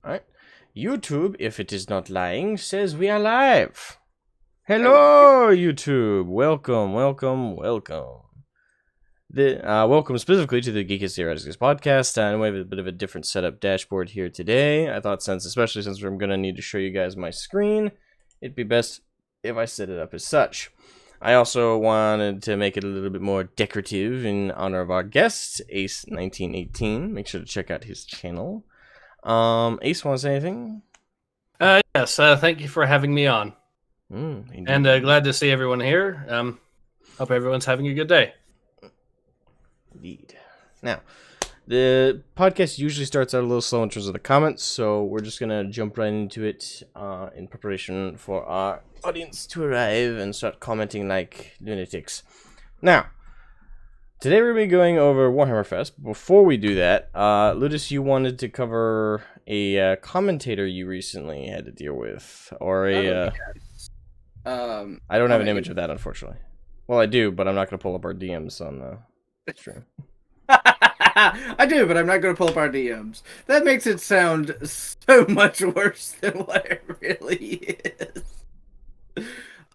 Alright. YouTube, if it is not lying, says we are live. Hello, YouTube. Welcome. Welcome specifically to the Geekiest Theoretics podcast. And we have a bit of a different setup dashboard here today. I thought especially since I'm going to need to show you guys my screen, it'd be best if I set it up as such. I also wanted to make it a little bit more decorative in honor of our guest, Ace1918. Make sure to check out his channel. Ace, want to say anything? Yes, thank you for having me on. And glad to see everyone here. Hope everyone's having a good day. Indeed. Now, the podcast usually starts out a little slow in terms of the comments, so we're just going to jump right into it in preparation for our audience to arrive and start commenting like lunatics. Now, today we're going to be going over Warhammer Fest. Before we do that, Ludus, you wanted to cover a commentator you recently had to deal with, or a... I don't have an image of that, unfortunately. Well, I do, but I'm not going to pull up our DMs on the stream. I do, but I'm not going to pull up our DMs. That makes it sound so much worse than what it really is.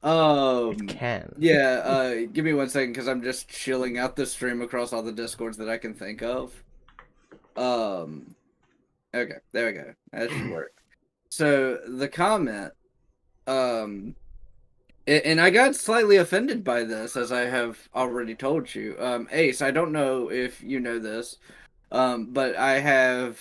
It can. Yeah, give me 1 second, because I'm just chilling out the stream across all the Discords that I can think of. Okay, there we go. That should work. So, the comment, and I got slightly offended by this, as I have already told you. Ace, I don't know if you know this, but I have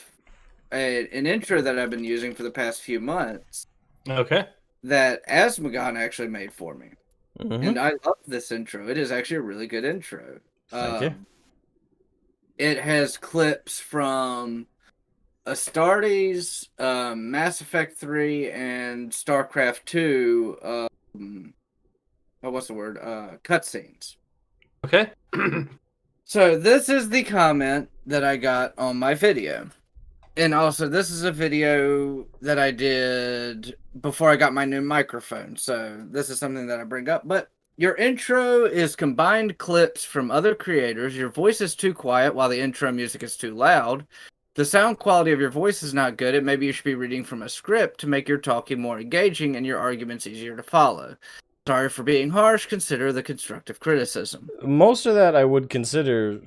an intro that I've been using for the past few months. Okay. That Asmagon actually made for me. And I love this intro. It is actually a really good intro. Thank you. It has clips from Astartes, Mass Effect 3, and StarCraft 2, what's the word? Cutscenes. Okay. So this is the comment that I got on my video. And also, this is a video that I did before I got my new microphone. So this is something that I bring up. But your intro is combined clips from other creators. Your voice is too quiet while the intro music is too loud. The sound quality of your voice is not good. And maybe you should be reading from a script to make your talking more engaging and your arguments easier to follow. Sorry for being harsh. Consider the constructive criticism. Most of that I would consider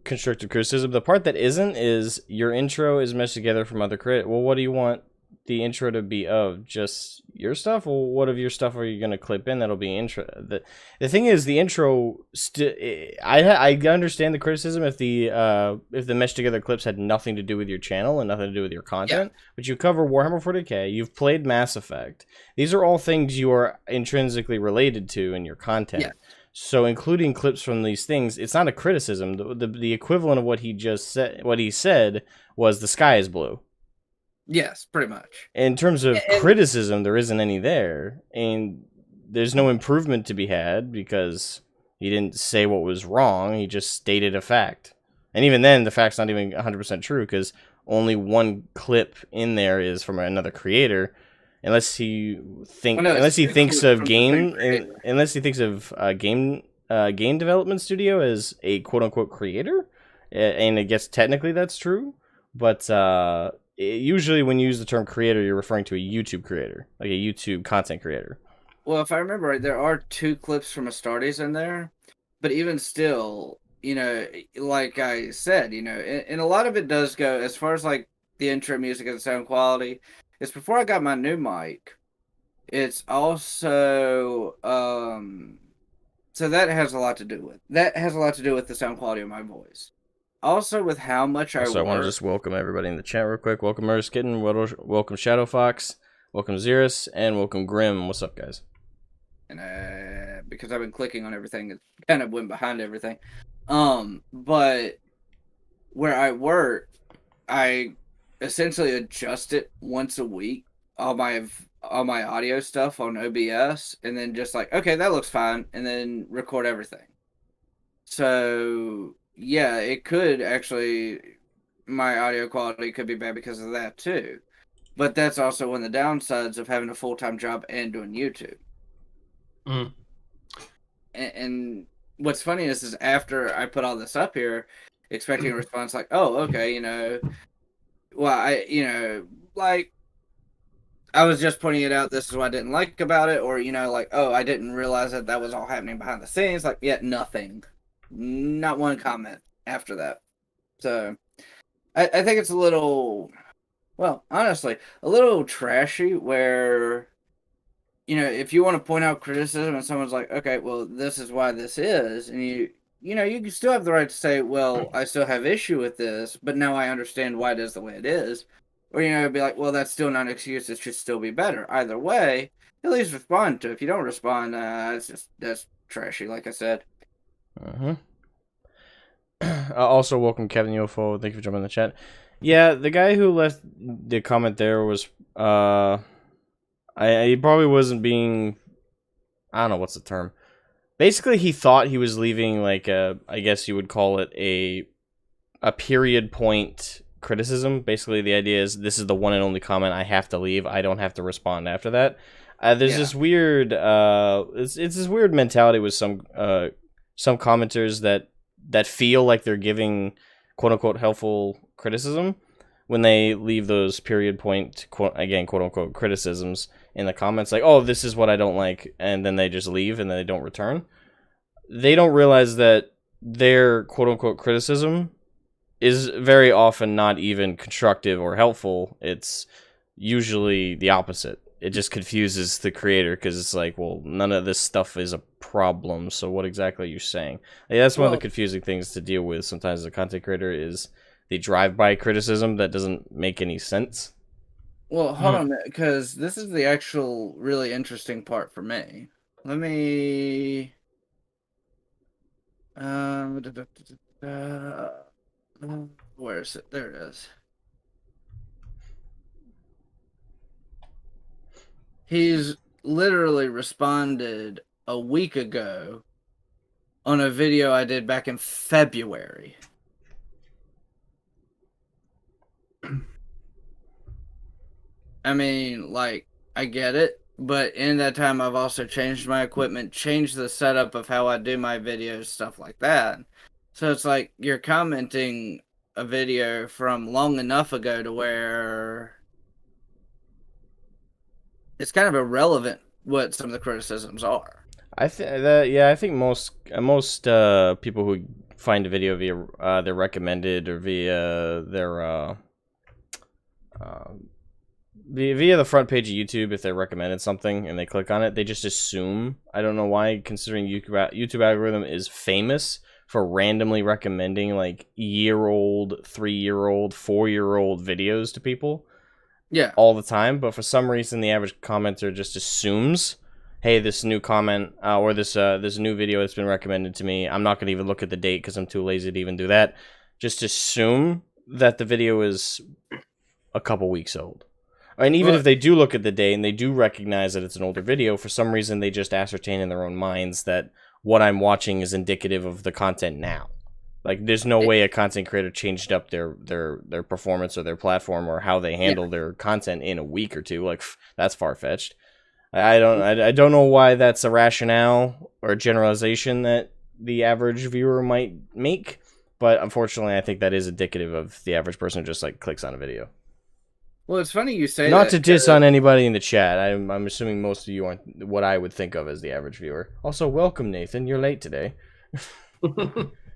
constructive criticism. The part that isn't is your intro is meshed together from other credit. Well, what do you want the intro to be of? Just your stuff? Well, what of your stuff are you going to clip in that'll be intro? The thing is, the intro... I understand the criticism if the meshed together clips had nothing to do with your channel and nothing to do with your content. Yeah. But you cover Warhammer 40k, you've played Mass Effect. These are all things you are intrinsically related to in your content. Yeah. So including clips from these things, it's not a criticism. The equivalent of what he said was the sky is blue. Yes, pretty much. In terms of criticism, there isn't any there, and there's no improvement to be had because he didn't say what was wrong. He just stated a fact, and even then, the fact's not even 100% true because only one clip in there is from another creator. Unless he thinks of game development studio as a quote unquote creator, and I guess technically that's true, but usually when you use the term creator, you're referring to a YouTube creator, like a YouTube content creator. Well, if I remember right, there are 2 clips from Astartes in there, but even still, you know, like I said, you know, and a lot of it does go as far as like the intro music and the sound quality. It's before I got my new mic. It's also so that has a lot to do with the sound quality of my voice. Also with how much I want to just welcome everybody in the chat real quick. Welcome Erskitten, welcome Shadow Fox, welcome Xerus, and welcome Grim. What's up, guys? And because I've been clicking on everything, it kind of went behind everything. But where I work, I essentially adjust it once a week, all my audio stuff on OBS, and then just like, okay, that looks fine, and then record everything. So yeah, it could actually, my audio quality could be bad because of that too. But that's also one of the downsides of having a full-time job and doing YouTube. And what's funny is after I put all this up here, expecting a response like, oh, okay, you know, well, like, I was just pointing it out, this is what I didn't like about it, or, like, oh, I didn't realize that was all happening behind the scenes. Like, yet nothing. Not one comment after that. So, I think it's a little, well, honestly, a little trashy where, if you want to point out criticism and someone's like, okay, well, this is why this is, and you can still have the right to say, well, I still have issue with this, but now I understand why it is the way it is. Or, be like, well, that's still not an excuse. It should still be better. Either way, at least respond to it. If you don't respond, that's trashy, like I said. Also, welcome Kevin Yofo. Thank you for jumping in the chat. Yeah, the guy who left the comment there was, he probably wasn't being, I don't know what's the term. Basically, he thought he was leaving, like, I guess you would call it a period point criticism. Basically, the idea is this is the one and only comment I have to leave. I don't have to respond after that. There's this weird, it's this weird mentality with some commenters that feel like they're giving quote unquote helpful criticism when they leave those period point quote unquote criticisms in the comments, like, oh, this is what I don't like, and then they just leave and then they don't return. They don't realize that their quote unquote criticism is very often not even constructive or helpful. It's usually the opposite. It just confuses the creator because it's like, well, none of this stuff is a problem, so what exactly are you saying? Like, that's one of the confusing things to deal with sometimes as a content creator is the drive-by criticism that doesn't make any sense. Well, hold on, because this is the actual really interesting part for me. Let me... where is it? There it is. He's literally responded a week ago on a video I did back in February. I mean, like, I get it, but in that time I've also changed my equipment, changed the setup of how I do my videos, stuff like that. So it's like you're commenting a video from long enough ago to where it's kind of irrelevant what some of the criticisms are. I think most people who find a video via their recommended or via their via the front page of YouTube, if they recommended something and they click on it, they just assume. I don't know why, considering YouTube algorithm is famous for randomly recommending like year-old, 3-year-old, 4-year-old videos to people. Yeah. All the time, but for some reason the average commenter just assumes, hey, this new comment or this new video that's been recommended to me, I'm not going to even look at the date because I'm too lazy to even do that. Just assume that the video is a couple weeks old. And even if they do look at the date and they do recognize that it's an older video, for some reason they just ascertain in their own minds that what I'm watching is indicative of the content now. Like, there's no way a content creator changed up their performance or their platform or how they handle their content in a week or two. Like, that's far-fetched. I don't know why that's a rationale or a generalization that the average viewer might make, but unfortunately, I think that is indicative of the average person who just like clicks on a video. Well, it's funny you say Not that, to diss on anybody in the chat. I'm assuming most of you aren't what I would think of as the average viewer. Also, welcome, Nathan. You're late today.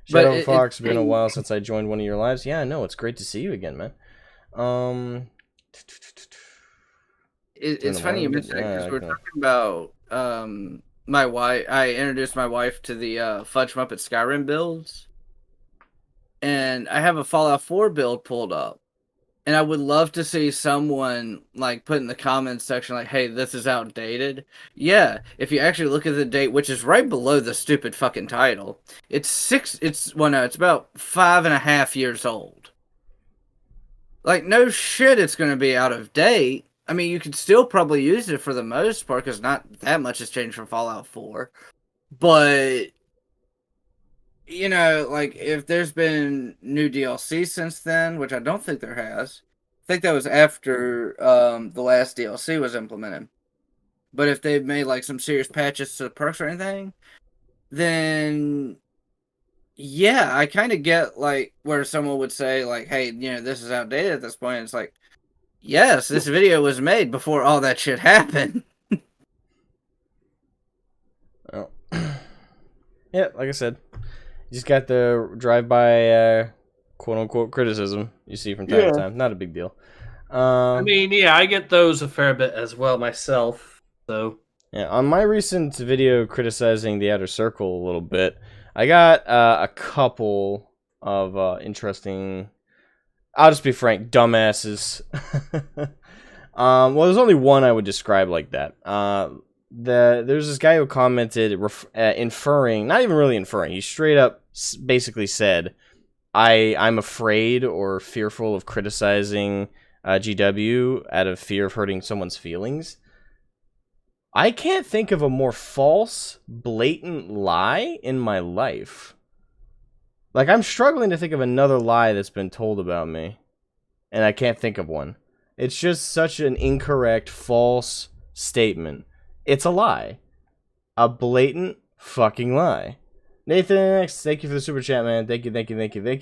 Shadow Fox, been a while since I joined one of your lives. Yeah, I know. It's great to see you again, man. It's funny you mentioned that because we're talking about my wife. I introduced my wife to the Fudge Muppet Skyrim builds, and I have a Fallout 4 build pulled up. And I would love to see someone like put in the comments section like, hey, this is outdated. Yeah, if you actually look at the date, which is right below the stupid fucking title, it's about 5.5 years old. Like, no shit, it's going to be out of date. I mean, you could still probably use it for the most part because not that much has changed from Fallout 4. But like, if there's been new DLC since then, which I don't think there has. I think that was after the last DLC was implemented. But if they've made, like, some serious patches to the perks or anything, then, yeah, I kind of get, like, where someone would say, like, hey, this is outdated at this point. It's like, yes, this video was made before all that shit happened. Oh. Yeah, like I said, you just got the drive-by, quote-unquote criticism you see from time to time. Not a big deal. I mean, yeah, I get those a fair bit as well myself. So yeah, on my recent video criticizing the Outer Circle a little bit, I got a couple of interesting, I'll just be frank, dumbasses. Well, there's only one I would describe like that. There's this guy who commented, inferring, not even really inferring, he straight up basically said, I'm afraid or fearful of criticizing GW out of fear of hurting someone's feelings. I can't think of a more false, blatant lie in my life. Like, I'm struggling to think of another lie that's been told about me, and I can't think of one. It's just such an incorrect, false statement. It's a lie. A blatant fucking lie. Nathan X, thank you for the super chat, man. Thank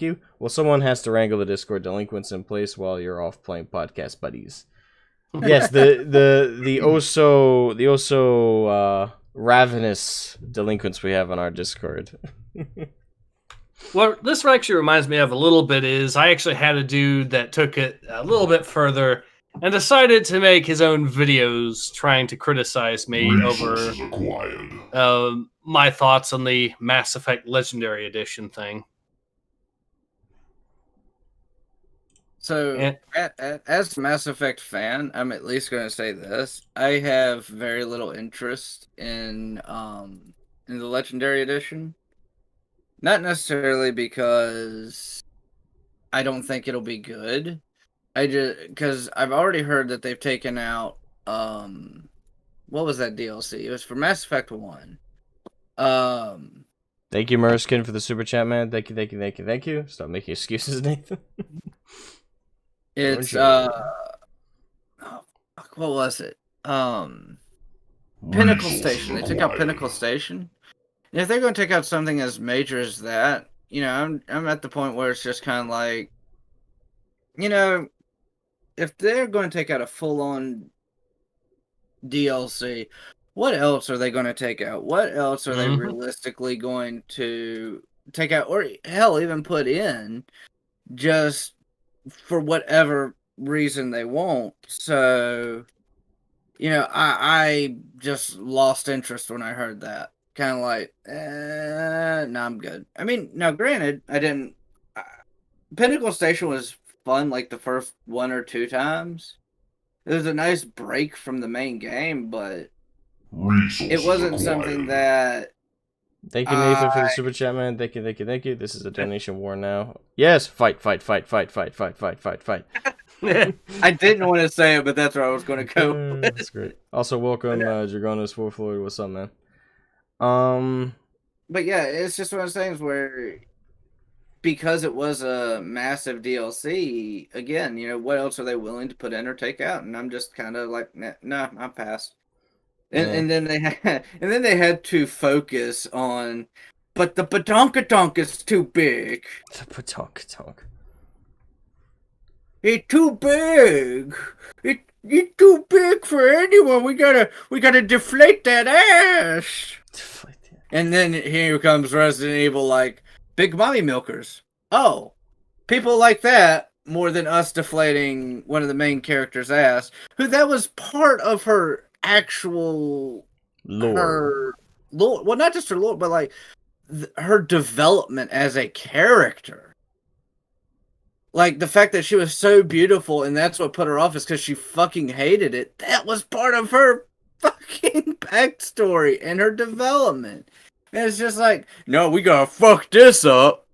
you. Well, someone has to wrangle the Discord delinquents in place while you're off playing podcast buddies. Yes, the ravenous delinquents we have on our Discord. what this actually reminds me of a little bit is I actually had a dude that took it a little bit further and decided to make his own videos trying to criticize me over my thoughts on the Mass Effect Legendary Edition thing. So, as a Mass Effect fan, I'm at least going to say this. I have very little interest in the Legendary Edition. Not necessarily because I don't think it'll be good. Because I've already heard that they've taken out, what was that DLC? It was for Mass Effect 1. Thank you, Merskin, for the super chat, man. Thank you. Stop making excuses, Nathan. It's, what was it? Pinnacle Station. They took out Pinnacle Station. And if they're going to take out something as major as that, you know, I'm at the point where it's just kind of like, you know, if they're going to take out a full-on DLC, what else are they going to take out? What else are they realistically going to take out, or hell, even put in, just for whatever reason they won't? So, you know, I just lost interest when I heard that. Kind of like, no, I'm good. I mean, now granted, I didn't. Pinnacle Station was fun like the first 1 or 2 times. It was a nice break from the main game, but it wasn't something that. Thank you, Nathan, for the super chat, man. Thank you. This is a donation war now. Yes, fight. I didn't want to say it, but that's where I was going to go. That's great. Also, welcome, Dragonis 4 Floyd. What's up, man? But yeah, it's just one of those things where, because it was a massive DLC, again, you know, what else are they willing to put in or take out? And I'm just kind of like, nah, I passed. And then they had to focus on, but the badonkadonk is too big. The badonkadonk. It's too big. It's too big for anyone. We gotta deflate that ass. And then here comes Resident Evil, like, big mommy milkers. Oh, people like that more than us deflating one of the main characters' ass. Who that was part of her actual lore. Her lore. Well, not just her lore, but like her development as a character. Like the fact that she was so beautiful, and that's what put her off, is because she fucking hated it. That was part of her fucking backstory and her development. And it's just like, no, we gotta fuck this up.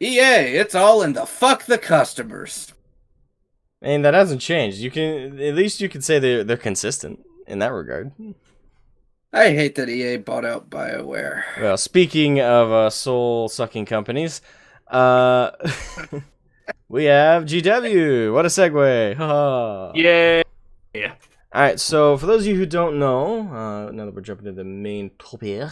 EA, it's all in the fuck the customers. And that hasn't changed. At least you can say they're consistent in that regard. I hate that EA bought out BioWare. Well, speaking of soul-sucking companies, we have GW. What a segue. Ha. Yeah. Alright, so for those of you who don't know, now that we're jumping into the main topic,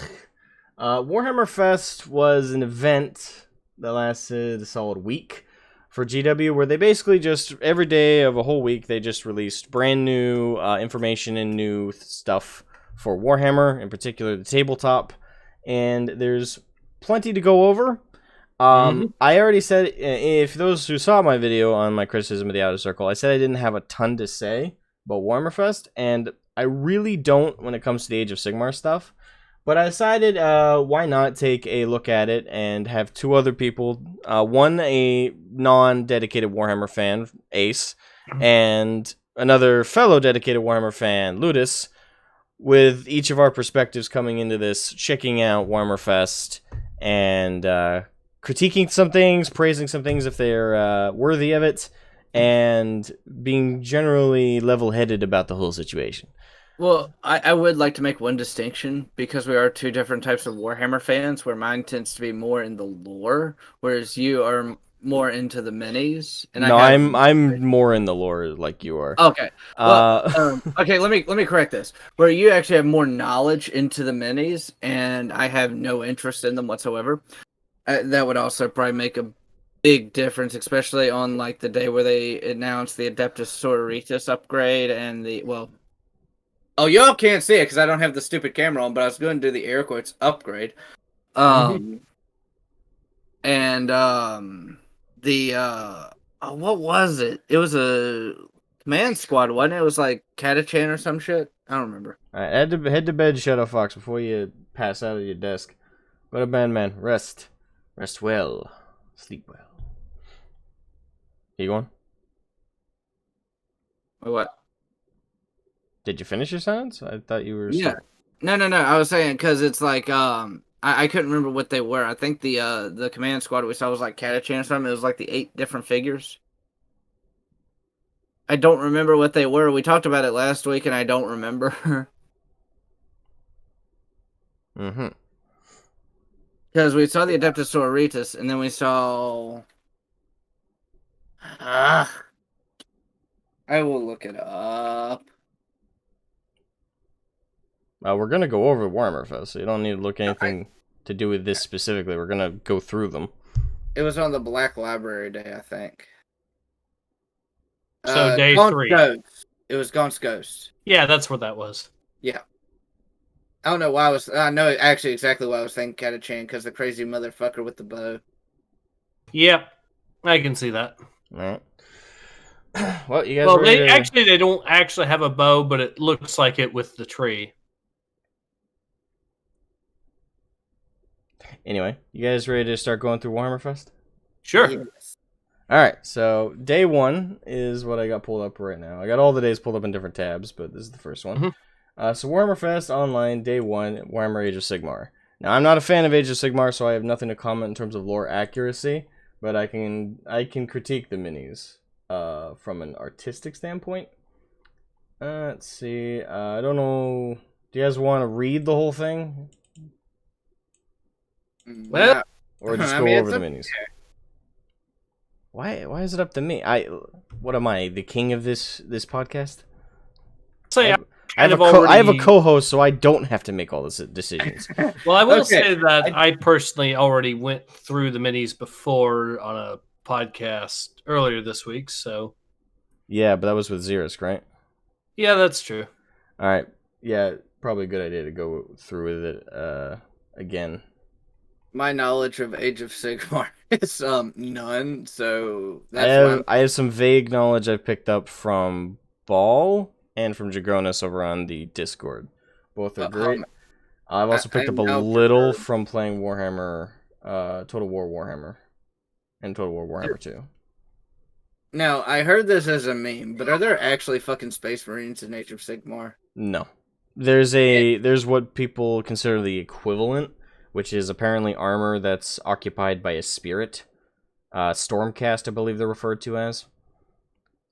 Warhammer Fest was an event that lasted a solid week. for GW, where they basically just, every day of a whole week, they just released brand new information and new stuff for Warhammer, in particular the tabletop, and there's plenty to go over. I already said, if those who saw my video on my criticism of the Outer Circle, I said I didn't have a ton to say about Warhammer Fest, and I really don't when it comes to the Age of Sigmar stuff. But I decided, why not take a look at it and have two other people, one a non-dedicated Warhammer fan, Ace, and another fellow dedicated Warhammer fan, Ludus, with each of our perspectives coming into this, checking out Warhammer Fest, and critiquing some things, praising some things if they're worthy of it, and being generally level-headed about the whole situation. Well, I would like to make one distinction, because we are two different types of Warhammer fans, where mine tends to be more in the lore, whereas you are more into the minis. And no, I'm more in the lore like you are. Okay. Well, okay, let me correct this. Where you actually have more knowledge into the minis, and I have no interest in them whatsoever. That would also probably make a big difference, especially on like the day where they announced the Adeptus Sororitas upgrade and the Oh, y'all can't see it because I don't have the stupid camera on, but I was going to do the air quotes upgrade. What was it? It was a command squad, wasn't it? It was like Catachan or some shit. I don't remember. All right, head to bed, Shadow Fox, before you pass out of your desk. Go to bed, man. Rest well, sleep well. You going? What? Did you finish your sentence? I thought you were. Yeah. No. I was saying because it's like I couldn't remember what they were. I think the command squad we saw was like Catachan or something. It was like the 8 different figures. I don't remember what they were. We talked about it last week, and I don't remember. Because we saw the Adeptus Sororitas, and then we saw. I will look it up. We're going to go over Warhammer Fest, so you don't need to look anything to do with this specifically. We're going to go through them. It was on the Black Library Day, I think. So day Gaunt's 3. Ghost. It was Gaunt's Ghost. Yeah, that's what that was. Yeah. I don't know why I know actually exactly why I was thinking Catachan, because the crazy motherfucker with the bow. Yep, I can see that. All right. Well, you guys they don't actually have a bow, but it looks like it with the tree. Anyway, you guys ready to start going through Warhammer Fest? Sure. Yes. Alright, so day 1 is what I got pulled up right now. I got all the days pulled up in different tabs, but this is the first one. So Warhammer Fest Online, day 1, Warhammer Age of Sigmar. Now, I'm not a fan of Age of Sigmar, so I have nothing to comment in terms of lore accuracy, but I can critique the minis from an artistic standpoint. Let's see. I don't know. Do you guys want to read the whole thing? Well, or just go over the minis? Why is it up to me? What am I, the king of this podcast? Say I have a co-host, so I don't have to make all the decisions. Well, I will say that I personally already went through the minis before on a podcast earlier this week, so... Yeah, but that was with Xerisk, right? Yeah, that's true. Alright, yeah, probably a good idea to go through with it again. My knowledge of Age of Sigmar is none, so that's I have some vague knowledge I've picked up from Ball and from Cragnose over on the Discord. Both are great. I've also picked up a little from playing Warhammer, Total War Warhammer, and Total War Warhammer 2. Now, I heard this as a meme, but are there actually fucking Space Marines in Age of Sigmar? No. There's what people consider the equivalent, which is apparently armor that's occupied by a spirit. Stormcast, I believe they're referred to as.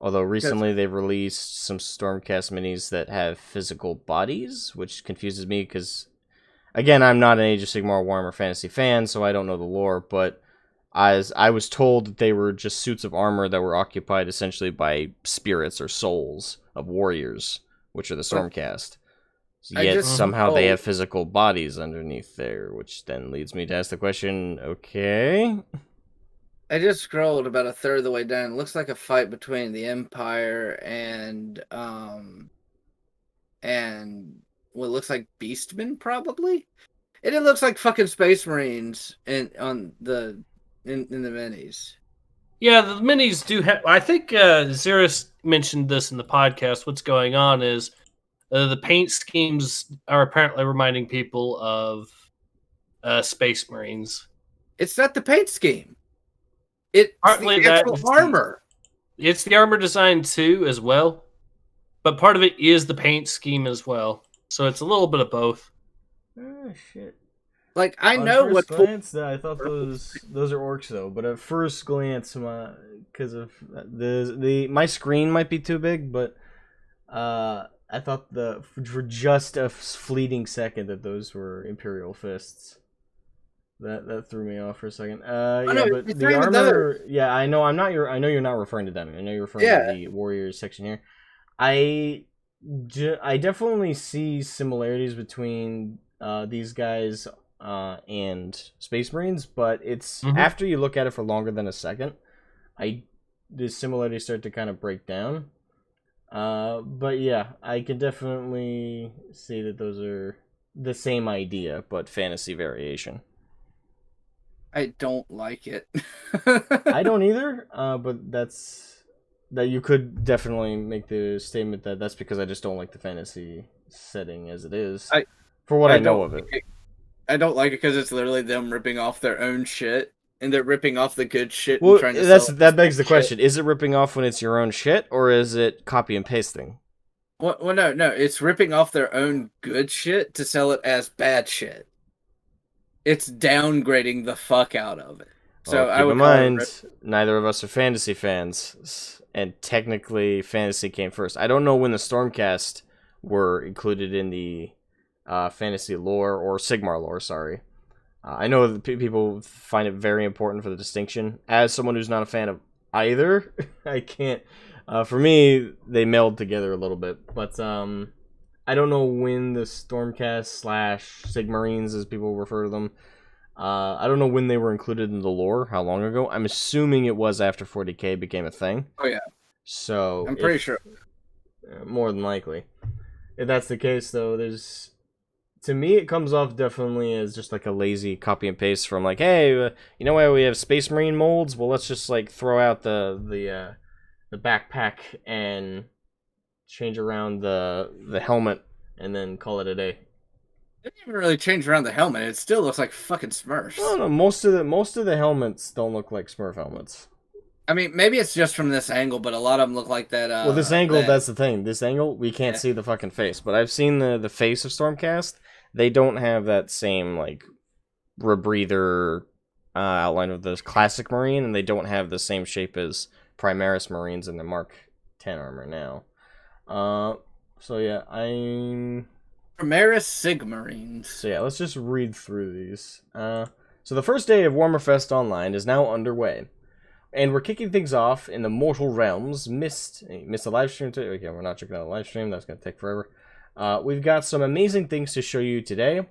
Although recently they've released some Stormcast minis that have physical bodies, which confuses me because, again, I'm not an Age of Sigmar Warhammer Fantasy fan, so I don't know the lore, but as I was told that they were just suits of armor that were occupied essentially by spirits or souls of warriors, which are the Stormcast. Yet somehow they have physical bodies underneath there, which then leads me to ask the question, okay... I just scrolled about a third of the way down. It looks like a fight between the Empire and what looks like Beastmen, probably. And it looks like fucking Space Marines in the minis. Yeah, the minis do have. I think Xeris mentioned this in the podcast. What's going on is the paint schemes are apparently reminding people of Space Marines. It's not the paint scheme. It's Partly the actual armor. It's the armor design too, as well. But part of it is the paint scheme as well. So it's a little bit of both. Oh shit. Like I On know first what glance, I thought those are orcs though. But at first glance, because of my screen might be too big, but I thought for just a fleeting second that those were Imperial fists. That threw me off for a second. But the armor. Yeah, I know. I know you're not referring to them. I know you're referring to the warriors section here. I definitely see similarities between these guys and Space Marines, but it's after you look at it for longer than a second, the similarities start to kind of break down. But yeah, I can definitely see that those are the same idea, but fantasy variation. I don't like it. I don't either, but that you could definitely make the statement that that's because I just don't like the fantasy setting as it is. For what I know of it. I don't like it because it's literally them ripping off their own shit, and they're ripping off the good shit. Well, and trying to that begs the question: is it ripping off when it's your own shit, or is it copy and pasting? Well, no, it's ripping off their own good shit to sell it as bad shit. It's downgrading the fuck out of it. So keep in mind, neither of us are fantasy fans, and technically, fantasy came first. I don't know when the Stormcast were included in the fantasy lore or Sigmar lore. Sorry, I know that people find it very important for the distinction. As someone who's not a fan of either, I can't. For me, they meld together a little bit, but I don't know when the Stormcast / Sigmarines, as people refer to them, I don't know when they were included in the lore, how long ago. I'm assuming it was after 40k became a thing. Oh, yeah. So I'm pretty sure. More than likely. If that's the case, though, to me, it comes off definitely as just like a lazy copy and paste from like, hey, you know why we have Space Marine molds? Well, let's just like throw out the backpack and change around the helmet and then call it a day. It didn't even really change around the helmet. It still looks like fucking Smurfs. No, most of the helmets don't look like Smurf helmets. I mean, maybe it's just from this angle, but a lot of them look like that. Well, this angle, that's the thing. This angle, we can't see the fucking face. But I've seen the face of Stormcast. They don't have that same, like, rebreather outline of the classic Marine, and they don't have the same shape as Primaris Marines in the Mark 10 armor now. So yeah, Primaris Sigmarines. So yeah, let's just read through these. So the first day of Warhammer Fest Online is now underway. And we're kicking things off in the Mortal Realms. Missed a live stream today. Okay, we're not checking out a live stream. That's going to take forever. We've got some amazing things to show you today.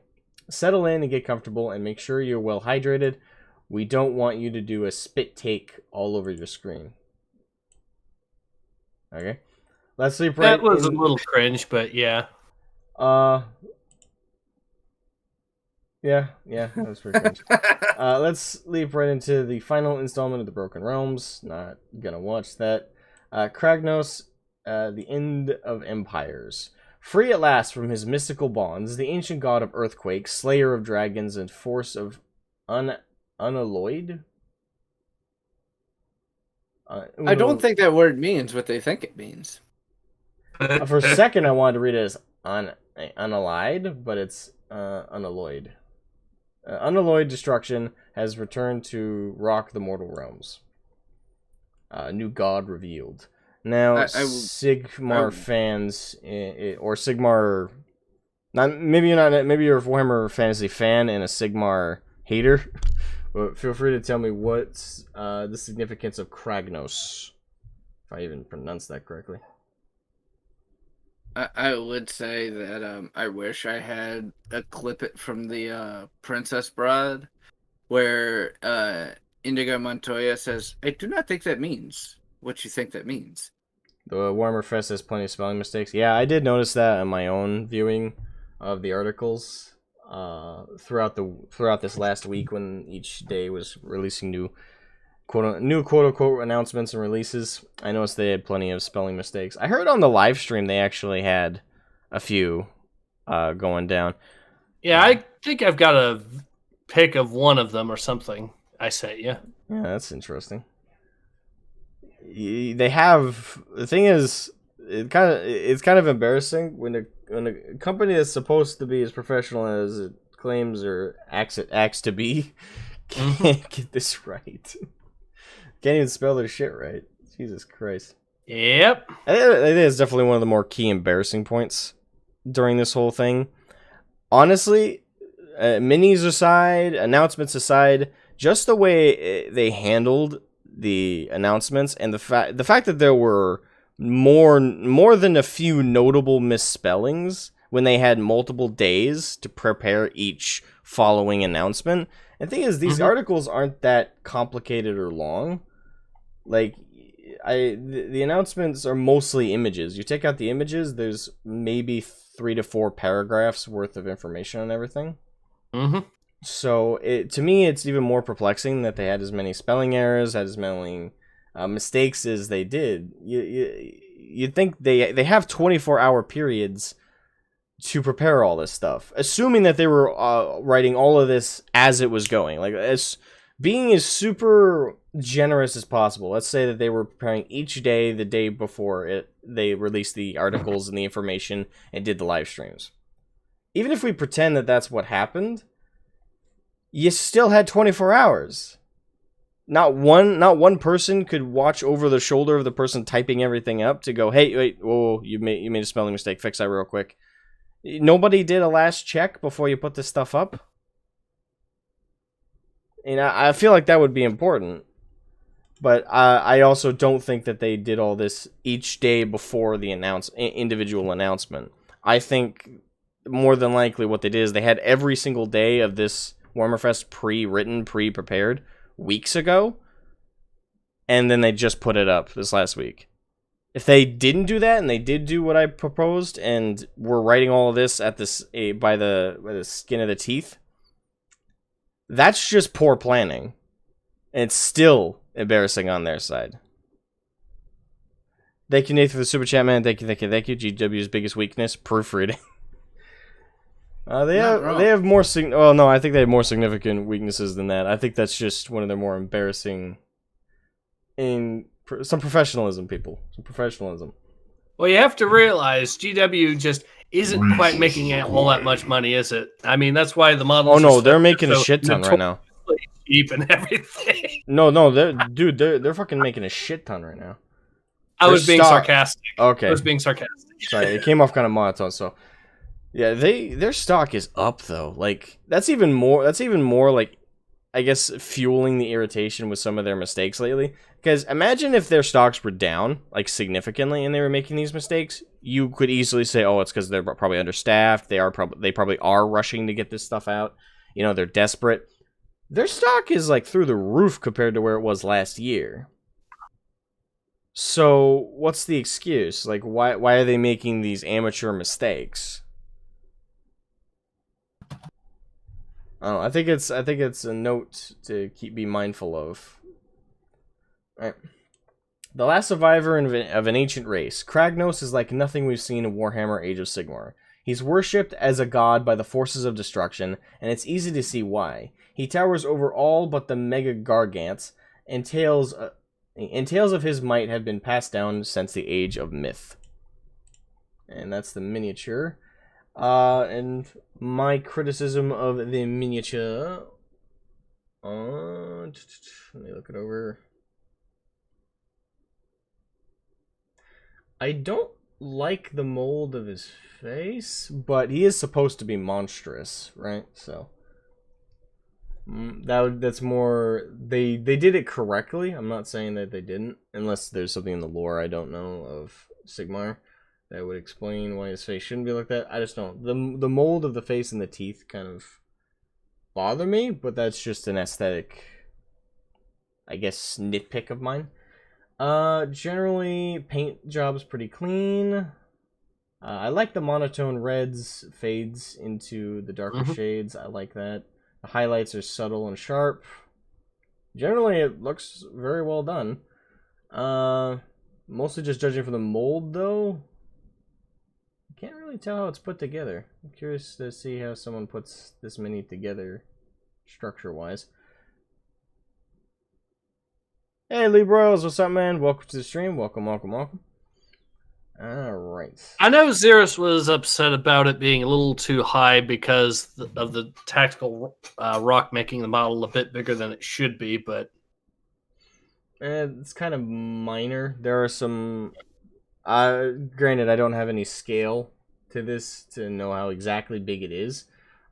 Settle in and get comfortable and make sure you're well hydrated. We don't want you to do a spit take all over your screen. Okay. Let's sleep right. That was a little cringe, but yeah. Yeah, that was pretty cringe. Let's leap right into the final installment of the Broken Realms. Not gonna watch that. Cragnose, the End of Empires. Free at last from his mystical bonds, the ancient god of earthquakes, slayer of dragons, and force of unalloyed? I don't think that word means what they think it means. For a second, I wanted to read it as unallied, but it's unalloyed. Unalloyed destruction has returned to rock the mortal realms. New god revealed. Now, Sigmar fans, or Sigmar, maybe you're a Warhammer Fantasy fan and a Sigmar hater, but feel free to tell me what's the significance of Cragnose, if I even pronounced that correctly. I would say that I wish I had a clip it from the Princess Bride, where Indigo Montoya says, I do not think that means what you think that means. The Warhammer Fest has plenty of spelling mistakes. Yeah, I did notice that in my own viewing of the articles throughout this last week when each day was releasing new quote unquote announcements and releases. I noticed they had plenty of spelling mistakes. I heard on the live stream they actually had a few going down. Yeah, I think I've got a pic of one of them or something. I sent you. Yeah, that's interesting. They have, the thing is, it's kind of embarrassing when a company that's supposed to be as professional as it claims or acts to be can't get this right. Can't even spell their shit right. Jesus Christ. Yep. I think it's definitely one of the more key embarrassing points during this whole thing. Honestly, minis aside, announcements aside, just the way they handled the announcements and the fact that there were more than a few notable misspellings when they had multiple days to prepare each following announcement. And the thing is, these articles aren't that complicated or long. Like, the announcements are mostly images. You take out the images, there's maybe 3 to 4 paragraphs worth of information on everything. So to me, it's even more perplexing that they had as many spelling errors, had as many mistakes as they did. You'd think they have 24-hour periods to prepare all this stuff, assuming that they were writing all of this as it was going, like being as super generous as possible. Let's say that they were preparing each day the day before they released the articles and the information and did the live streams. Even if we pretend that that's what happened, you still had 24 hours. Not one person could watch over the shoulder of the person typing everything up to go, hey, wait, whoa, you made a spelling mistake, fix that real quick. Nobody did a last check before you put this stuff up. And I feel like that would be important. But I also don't think that they did all this each day before the individual announcement. I think more than likely what they did is they had every single day of this Warhammer Fest pre-written, pre-prepared weeks ago, and then they just put it up this last week. If they didn't do that and they did do what I proposed and were writing all of this at this by the skin of the teeth, that's just poor planning. And it's still embarrassing on their side. Thank you, Nathan, for the super chat, man. Thank you. GW's biggest weakness, proofreading. They have more I think they have more significant weaknesses than that. I think that's just one of their more embarrassing some professionalism, people. Some professionalism. Well, you have to realize GW just isn't quite making all that much money, is it? I mean, that's why the models. Oh no, they're making a shit ton right now. Cheap and everything. No, they're fucking making a shit ton right now. I was being sarcastic. Okay. I was being sarcastic. Sorry, it came off kind of monotone, so. Yeah, their stock is up though. Like that's even more like, I guess, fueling the irritation with some of their mistakes lately. Because imagine if their stocks were down like significantly and they were making these mistakes, you could easily say, "Oh, it's because they're probably understaffed. They probably are rushing to get this stuff out. You know, they're desperate." Their stock is like through the roof compared to where it was last year. So what's the excuse? Like, why are they making these amateur mistakes? I don't know. I think it's a note to be mindful of. All right. The last survivor of an ancient race, Cragnose is like nothing we've seen in Warhammer Age of Sigmar. He's worshipped as a god by the forces of destruction, and it's easy to see why. He towers over all but the Mega Gargants, and tales of his might have been passed down since the Age of Myth. And that's the miniature. And my criticism of the miniature. Let me look it over. I don't like the mold of his face, but he is supposed to be monstrous, right? So that's more, they did it correctly. I'm not saying that they didn't, unless there's something in the lore I don't know of Sigmar that would explain why his face shouldn't be like that. I just don't. The mold of the face and the teeth kind of bother me, but that's just an aesthetic I guess, nitpick of mine. Generally, paint job's pretty clean. I like the monotone reds, fades into the darker shades. I like that. The highlights are subtle and sharp. Generally, it looks very well done. Mostly just judging from the mold, though. Can't really tell how it's put together. I'm curious to see how someone puts this mini together, structure-wise. Hey, Lee Broyles, what's up, man? Welcome to the stream. Welcome. Alright. I know Xeris was upset about it being a little too high because of the tactical rock making the model a bit bigger than it should be, but... It's kind of minor. There are some... granted, I don't have any scale to this to know how exactly big it is,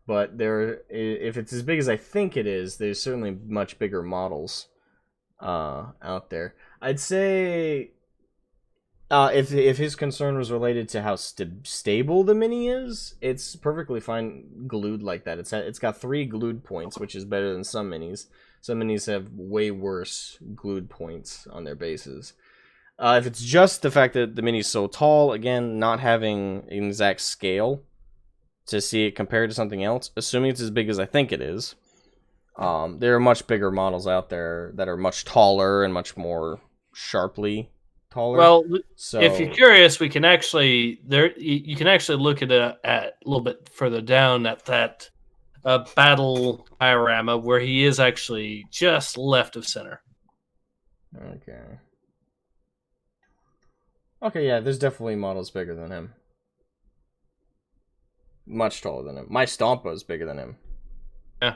but if it's as big as I think it is, there's certainly much bigger models out there. I'd say if his concern was related to how stable the mini is, it's perfectly fine glued like that. It's got 3 glued points, which is better than some minis. Some minis have way worse glued points on their bases. If it's just the fact that the mini's so tall, again, not having an exact scale to see it compared to something else, assuming it's as big as I think it is, there are much bigger models out there that are much taller and much more sharply taller. Well, so, if you're curious, we can actually you can actually look at a little bit further down at that battle diorama where he is actually just left of center. Okay, yeah, there's definitely models bigger than him. Much taller than him. My Stompa is bigger than him. Yeah.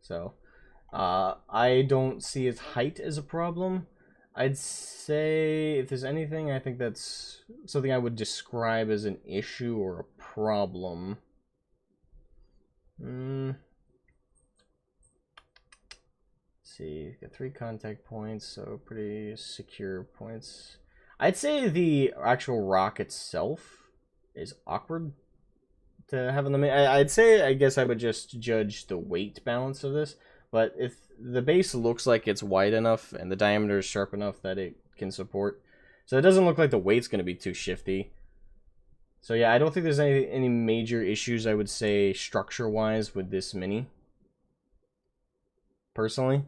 So, I don't see his height as a problem. I'd say, if there's anything, I think that's something I would describe as an issue or a problem. See, got 3 contact points, so pretty secure points. I'd say the actual rock itself is awkward to have in the... I'd say, I guess I would just judge the weight balance of this, but if the base looks like it's wide enough and the diameter is sharp enough that it can support, so it doesn't look like the weight's going to be too shifty. So yeah, I don't think there's any major issues, I would say, structure-wise with this mini. Personally.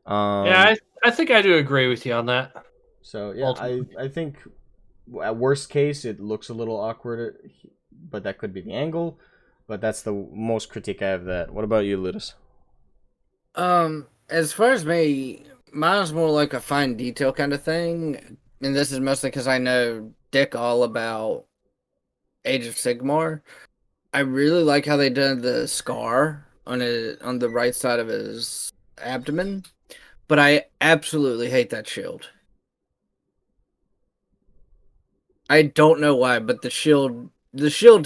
Yeah, I think I do agree with you on that. So yeah, I think at worst case it looks a little awkward, but that could be the angle. But that's the most critique I have of that. What about you, Ludus? As far as me, mine's more like a fine detail kind of thing, and this is mostly because I know dick all about Age of Sigmar. I really like how they did the scar on the right side of his abdomen. But I absolutely hate that shield. I don't know why, but the shield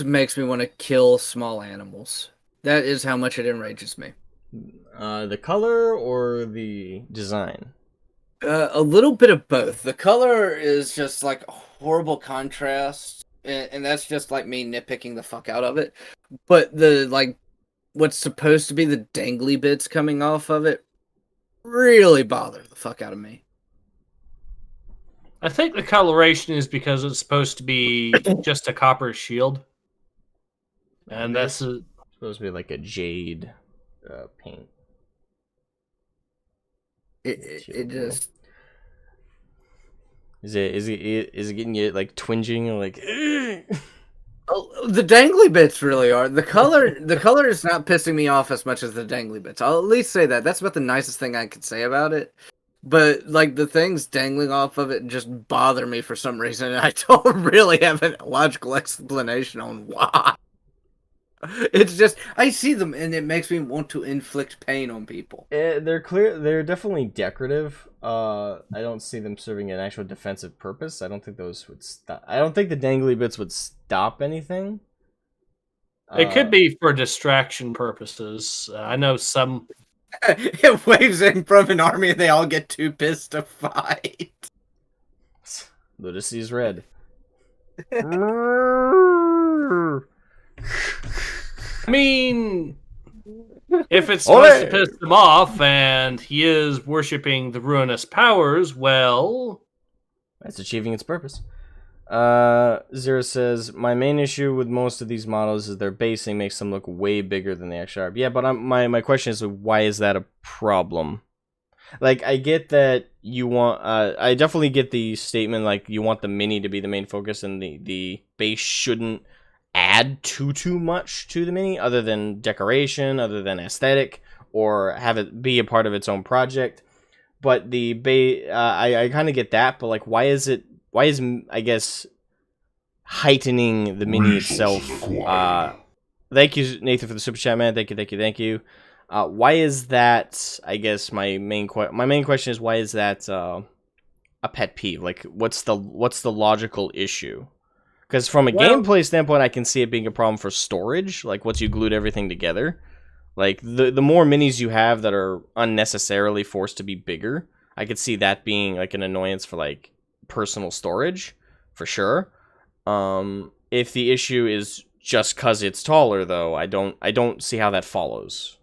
makes me want to kill small animals. That is how much it enrages me. The color or the design? A little bit of both. The color is just like a horrible contrast, and that's just like me nitpicking the fuck out of it. But what's supposed to be the dangly bits coming off of it really bother the fuck out of me. I think the coloration is because it's supposed to be just a copper shield. And that's supposed to be like a jade paint. It just... Is it getting you like twinging or like... Oh, the dangly bits really are. The color is not pissing me off as much as the dangly bits. I'll at least say that. That's about the nicest thing I could say about it. But like the things dangling off of it just bother me for some reason, and I don't really have a logical explanation on why. It's just I see them and it makes me want to inflict pain on people. They're definitely decorative. I don't see them serving an actual defensive purpose. I don't think those would stop. I don't think the dangly bits would stop anything. It could be for distraction purposes. I know some. It waves in from an army and they all get too pissed to fight. Ludus sees red. I mean, If it's supposed to piss him off and he is worshipping the ruinous powers, well, that's achieving its purpose. Zero says, my main issue with most of these models is their basing makes them look way bigger than they actually are. Yeah, but my question is, why is that a problem? Like, I get that you want, I definitely get the statement, like, you want the mini to be the main focus and the base shouldn't add too much to the mini, other than decoration, other than aesthetic, or have it be a part of its own project. But the base, I kind of get that, but, like, why is, I guess, heightening the mini itself? Thank you, Nathan, for the super chat, man. Thank you. Why is that? I guess my main question is, why is that a pet peeve? Like, what's the logical issue? Because from a gameplay standpoint, I can see it being a problem for storage. Like, once you glued everything together, like the more minis you have that are unnecessarily forced to be bigger, I could see that being like an annoyance for like personal storage, for sure. If the issue is just cause it's taller, though, I don't see how that follows.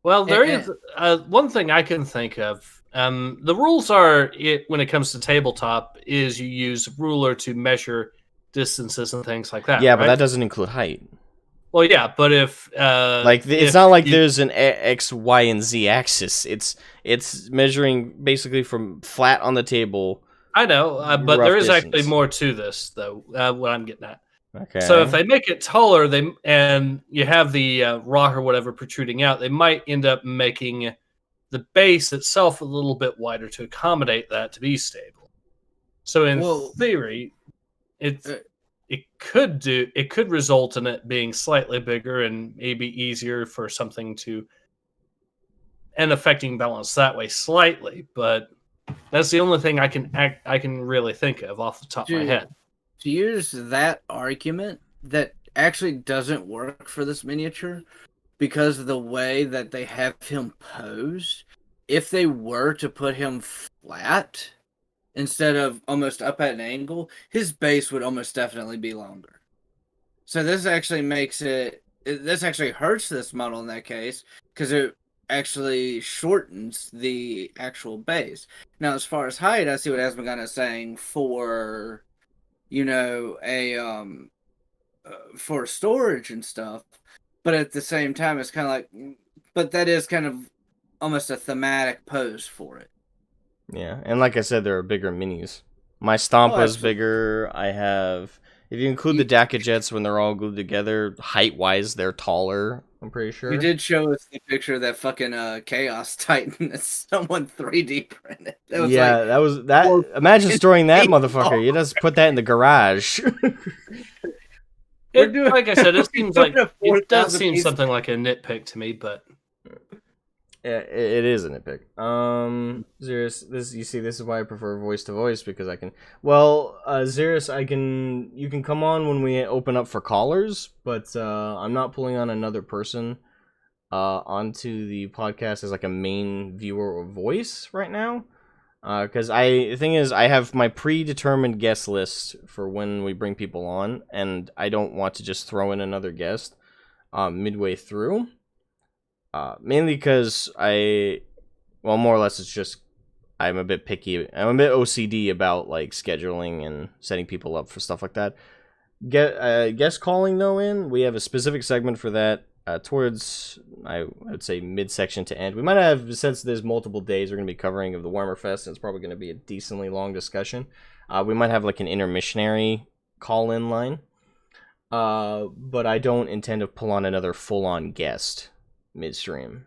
Well, there is one thing I can think of. The rules are, when it comes to tabletop, is you use ruler to measure distances and things like that. Yeah, right? But that doesn't include height. Well, yeah, but if it's not like there's an X, Y, and Z axis. It's measuring basically from flat on the table. I know, but there is actually more to this, though. What I'm getting at. Okay. So if they make it taller, and you have the rock or whatever protruding out, they might end up making the base itself a little bit wider to accommodate that to be stable. So in theory, it could result in it being slightly bigger and maybe easier for something to, and affecting balance that way slightly. But that's the only thing I can really think of off the top of my head. To use that argument, that actually doesn't work for this miniature because of the way that they have him posed. If they were to put him flat instead of almost up at an angle, his base would almost definitely be longer. So this actually this actually hurts this model in that case, because it actually shortens the actual base. Now, as far as height, I see what Asmagana is saying for, for storage and stuff, but at the same time, it's kind of like, but that is kind of almost a thematic pose for it. Yeah, and like I said, there are bigger minis. My Stompa's bigger. I have, if you include the DACA jets when they're all glued together, height-wise, they're taller, I'm pretty sure. You did show us the picture of that fucking Chaos Titan that someone 3D printed. That was that. Imagine storing that motherfucker. You just put that in the garage. Like I said, it does seem something like a nitpick to me, but yeah, it is a nitpick. Xerus, you see, this is why I prefer voice to voice, because I can. Well, Xerus, you can come on when we open up for callers, but I'm not pulling on another person onto the podcast as like a main viewer or voice right now. Because the thing is, I have my predetermined guest list for when we bring people on, and I don't want to just throw in another guest midway through. Mainly because more or less it's just, I'm a bit picky. I'm a bit OCD about like scheduling and setting people up for stuff like that. Guest calling though we have a specific segment for that towards, I would say, midsection to end. We might have, since there's multiple days we're going to be covering of the Warhammer Fest, and it's probably going to be a decently long discussion. We might have like an intermissionary call-in line. But I don't intend to pull on another full-on guest midstream,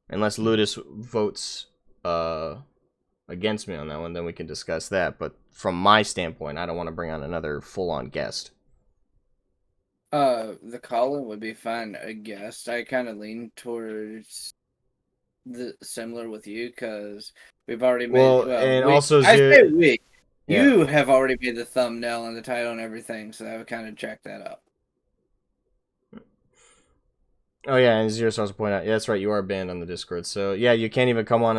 unless Ludus votes against me on that one. Then we can discuss that. But from my standpoint, I don't want to bring on another full-on guest. The call-in would be fine, I guess. I kind of lean towards the similar with you, because we've already made. You have already made the thumbnail and the title and everything, so I would kind of check that up. Oh yeah, and Zero Stars point out, yeah, that's right, you are banned on the Discord. So yeah, you can't even come on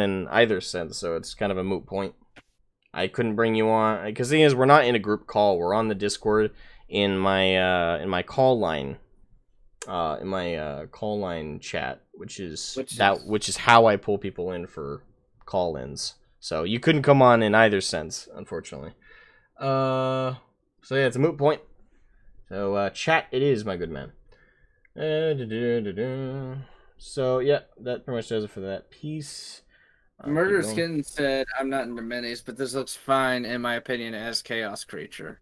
in either sense. So it's kind of a moot point. I couldn't bring you on because the thing is, we're not in a group call. We're on the Discord in my call line, call line chat, which is Which is how I pull people in for call-ins. So you couldn't come on in either sense, unfortunately. So yeah, it's a moot point. So chat it is, my good man. So yeah, that pretty much does it for that piece. Murder Skin said, "I'm not into minis, but this looks fine in my opinion as Chaos Creature."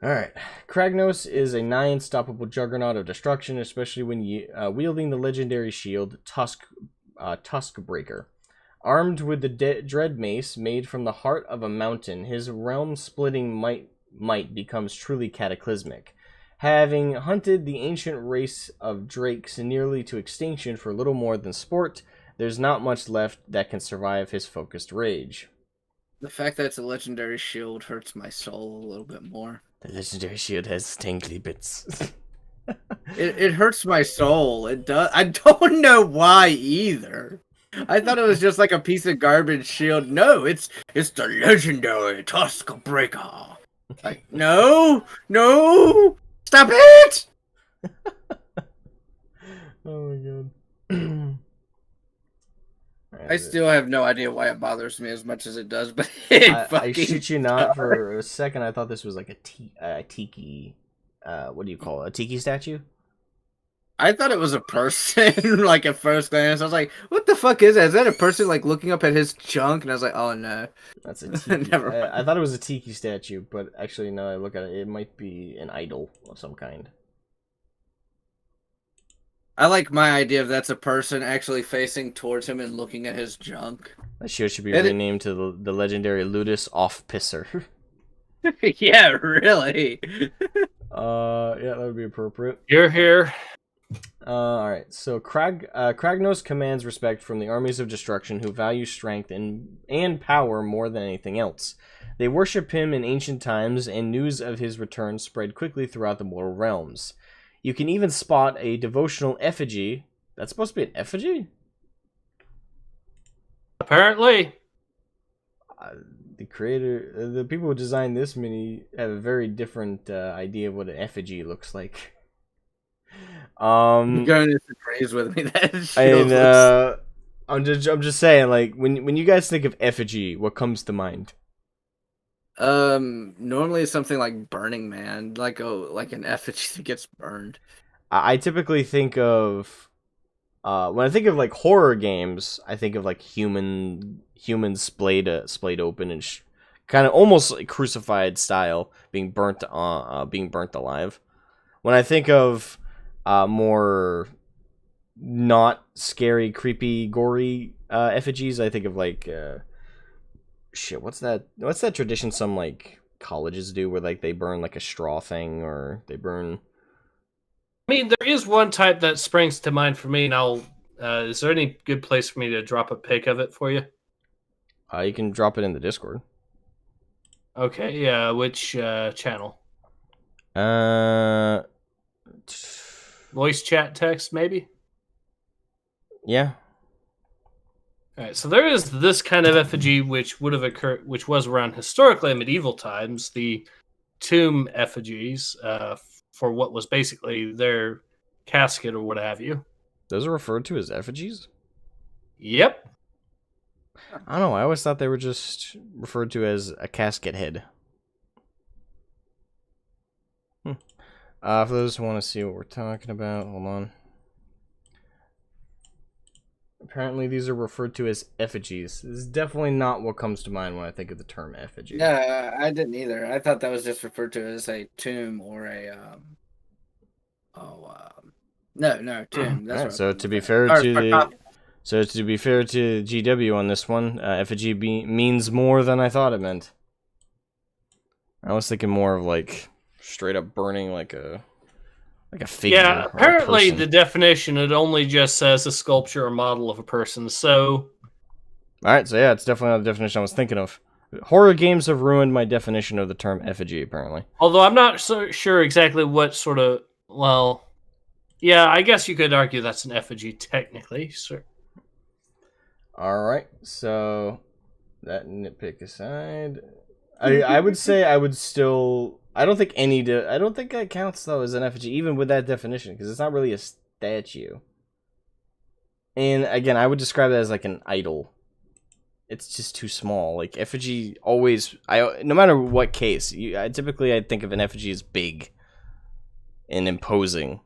Alright. Cragnose is a nigh unstoppable juggernaut of destruction, especially when wielding the legendary shield Tuskbreaker. Armed with the Dread Mace made from the heart of a mountain, his realm-splitting might becomes truly cataclysmic. Having hunted the ancient race of drakes nearly to extinction for little more than sport, there's not much left that can survive his focused rage. The fact that it's a legendary shield hurts my soul a little bit more. The legendary shield has tingly bits. It hurts my soul. It does. I don't know why either. I thought it was just like a piece of garbage shield. No, it's the legendary Tuskbreaker. Like, no, stop it! Oh my god. I still have no idea why it bothers me as much as it does, but I shit you not, for a second I thought this was like a tiki, what do you call it? A tiki statue? I thought it was a person, like at first glance. I was like, what the fuck is that? Is that a person like looking up at his junk? And I was like, oh no. That's a tiki. Never mind. I thought it was a tiki statue, but actually now I look at it, it might be an idol of some kind. I like my idea of that's a person actually facing towards him and looking at his junk. That shield should be renamed to the legendary Ludus Off-Pisser. Yeah, really. Yeah, that would be appropriate. You're here. Alright, so Cragnose commands respect from the armies of destruction who value strength and power more than anything else. They worship him in ancient times, and news of his return spread quickly throughout the mortal realms. You can even spot a devotional effigy. That's supposed to be an effigy? Apparently. The people who designed this mini have a very different idea of what an effigy looks like. You're going to praise with me. I'm just saying, like, when you guys think of effigy, what comes to mind? Normally it's something like Burning Man, like an effigy that gets burned. I typically think of when I think of like horror games, I think of like humans splayed open and kind of almost like crucified style, being burnt alive. When I think of more not scary, creepy, gory effigies, I think of like shit, what's that tradition some like colleges do where like they burn like a straw thing, or they burn... I mean, there is one type that springs to mind for me, and I'll is there any good place for me to drop a pic of it for you? You can drop it in the Discord. Okay, yeah, which channel? Voice chat text, maybe? Yeah. Alright, so there is this kind of effigy which would have occurred, which was around historically in medieval times, the tomb effigies, for what was basically their casket or what have you. Those are referred to as effigies? Yep. I don't know, I always thought they were just referred to as a casket head. For those who want to see what we're talking about, hold on. Apparently these are referred to as effigies. This is definitely not what comes to mind when I think of the term effigy. Yeah, I didn't either. I thought that was just referred to as a tomb or a no, tomb. That's right, so to be fair to GW on this one, effigy means more than I thought it meant. I was thinking more of like straight up burning like a figure. Yeah, apparently the definition, it only just says a sculpture or model of a person, so... Alright, so yeah, it's definitely not the definition I was thinking of. Horror games have ruined my definition of the term effigy, apparently. Although I'm not so sure exactly what sort of... Well, yeah, I guess you could argue that's an effigy, technically, sir. Alright, so... that nitpick aside... I would say I would still I don't think I don't think that counts though as an effigy, even with that definition, because it's not really a statue. And again, I would describe that as like an idol. It's just too small. Like effigy, always, no matter what case, typically I think of an effigy as big and imposing.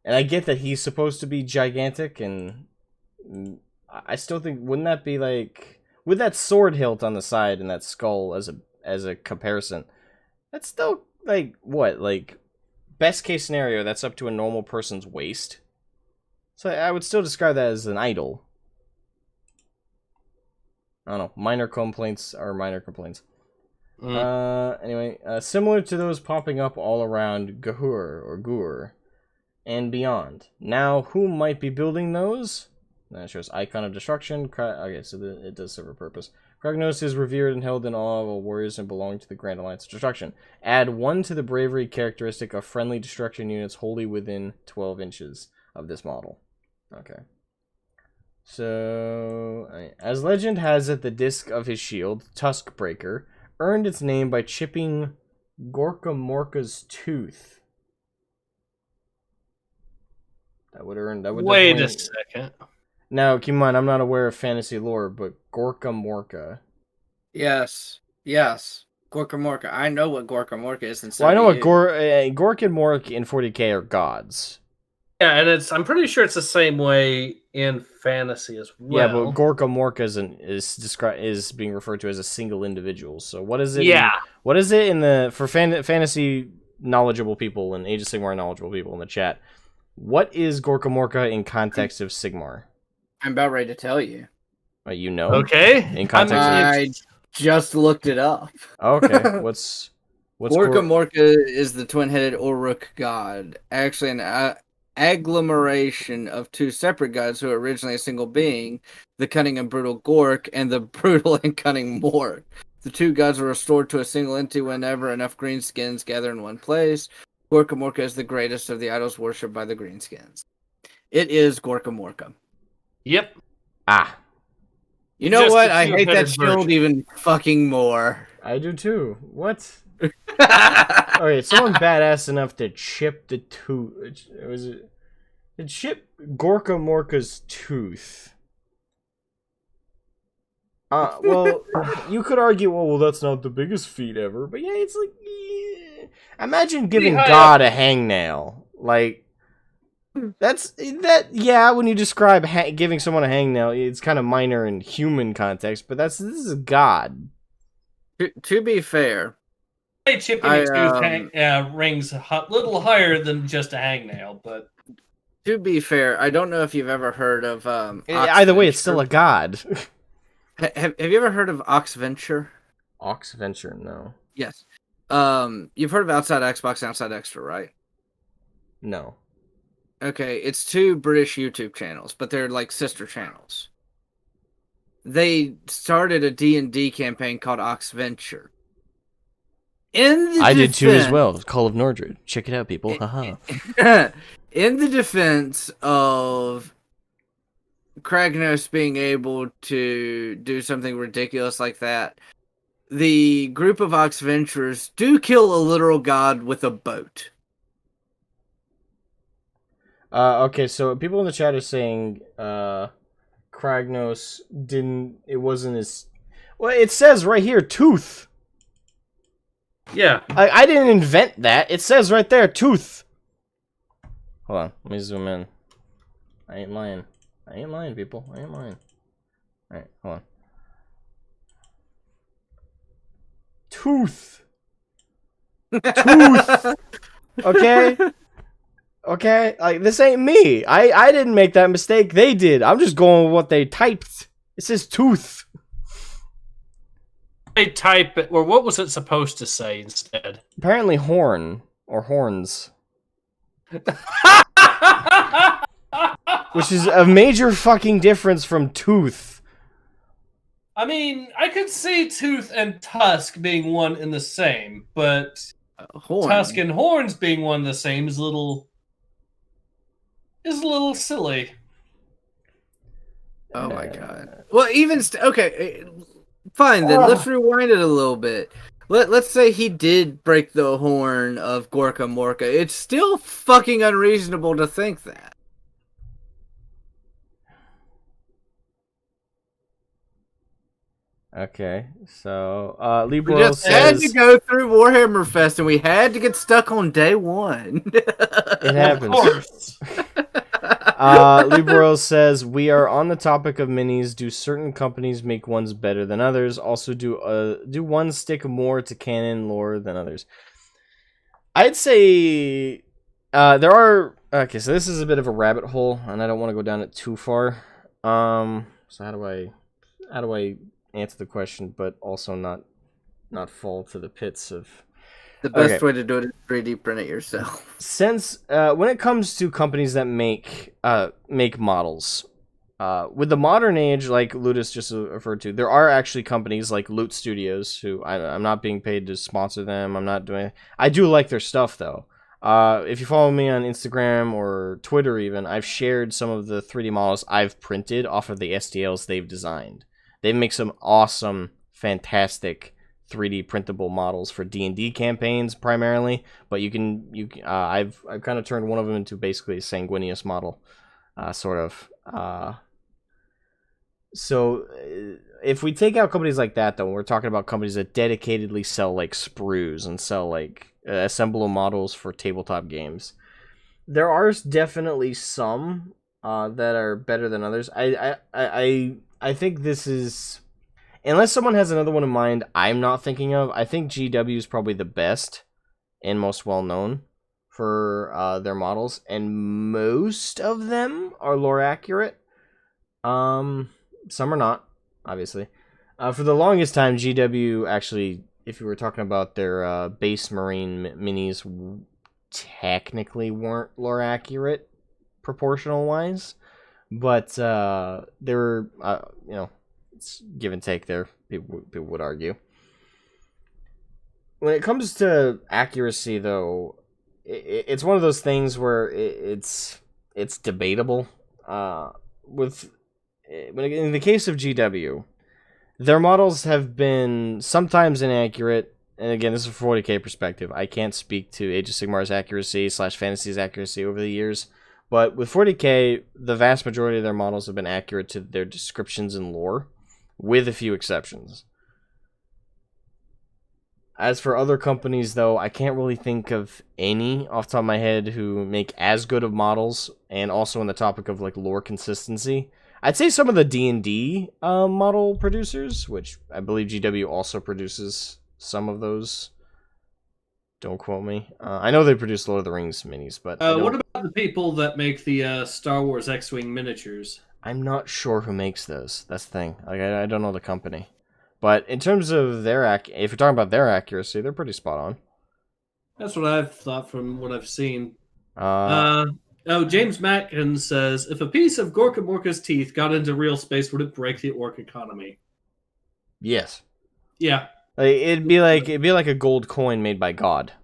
And I get that he's supposed to be gigantic, and I still think, wouldn't that be like, with that sword hilt on the side and that skull as a comparison, that's still like what, like best case scenario, that's up to a normal person's waist. So I would still describe that as an idol. I don't know. Minor complaints are minor complaints. Anyway, similar to those popping up all around Gahur or Gur and beyond. Now, who might be building those? That shows Icon of Destruction. Okay, so it does serve a purpose. Cragnose is revered and held in awe of all warriors and belonging to the Grand Alliance of Destruction. Add 1 to the bravery characteristic of friendly destruction units wholly within 12 inches of this model. Okay. So, as legend has it, the disc of his shield, Tuskbreaker, earned its name by chipping Gorka Morka's tooth. That would Wait a second. Now, keep in mind, I'm not aware of fantasy lore, but Gorka Morka. Yes. Gorka Morka. I know what Gorka Morka is. And so well, I know what you. Gork and Mork in 40k are gods. Yeah, and I'm pretty sure it's the same way in fantasy as well. Yeah, but Gorka Morka is being referred to as a single individual. So what is it? Yeah. What is it in the fantasy knowledgeable people and Age of Sigmar knowledgeable people in the chat? What is Gorka Morka in context of Sigmar? I'm about ready to tell you. You know. Okay. In context I just looked it up. Okay. What's Gorka Morka is the twin-headed Uruk god. Actually, an agglomeration of 2 separate gods who were originally a single being, the cunning and brutal Gork and the brutal and cunning Mork. The 2 gods were restored to a single entity whenever enough greenskins gather in one place. Gorka Morka is the greatest of the idols worshipped by the greenskins. It is Gorka Morka. Yep. You know what? I hate that shield even fucking more. I do too. What? Okay, someone badass enough to chip the tooth. It chip Gorka Morka's tooth. Well, you could argue, well, that's not the biggest feat ever, but yeah, it's like, imagine giving God a hangnail. Like, yeah, when you describe giving someone a hangnail, it's kind of minor in human context, but this is God. To be fair, chipping a tooth rings a little higher than just a hangnail, but to be fair, I don't know if you've ever heard of either way, it's still a god. Have you ever heard of Oxventure? Oxventure, no. Yes. You've heard of Outside Xbox and Outside Extra, right? No. Okay, it's 2 British YouTube channels, but they're like sister channels. They started a D&D campaign called Oxventure. I did too as well. Call of Nordred. Check it out, people. Haha. In the defense of Cragnose being able to do something ridiculous like that, the group of Oxventurers do kill a literal god with a boat. Okay, so people in the chat are saying Cragnose wasn't as... Well, it says right here, tooth. Yeah. I didn't invent that. It says right there, tooth. Hold on, let me zoom in. I ain't lying, people. I ain't lying. Alright, hold on. Tooth. Tooth. Okay, like, this ain't me. I didn't make that mistake. They did. I'm just going with what they typed. It says tooth. They type it, or what was it supposed to say instead? Apparently horn, or horns. Which is a major fucking difference from tooth. I mean, I could see tooth and tusk being one and the same, but tusk and horns being one and the same is a little silly. Oh my god. Well, even okay, fine then. Let's rewind it a little bit. let's say he did break the horn of Gorka Morka. It's still fucking unreasonable to think that. Okay, so We Libro just had to says go through Warhammer Fest, and we had to get stuck on day one. it happens. Of course. Libro says we are on the topic of minis. Do certain companies make ones better than others? Also, do ones stick more to canon lore than others? I'd say there are. Okay, so this is a bit of a rabbit hole, and I don't want to go down it too far. So how do I answer the question, but also not fall to the pits of. The best way to do it is 3D print it yourself. Since when it comes to companies that make models, with the modern age, like Ludus just referred to, there are actually companies like Loot Studios who I'm not being paid to sponsor them. I'm not doing. I do like their stuff though. If you follow me on Instagram or Twitter, even I've shared some of the 3D models I've printed off of the STLs they've designed. They make some awesome, fantastic 3D printable models for D&D campaigns primarily, but I've kind of turned one of them into basically a Sanguinius model, sort of. So if we take out companies like that, though, we're talking about companies that dedicatedly sell like sprues and sell like assemblable models for tabletop games. There are definitely some that are better than others. I think this is. Unless someone has another one in mind I'm not thinking of, I think GW is probably the best and most well-known for their models, and most of them are lore accurate. Some are not, obviously. For the longest time, GW actually, if you were talking about their base marine minis, technically weren't lore accurate, proportional-wise, but they were, it's give and take there, people would argue. When it comes to accuracy, though, it's one of those things where it's debatable. In the case of GW, their models have been sometimes inaccurate, and again, this is from 40k perspective. I can't speak to Age of Sigmar's accuracy / Fantasy's accuracy over the years, but with 40k, the vast majority of their models have been accurate to their descriptions and lore, with a few exceptions. As for other companies, though, I can't really think of any off the top of my head who make as good of models, and also on the topic of like lore consistency. I'd say some of the D&D model producers, which I believe GW also produces some of those. Don't quote me. I know they produce Lord of the Rings minis, but what about the people that make the Star Wars X-Wing miniatures? I'm not sure who makes those. That's the thing. Like, I don't know the company. But in terms of their if you're talking about their accuracy, they're pretty spot on. That's what I've thought from what I've seen. James Mackin says, if a piece of Gorka Morka's teeth got into real space, would it break the orc economy? Yes. Yeah. Like, it'd be like a gold coin made by God.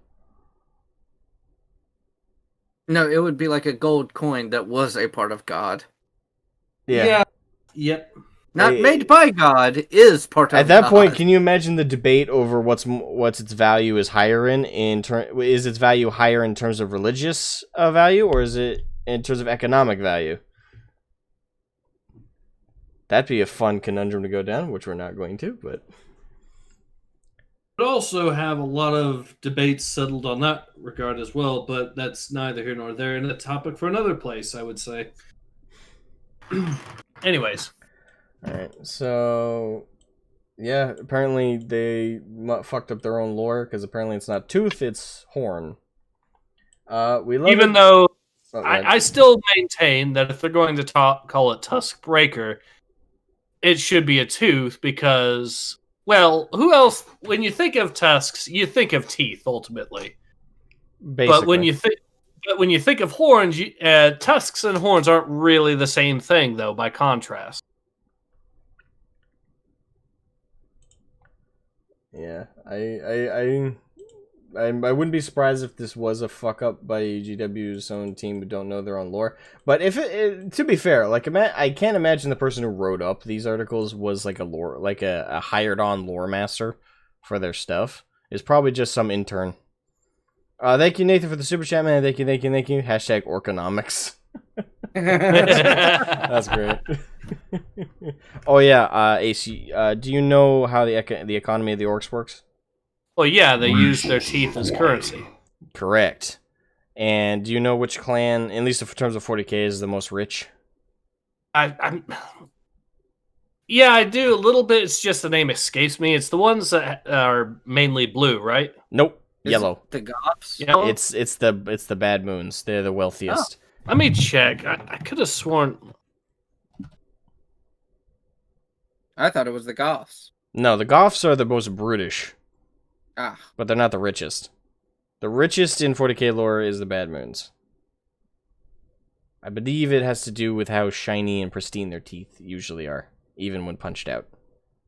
No, it would be like a gold coin that was a part of God. Yeah. Yep. Not made by God, is part of God. At that point, can you imagine the debate over what's its value is higher is its value higher in terms of religious value, or is it in terms of economic value? That'd be a fun conundrum to go down, which we're not going to, but But also have a lot of debates settled on that regard as well, but that's neither here nor there, and a topic for another place, I would say. Anyways. Alright, so yeah, apparently they fucked up their own lore, because apparently it's not tooth, it's horn. Even though I still maintain that if they're going to call it Tusk Breaker, it should be a tooth, because, well, who else, when you think of tusks, you think of teeth, ultimately. Basically. But when you think of horns, tusks and horns aren't really the same thing, though, by contrast. Yeah, I wouldn't be surprised if this was a fuck up by GW's own team who don't know their own lore. But if to be fair, like I can't imagine the person who wrote up these articles was like a hired on lore master for their stuff. is probably just some intern. Thank you, Nathan, for the super chat, man. Thank you. Hashtag Orconomics. That's great. Oh yeah, AC. Do you know how the economy of the orcs works? Well, yeah, they use their teeth as currency. Correct. And do you know which clan, at least in terms of 40k, is the most rich? Yeah, I do a little bit. It's just the name escapes me. It's the ones that are mainly blue, right? Nope, Is yellow. it the Goths? Yellow? It's the Bad Moons. They're the wealthiest. Let me check. I could have sworn. I thought it was the Goths. No, the Goths are the most brutish, Ah, but they're not the richest. The richest in 40k lore is the Bad Moons. I believe it has to do with how shiny and pristine their teeth usually are, even when punched out.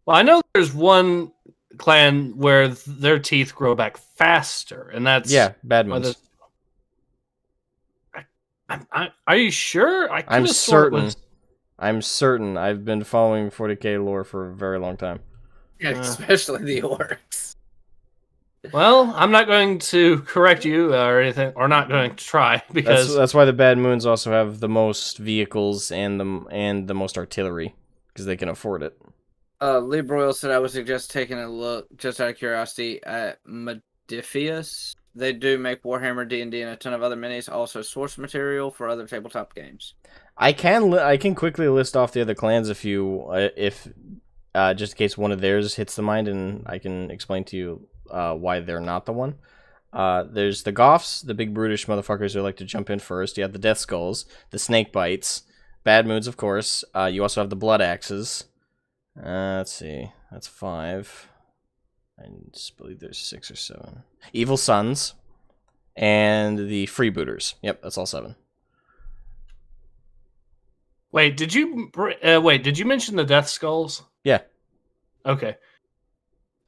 Well, I know there's one clan where their teeth grow back faster, and that's Bad Moons. Are you sure? I'm certain. I'm certain. I've been following 40k lore for a very long time. yeah, especially the orcs. Well, I'm not going to correct you or anything, or not going to try, because That's why the Bad Moons also have the most vehicles and the most artillery, because they can afford it. Lee Broyle said I would suggest taking a look, just out of curiosity, at Modifius. They do make Warhammer, D&D, and a ton of other minis. Also, source material for other tabletop games. I can quickly list off the other clans if just in case one of theirs hits the mind, and I can explain to you why they're not the one. There's the Goths, the big brutish motherfuckers who like to jump in first. You have the Death Skulls, the Snake Bites, Bad Moons, of course. You also have the Blood Axes. Let's see, that's 5. I just believe there's 6 or 7. Evil Sons, and the Freebooters. Yep, that's all 7. Wait, did you mention the Death Skulls? Yeah. Okay,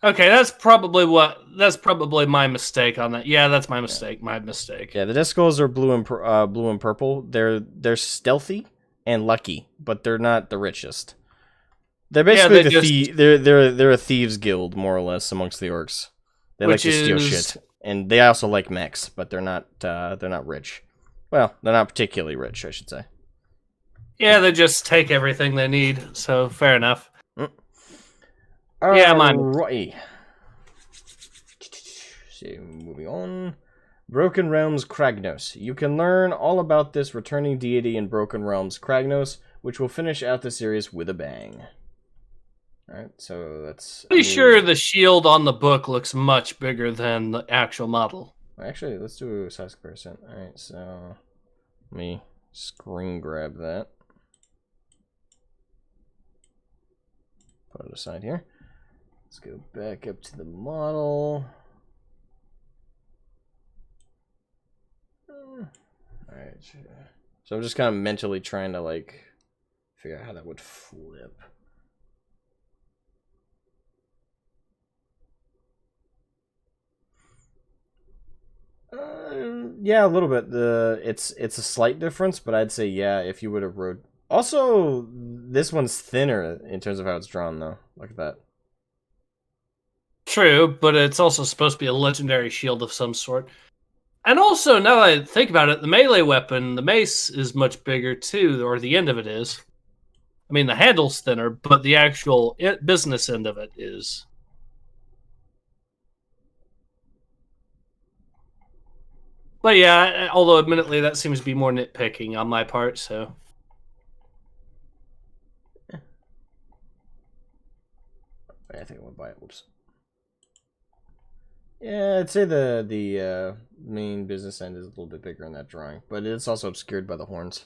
that's probably my mistake on that. Yeah, that's my mistake. My mistake. Yeah, the Death Skulls are blue and purple. They're stealthy and lucky, but they're not the richest. They're basically they're a thieves guild, more or less, amongst the orcs. They like to steal shit, and they also like mechs, but they're not rich. Well, they're not particularly rich, I should say. Yeah, they just take everything they need. So fair enough. Yeah, right. So moving on. Broken Realms Cragnose. You can learn all about this returning deity in Broken Realms Cragnose, which will finish out the series with a bang. Alright, so that's... Pretty sure the shield on the book looks much bigger than the actual model. Actually, let's do a size comparison. Alright, so... Let me screen grab that. Put it aside here. Let's go back up to the model. Alright, so I'm just kind of mentally trying to, like, figure out how that would flip. Yeah, a little bit. It's a slight difference, but I'd say yeah, if you would have wrote. Also, this one's thinner in terms of how it's drawn, though. Look at that. True, but it's also supposed to be a legendary shield of some sort. And also, now that I think about it, the melee weapon, the mace, is much bigger too, or the end of it is. I mean, the handle's thinner, but the actual business end of it is. But yeah, although admittedly that seems to be more nitpicking on my part, so. I think I went by it. Whoops. Yeah, I'd say the main business end is a little bit bigger in that drawing, but it's also obscured by the horns.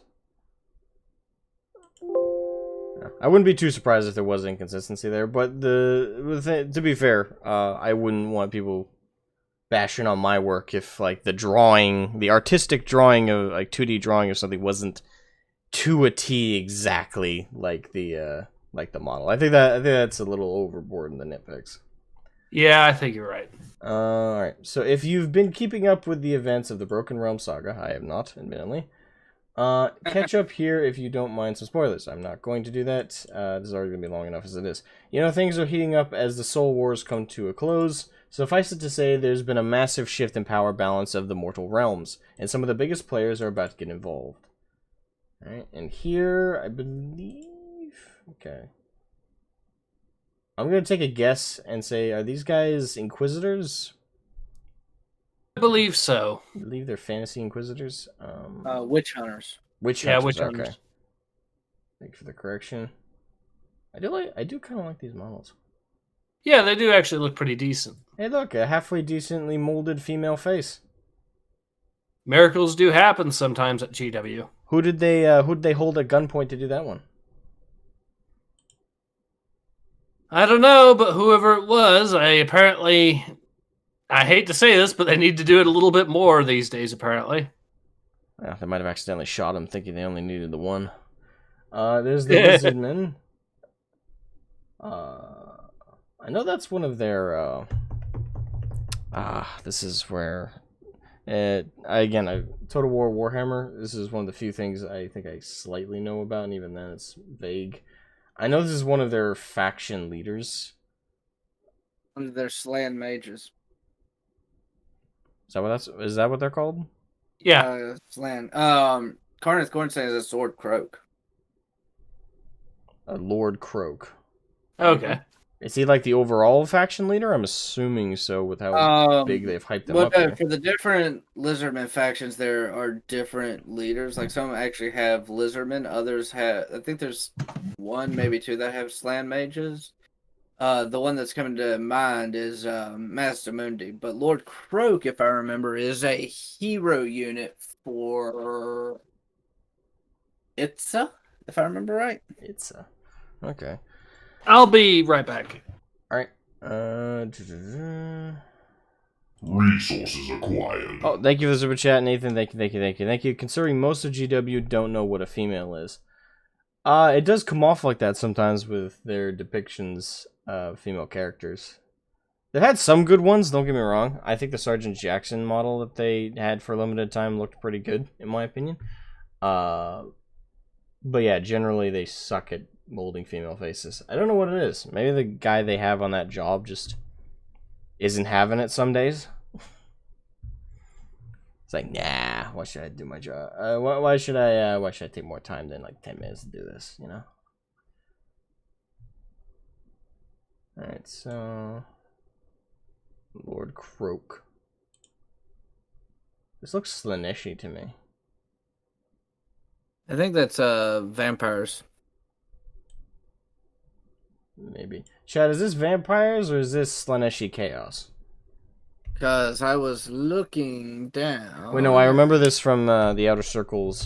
Yeah, I wouldn't be too surprised if there was inconsistency there, but to be fair, I wouldn't want people bashing on my work if like the artistic drawing of like 2D drawing of something wasn't to a T exactly like the model. I think that's a little overboard in the nitpicks. Yeah, I think you're right. Alright, so if you've been keeping up with the events of the Broken Realm saga, I have not, admittedly, Catch up here if you don't mind some spoilers. I'm not going to do that. This is already going to be long enough as it is. You know, things are heating up as the Soul Wars come to a close. Suffice it to say, there's been a massive shift in power balance of the mortal realms, and some of the biggest players are about to get involved. Alright, and here, I believe... Okay. I'm going to take a guess and say, are these guys Inquisitors? I believe so. I believe they're fantasy Inquisitors. Witch hunters. Witch Yeah, Hunters, witch okay. hunters. Thank you for the correction. I do kind of like these models. Yeah, they do actually look pretty decent. Hey, look, a halfway decently molded female face. Miracles do happen sometimes at GW. Who did they hold at gunpoint to do that one? I don't know, but whoever it was, I hate to say this, but they need to do it a little bit more these days, apparently. Yeah, they might have accidentally shot him, thinking they only needed the one. There's the Lizardmen. I know that's one of their. This is where. Total War Warhammer. This is one of the few things I think I slightly know about, and even then it's vague. I know this is one of their faction leaders. One of their slan mages. Is that what they're called? Yeah. Slan. Carneth Gornstein is a sword croak. A Lord Croak. Okay. Is he like the overall faction leader? I'm assuming so with how big they've hyped him up here. For the different Lizardmen factions, there are different leaders. Like some actually have Lizardmen, others have. I think there's one, maybe two that have Slan mages. The one that's coming to mind is Master Mundi. But Lord Croak, if I remember, is a hero unit for Itza, if I remember right. Itza. Okay. I'll be right back. Alright. Resources acquired. Oh, thank you for the super chat, Nathan. Thank you. Considering most of GW don't know what a female is. It does come off like that sometimes with their depictions of female characters. They've had some good ones, don't get me wrong. I think the Sergeant Jackson model that they had for a limited time looked pretty good, in my opinion. But yeah, generally they suck at molding female faces. I don't know what it is. Maybe the guy they have on that job just isn't having it some days. It's like, nah, why should I do my job? Why should I take more time than like 10 minutes to do this, you know? Alright, so Lord Croak. This looks Slaneshi to me. I think that's vampires. Maybe. Chad, is this vampires or is this Slaneshi Chaos? Because I was looking down. Wait, no, I remember this from the Outer Circles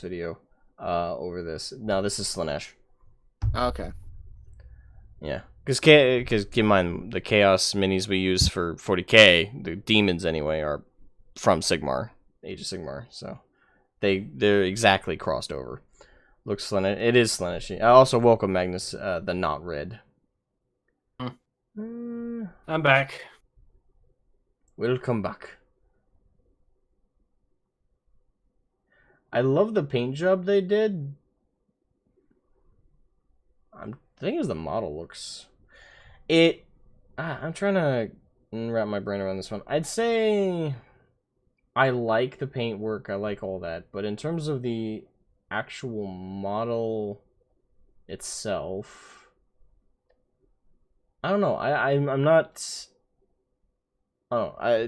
video over this. No, this is Slanesh. Okay. Yeah, because keep in mind the Chaos minis we use for 40k, the demons anyway, are from Sigmar, Age of Sigmar, so they're exactly crossed over. Looks Slanesh. It is Slanesh. I also welcome Magnus, the not red. I'm back. Welcome back. I love the paint job they did. The thing is, the model looks... I'm trying to wrap my brain around this one. I'd say I like the paint work. I like all that. But in terms of the actual model itself, I don't know. I'm not...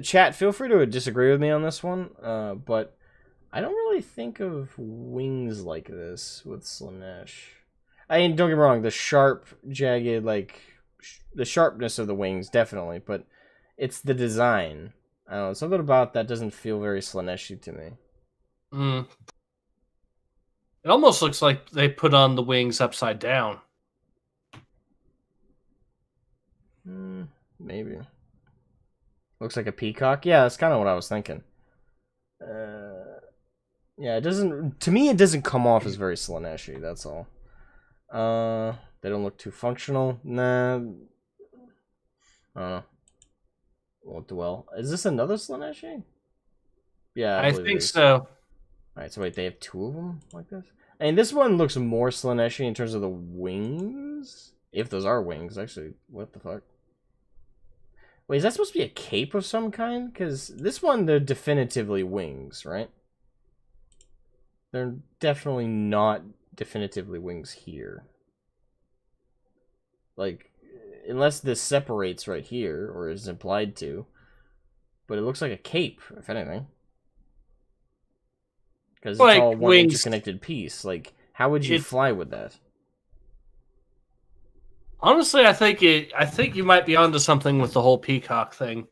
chat, feel free to disagree with me on this one, but I don't really think of wings like this with Slanesh. I mean, don't get me wrong, the sharp, jagged, like, the sharpness of the wings, definitely, but it's the design. I don't know, something about that doesn't feel very Slaneshi to me. It almost looks like they put on the wings upside down. Maybe. Looks like a peacock. Yeah, that's kind of what I was thinking. Yeah, it doesn't... To me, it doesn't come off as very Slaneshi, that's all. They don't look too functional. Nah. I don't know. Won't do well. Is this another Slaneshi? Yeah, I think so. Alright, so wait, they have two of them like this? And this one looks more Slaneshi in terms of the wings. If those are wings, actually. What the fuck? Wait, is that supposed to be a cape of some kind? Because this one, they're definitively wings, right? They're definitely not definitively wings here. Like, unless this separates right here, or is implied to. But it looks like a cape, if anything. Because it's Like all one wings. interconnected piece. Like, how would you fly with that? Honestly, I think you might be onto something with the whole peacock thing.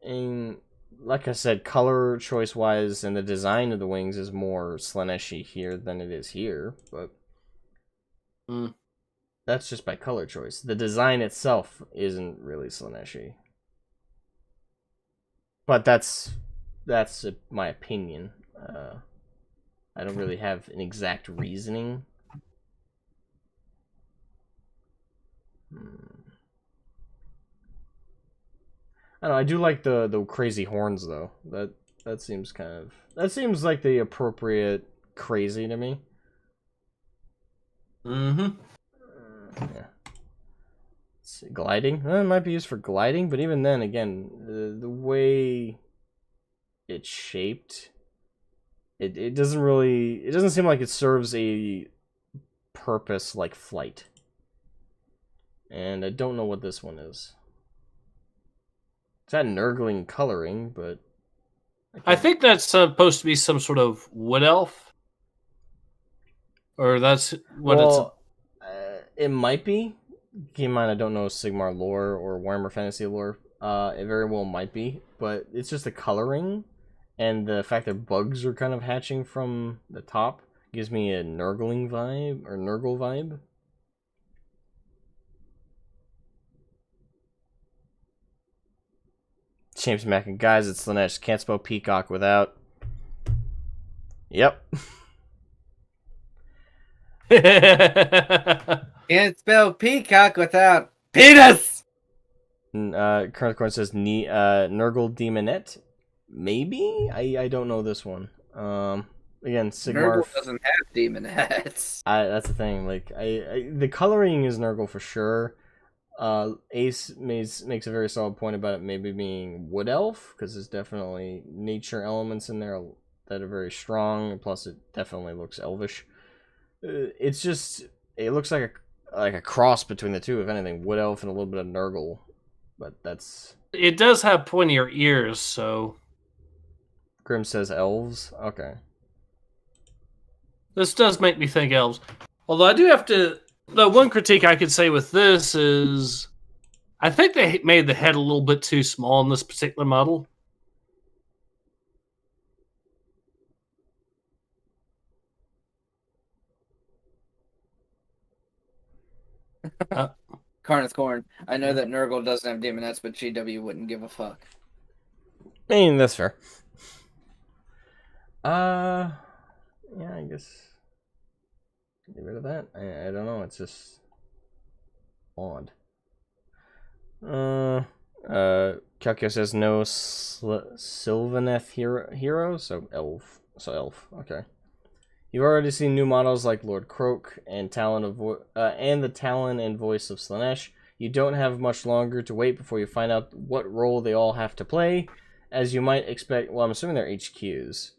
And like I said, color choice wise and the design of the wings is more Slaneshi here than it is here, but that's just by color choice. The design itself isn't really Slaneshi. But that's my opinion. I don't really have an exact reasoning. I don't know, I do like the crazy horns though. That seems like the appropriate crazy to me. Mm-hmm. Yeah. Let's see, gliding? Well, it might be used for gliding, but even then, again, the way it's shaped, it doesn't seem like it serves a purpose like flight. And I don't know what this one is. It's got Nurgling coloring, but I think that's supposed to be some sort of wood elf. Or that's what it might be. Keep in mind, I don't know Sigmar lore or Warhammer Fantasy lore. It very well might be, but it's just the coloring and the fact that bugs are kind of hatching from the top gives me a Nurgling vibe, or Nurgle vibe. James Mack and guys, it's Slanesh. Can't spell peacock without. Yep. Can't spell peacock without penis! Current Corn says Nurgle Demonette. Maybe? I don't know this one. Again, Sigmar. Nurgle doesn't have demon heads. That's the thing. Like, the coloring is Nurgle for sure. Ace makes a very solid point about it maybe being wood elf, because there's definitely nature elements in there that are very strong, plus it definitely looks elvish. It's just, it looks like a cross between the two, if anything, wood elf and a little bit of Nurgle, but that's... It does have pointier ears, so... Grim says elves? Okay. This does make me think elves. Although I do have to... The one critique I could say with this is... I think they made the head a little bit too small in this particular model. Carneth Corn. I know that Nurgle doesn't have demonettes, but GW wouldn't give a fuck. I mean, that's fair. Yeah, I guess get rid of that. I don't know. It's just odd. Calcio says no Sylvaneth hero, so elf. Okay. You've already seen new models like Lord Croak and and the Talon and Voice of Slanesh. You don't have much longer to wait before you find out what role they all have to play, as you might expect. Well, I'm assuming they're HQs,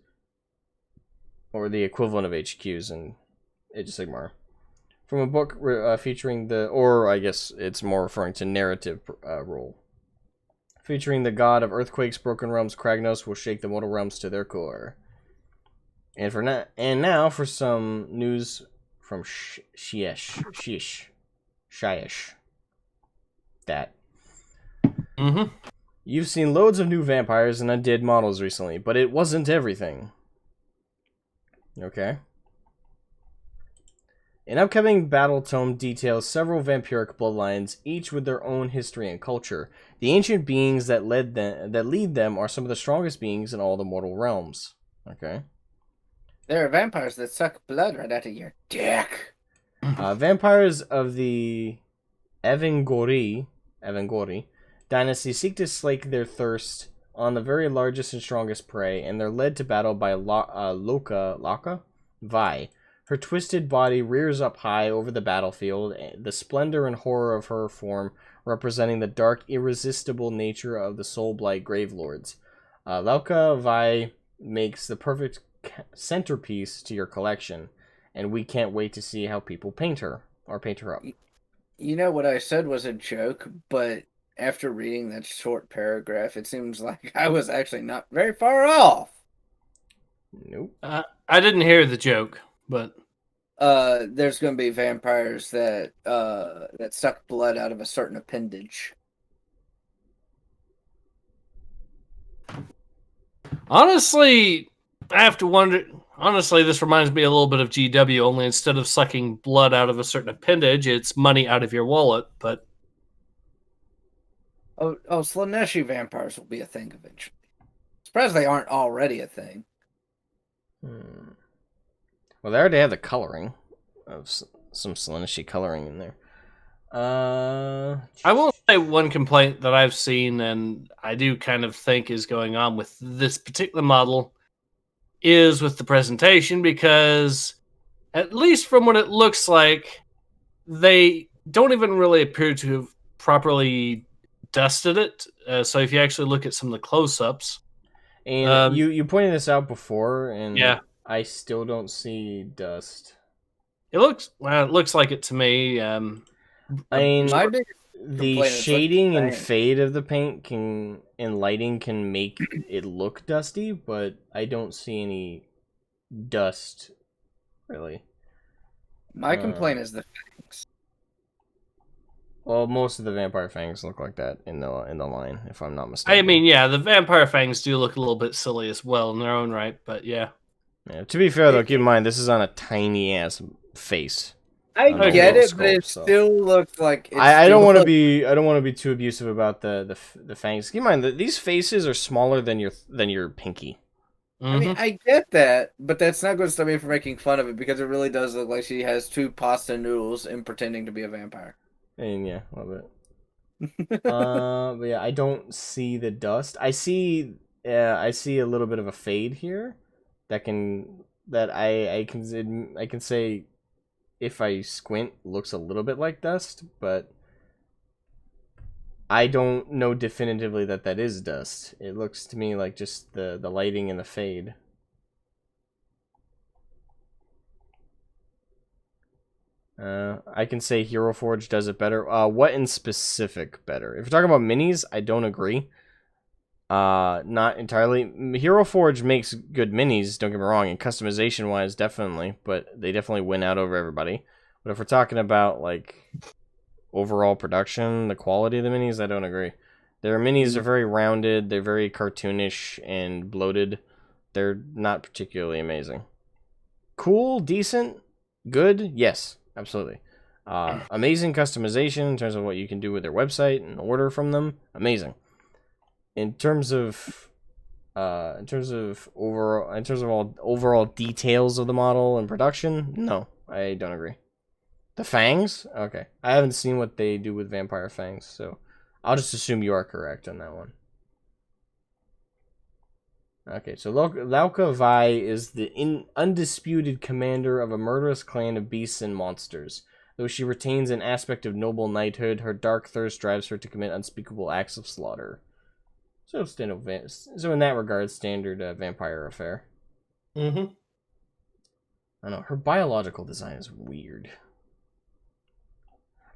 or the equivalent of HQs in Age of Sigmar, from a book featuring or I guess it's more referring to narrative role, featuring the god of earthquakes, broken realms. Cragnose will shake the mortal realms to their core. And now for some news from Shiesh. That. Mm-hmm. You've seen loads of new vampires and undead models recently, but it wasn't everything. Okay. An upcoming battle tome details several vampiric bloodlines, each with their own history and culture. The ancient beings that lead them are some of the strongest beings in all the mortal realms. Okay. There are vampires that suck blood right out of your dick. Vampires of the Evangori dynasty seek to slake their thirst on the very largest and strongest prey, and they're led to battle by Laka Vi. Her twisted body rears up high over the battlefield, the splendor and horror of her form representing the dark, irresistible nature of the Soulblight Gravelords. Laka Vi makes the perfect centerpiece to your collection, and we can't wait to see how people paint her up. You know what I said was a joke, but after reading that short paragraph, it seems like I was actually not very far off. Nope. I didn't hear the joke, but there's going to be vampires that suck blood out of a certain appendage. Honestly, I have to wonder. Honestly, this reminds me a little bit of GW. Only instead of sucking blood out of a certain appendage, it's money out of your wallet. But Slaaneshi vampires will be a thing eventually. Surprised they aren't already a thing. Well, they already have the coloring of some Slaaneshi coloring in there. I will say one complaint that I've seen, and I do kind of think is going on with this particular model, is with the presentation, because at least from what it looks like, they don't even really appear to have properly dusted it. So if you actually look at some of the close-ups, and you pointed this out before, and yeah, I still don't see dust. it looks like it to me. I mean, My biggest the complaint is shading and paint. fade of the paint and lighting can make it look dusty, but I don't see any dust, really. My complaint is the fangs. Well, most of the vampire fangs look like that in the line, if I'm not mistaken. I mean, yeah, the vampire fangs do look a little bit silly as well in their own right, but yeah. Yeah, to be fair, though, keep in mind this is on a tiny ass face. I get it, but sculpt, it so. still looks like. I don't want to be too abusive about the fangs. Keep in mind that these faces are smaller than your pinky. I mean, I get that, but that's not going to stop me from making fun of it, because it really does look like she has two pasta noodles and pretending to be a vampire. And yeah, a little bit. But yeah, I don't see the dust. I see a little bit of a fade here I can say, if I squint, looks a little bit like dust, but I don't know definitively that is dust. It looks to me like just the lighting and the fade. I can say Hero Forge does it better. What in specific better? If you're talking about minis, I don't agree. Not entirely. Hero Forge makes good minis, don't get me wrong, and customization wise, definitely, but they definitely win out over everybody. But if we're talking about like overall production, the quality of the minis, I don't agree. Their minis are very rounded, they're very cartoonish and bloated. They're not particularly amazing. Cool, decent, good, yes, absolutely. Amazing customization in terms of what you can do with their website and order from them, amazing. In terms of overall details of the model and production, no, I don't agree. The fangs? Okay. I haven't seen what they do with vampire fangs, so I'll just assume you are correct on that one. Okay, so Laka Vi is the undisputed commander of a murderous clan of beasts and monsters. Though she retains an aspect of noble knighthood, her dark thirst drives her to commit unspeakable acts of slaughter. So in that regard, standard vampire affair. Mm-hmm. I don't know, her biological design is weird.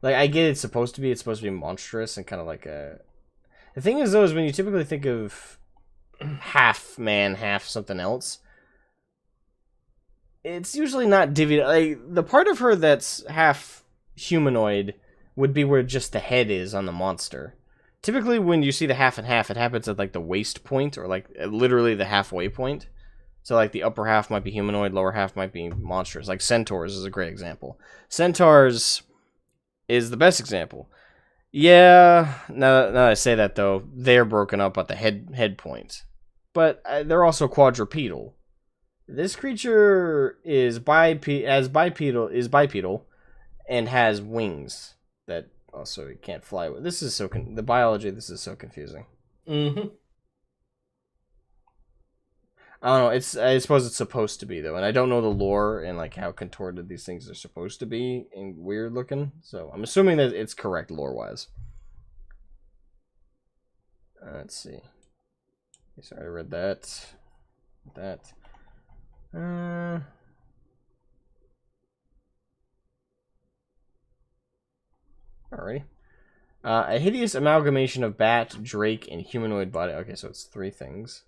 Like, I get it's supposed to be monstrous and kind of like a... The thing is, though, is when you typically think of half man, half something else, it's usually not divvied... Like, the part of her that's half humanoid would be where just the head is on the monster. Typically, when you see the half and half, it happens at, like, the waist point, or, like, literally the halfway point. So, like, the upper half might be humanoid, lower half might be monstrous. Like, Centaurs is a great example. Centaurs is the best example. Yeah, now that I say that, though, they're broken up at the head point. But they're also quadrupedal. This creature is bipedal and has wings that also it can't fly with. This is the biology. This is so confusing. Mm-hmm. I don't know. I suppose it's supposed to be though, and I don't know the lore and like how contorted these things are supposed to be and weird looking. So I'm assuming that it's correct lore wise. Let's see. Okay, sorry, I read that. Alrighty. A hideous amalgamation of bat, drake, and humanoid body. Okay, so it's 3 things.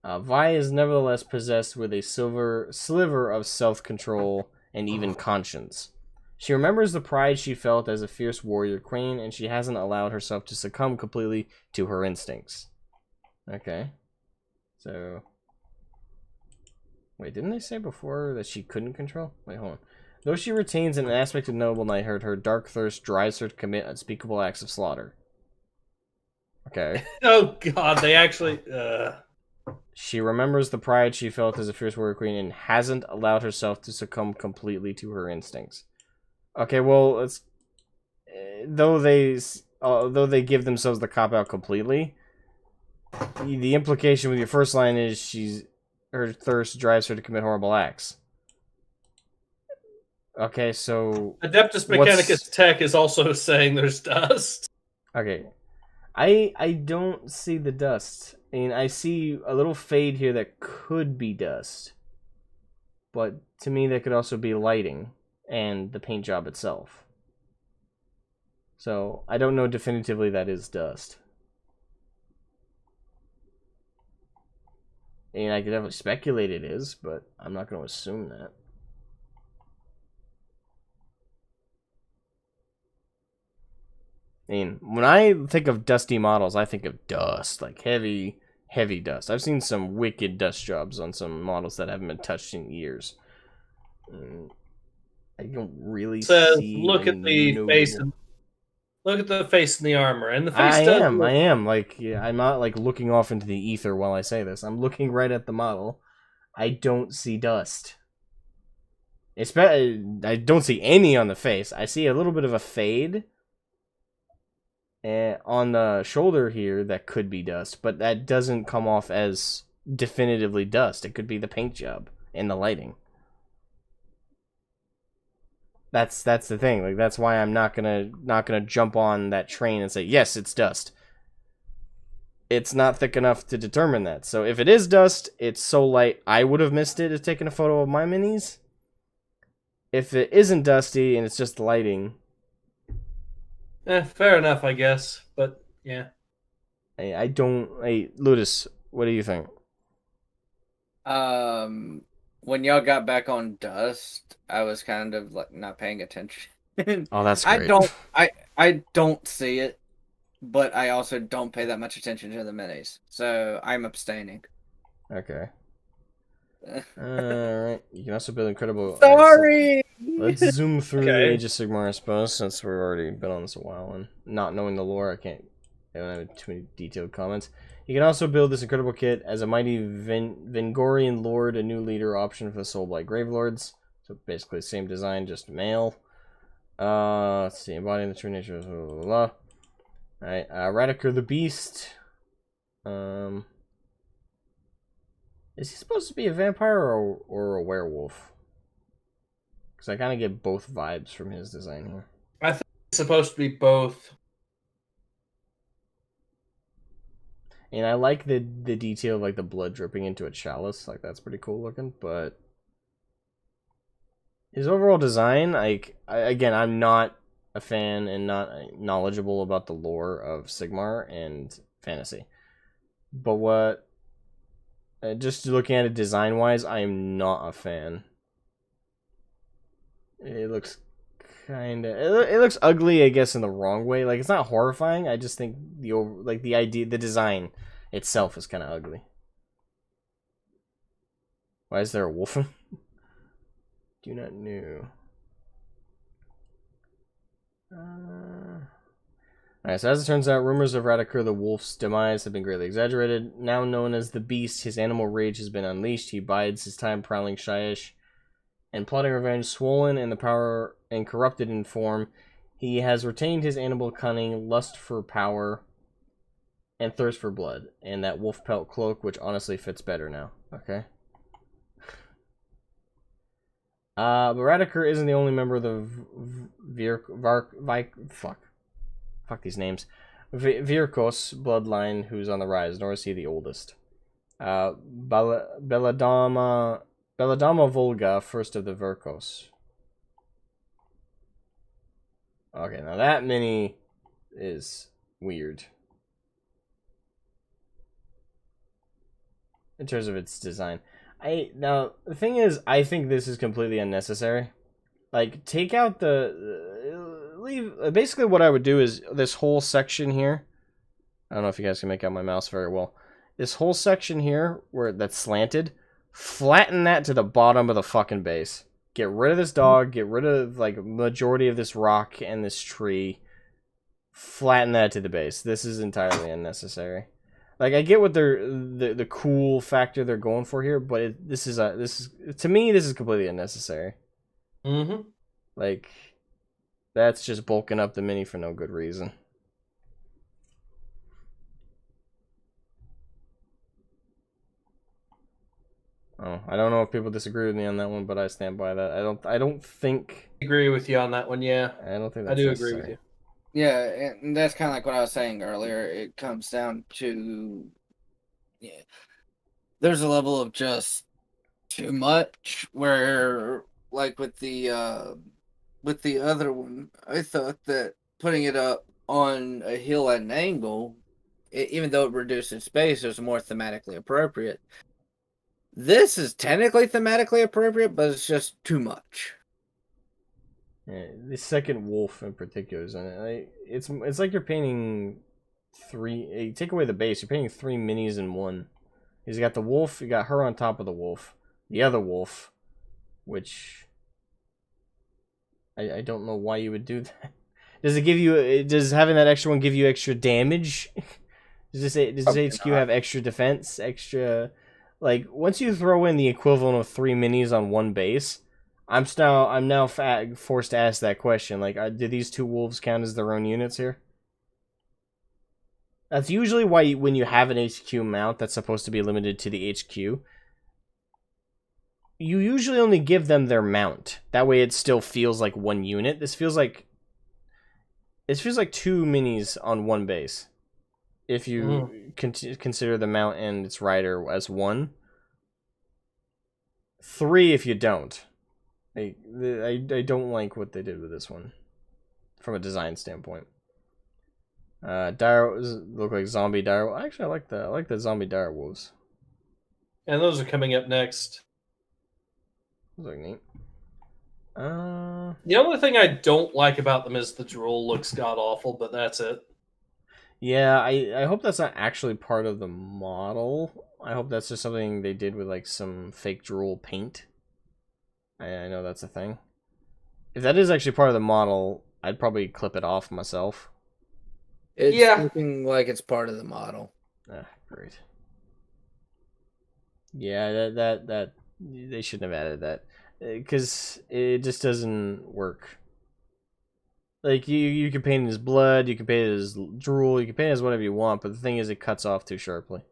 Vi is nevertheless possessed with a sliver of self-control and even conscience. She remembers the pride she felt as a fierce warrior queen, and she hasn't allowed herself to succumb completely to her instincts. Okay. So... Wait, didn't they say before that she couldn't control? Wait, hold on. Though she retains an aspect of noble knighthood, her dark thirst drives her to commit unspeakable acts of slaughter. Okay. Oh god, they actually... She remembers the pride she felt as a fierce warrior queen and hasn't allowed herself to succumb completely to her instincts. Okay, well, it's... Though they give themselves the cop-out completely, the implication with your first line is her thirst drives her to commit horrible acts. Okay, so... Adeptus Mechanicus Tech is also saying there's dust. Okay. I don't see the dust. I mean, I see a little fade here that could be dust. But to me, that could also be lighting and the paint job itself. So, I don't know definitively that is dust. And I could definitely speculate it is, but I'm not going to assume that. I mean, when I think of dusty models, I think of dust, like heavy dust. I've seen some wicked dust jobs on some models that haven't been touched in years. I don't really see. Look at the face. Look at the face and the armor, and the face. I am. Like, yeah, I'm not like looking off into the ether while I say this. I'm looking right at the model. I don't see dust. I don't see any on the face. I see a little bit of a fade. On the shoulder here, that could be dust, but that doesn't come off as definitively dust. It could be the paint job and the lighting. That's the thing. Like, that's why I'm not gonna jump on that train and say yes, it's dust. It's not thick enough to determine that. So if it is dust, it's so light I would have missed it if taking a photo of my minis. If it isn't dusty and it's just lighting. Fair enough, I guess. But, yeah. I don't... Hey, Ludus, what do you think? When y'all got back on dust, I was kind of like not paying attention. Oh, that's great. I don't see it, but I also don't pay that much attention to the minis. So I'm abstaining. Okay. Alright. You can also build incredible... Sorry! Let's zoom through the Age of Sigmar, I suppose, since we've already been on this a while, and not knowing the lore, I don't have too many detailed comments. You can also build this incredible kit as a mighty Vengorian Lord, a new leader option for the Soulblight Gravelords. So basically the same design, just male. Let's see, embodying the true nature of blah, blah, blah. Alright, Radiker the Beast. Is he supposed to be a vampire or a werewolf? Because I kind of get both vibes from his design here. I think it's supposed to be both. And I like the detail of like the blood dripping into a chalice. Like, that's pretty cool looking. But his overall design, again, I'm not a fan and not knowledgeable about the lore of Sigmar and fantasy. But what... just looking at it design-wise, I am not a fan. It looks kind of... It looks ugly, I guess, in the wrong way. Like, it's not horrifying. I just think the idea, the design itself is kind of ugly. Why is there a wolf? Do not know. Alright, so as it turns out, rumors of Radiker the Wolf's demise have been greatly exaggerated. Now known as the Beast, his animal rage has been unleashed. He bides his time prowling Shyish and plotting revenge. Swollen in the power and corrupted in form, he has retained his animal cunning, lust for power, and thirst for blood, and that wolf pelt cloak, which honestly fits better now. Okay, But Radiker isn't the only member of the fuck these names. Virkos bloodline who's on the rise, nor is he the oldest. Belladama Volga, first of the Virkos. Okay, now that mini is weird. In terms of its design. Now, the thing is, I think this is completely unnecessary. Like, take out basically what I would do is this whole section here. I don't know if you guys can make out my mouse very well. This whole section here, where that's slanted, flatten that to the bottom of the fucking base. Get rid of this dog, get rid of, like, majority of this rock and this tree. Flatten that to the base. This is entirely unnecessary. Like, I get what the cool factor they're going for here, but to me, this is completely unnecessary. Mm-hmm. Like, that's just bulking up the mini for no good reason. Oh, I don't know if people disagree with me on that one, but I stand by that. I don't think... I agree with you on that one, yeah. I don't think that's I do necessary. agree with you. Yeah, and that's kind of like what I was saying earlier. It comes down to, yeah, there's a level of just too much where, like with the other one, I thought that putting it up on a hill at an angle, even though it reduces space, it was more thematically appropriate. This is technically thematically appropriate, but it's just too much. Yeah, the second wolf in particular is in it. It's like you're painting you take away the base, you're painting 3 minis in one. You got the wolf, you got her on top of the wolf, the other wolf, which I don't know why you would do that. Does having that extra one give you extra damage? Does HQ have extra defense, extra, like, once you throw in the equivalent of 3 minis on one base, I'm now forced to ask that question. Like, do these 2 wolves count as their own units here? That's usually why when you have an HQ mount that's supposed to be limited to the HQ, you usually only give them their mount. That way it still feels like one unit. This feels like 2 minis on one base. If you consider the mount and its rider as one. 3 if you don't. I don't like what they did with this one from a design standpoint. Dire look like zombie dire. Actually, I like the zombie dire wolves. And those are coming up next. Those are neat. The only thing I don't like about them is the drool looks god awful, but that's it. Yeah, I hope that's not actually part of the model. I hope that's just something they did with like some fake drool paint. I know that's a thing. If that is actually part of the model, I'd probably clip it off myself. It's looking like it's part of the model. Great. Yeah, that they shouldn't have added that because it just doesn't work. Like you can paint it as blood, you can paint it as drool, you can paint it as whatever you want, but the thing is, it cuts off too sharply.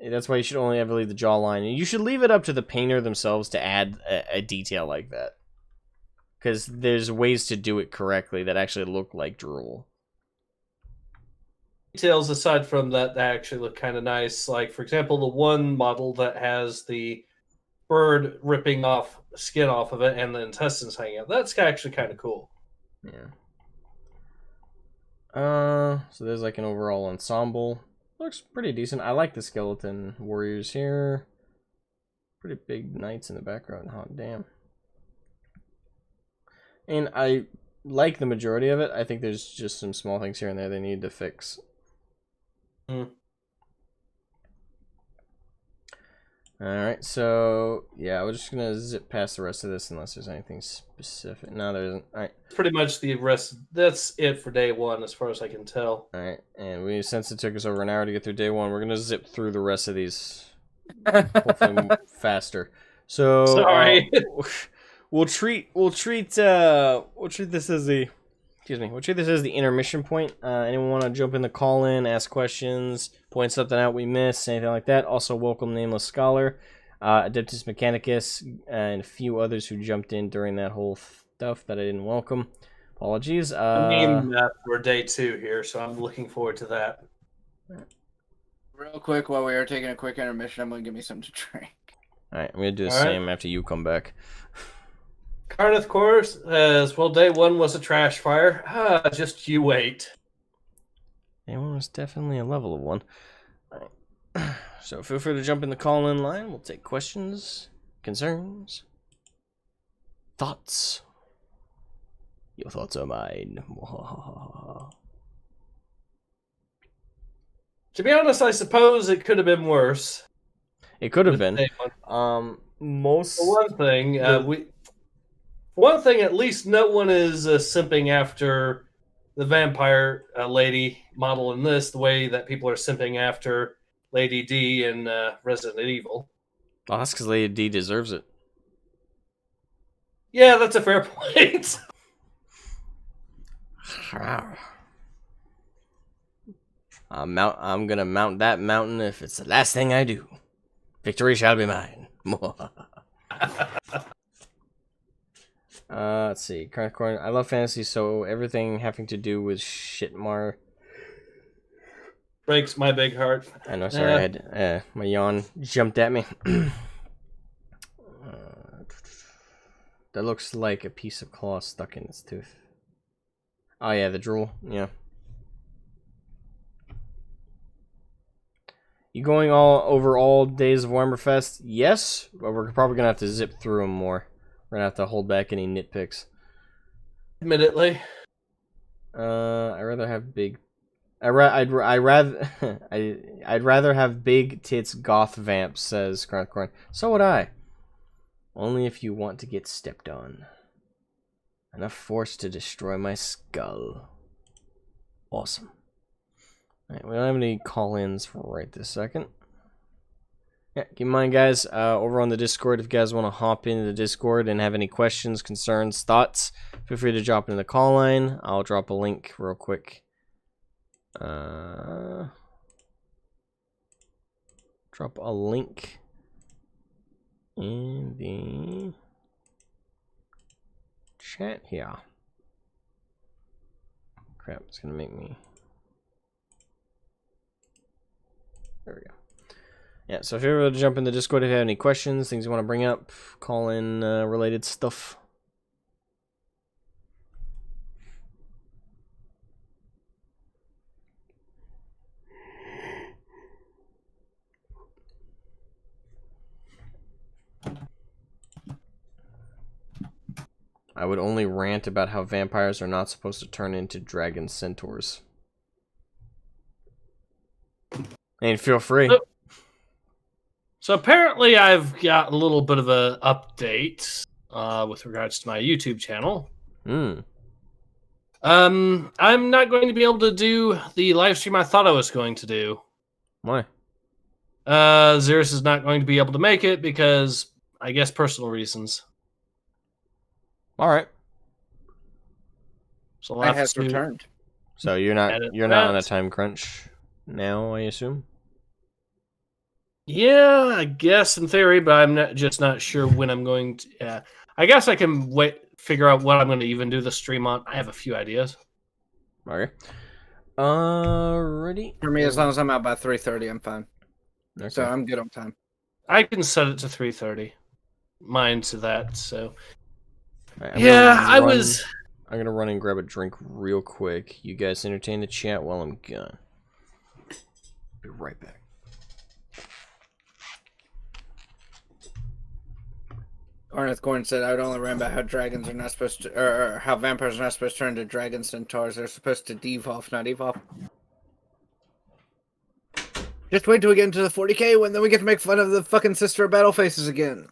That's why you should only ever leave the jawline. And you should leave it up to the painter themselves to add a detail like that. Because there's ways to do it correctly that actually look like drool. Details aside from that actually look kind of nice. Like, for example, the one model that has the bird ripping off skin off of it and the intestines hanging out. That's actually kind of cool. Yeah. So there's like an overall ensemble. Looks pretty decent. I like the skeleton warriors here. Pretty big knights in the background. Hot damn. And I like the majority of it. I think there's just some small things here and there they need to fix. Alright, so yeah, we're just gonna zip past the rest of this unless there's anything specific. No, there isn't. Alright. Pretty much the rest. That's it for day one, as far as I can tell. Alright, and since it took us over an hour to get through day one, we're gonna zip through the rest of these hopefully faster. So sorry. We'll treat this as the intermission point. Anyone want to jump in the call-in, ask questions, point something out we missed, anything like that? Also, welcome Nameless Scholar. Adeptus Mechanicus, and a few others who jumped in during that whole stuff that I didn't welcome. Apologies. I mean, we're day 2 here, so I'm looking forward to that. Real quick, while we are taking a quick intermission, I'm going to give me something to drink. Alright, I'm going to do the All right. same after you come back. Carneth Core says, well, day 1 was a trash fire. Just you wait. Day 1 was definitely a level of 1. Alright. So feel free to jump in the call-in line. We'll take questions, concerns, thoughts. Your thoughts are mine. To be honest, I suppose it could have been worse. It could have With been. day 1. Most. For one thing, at least no one is simping after the vampire lady model in this, the way that people are simping after Lady D in Resident Evil. Oh, that's because Lady D deserves it. Yeah, that's a fair point. I'm gonna mount that mountain if it's the last thing I do. Victory shall be mine. Let's see. I love fantasy, so everything having to do with Shitmar. Breaks my big heart. I know, sorry, I had my yawn jumped at me. That looks like a piece of claw stuck in its tooth. Oh yeah, the drool, yeah. You going over all days of Warhammer Fest? Yes, but we're probably gonna have to zip through them more. We're gonna have to hold back any nitpicks. Admittedly. I'd rather have big. I'd rather I'd rather have big tits goth vamps, says Cragnose. So would I. Only if you want to get stepped on. Enough force to destroy my skull. Awesome. Alright, we don't have any call-ins right this second. Yeah, keep in mind, guys, over on the Discord, if you guys want to hop into the Discord and have any questions, concerns, thoughts, feel free to drop in the call line. I'll drop a link real quick. Drop a link in the chat here. Crap, it's gonna make me. There we go. Yeah, so if you're able to jump in the Discord if you have any questions, things you want to bring up, call in related stuff. I would only rant about how vampires are not supposed to turn into dragon centaurs. And feel free. So apparently I've got a little bit of an update with regards to my YouTube channel. I'm not going to be able to do the live stream I thought I was going to do. Why? Xerus is not going to be able to make it because, I guess, personal reasons. All right. So I have returned. So you're not on a time crunch now, I assume. Yeah, I guess in theory, but I'm not sure when I'm going to. I guess I can figure out what I'm going to even do the stream on. I have a few ideas. Okay. Alrighty. For me, as long as I'm out by 3:30, I'm fine. Okay. So I'm good on time. I can set it to 3:30. Mine to that. So. Right, I'm gonna run and grab a drink real quick. You guys entertain the chat while I'm gone. Be right back. Arneth Gordon said, I would only rant about how dragons are not supposed to, or how vampires are not supposed to turn into dragon centaurs. They're supposed to devolve, not evolve. Just wait till we get into the 40k when then we get to make fun of the fucking sister of battle faces again.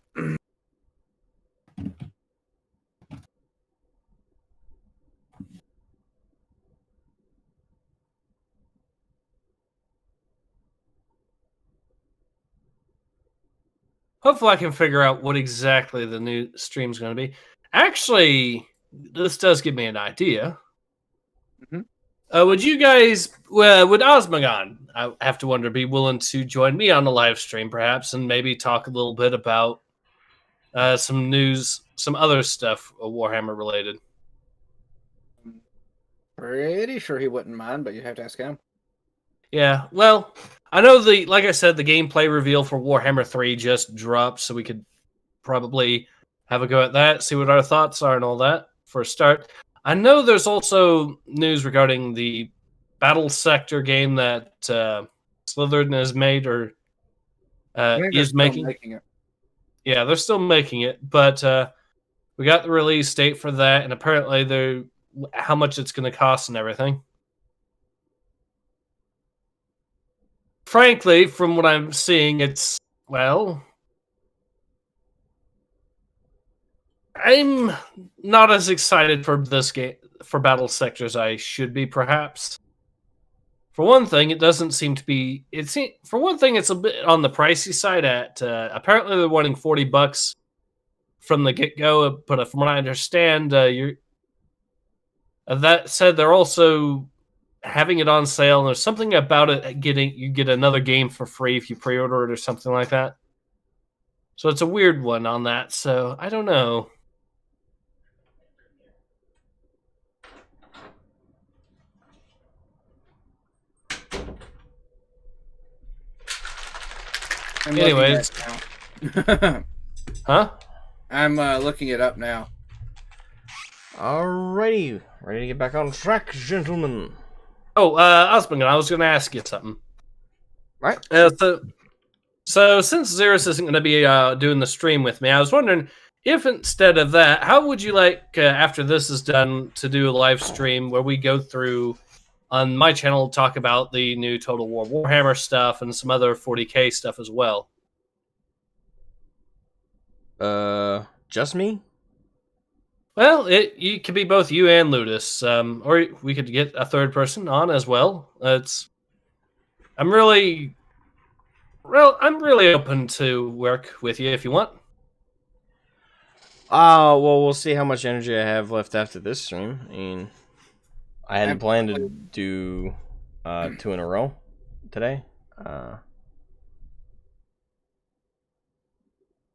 Hopefully I can figure out what exactly the new stream's going to be. Actually, this does give me an idea. Mm-hmm. Would you guys, would Osmogon, I have to wonder, be willing to join me on the live stream, perhaps, and maybe talk a little bit about some news, some other stuff Warhammer related? Pretty sure he wouldn't mind, but you have to ask him. Yeah, well, I know like I said, the gameplay reveal for Warhammer 3 just dropped, so we could probably have a go at that, see what our thoughts are and all that for a start. I know there's also news regarding the Battle Sector game that Slytherin has made or is making. It. Yeah, they're still making it, but we got the release date for that, and apparently how much it's going to cost and everything. Frankly, from what I'm seeing, it's, well, I'm not as excited for this game, for Battle Sector, as I should be, perhaps. For one thing, it doesn't seem to be, for one thing, it's a bit on the pricey side at, apparently they're wanting $40 from the get-go, but from what I understand, that said, they're also having it on sale, and there's something about it you get another game for free if you pre-order it or something like that. So it's a weird one on that, so I don't know. Anyways. Huh? I'm looking it up now. Alrighty, ready to get back on track, gentlemen. Oh, Osmond, I was going to ask you something. Right. So since Xeris isn't going to be doing the stream with me, I was wondering if instead of that, how would you like, after this is done, to do a live stream where we go through on my channel, talk about the new Total War Warhammer stuff and some other 40k stuff as well? Just me? Well, it could be both you and Ludus, or we could get a third person on as well. I'm really open to work with you if you want. Well, we'll see how much energy I have left after this stream. I mean, I hadn't planned to do 2 in a row today.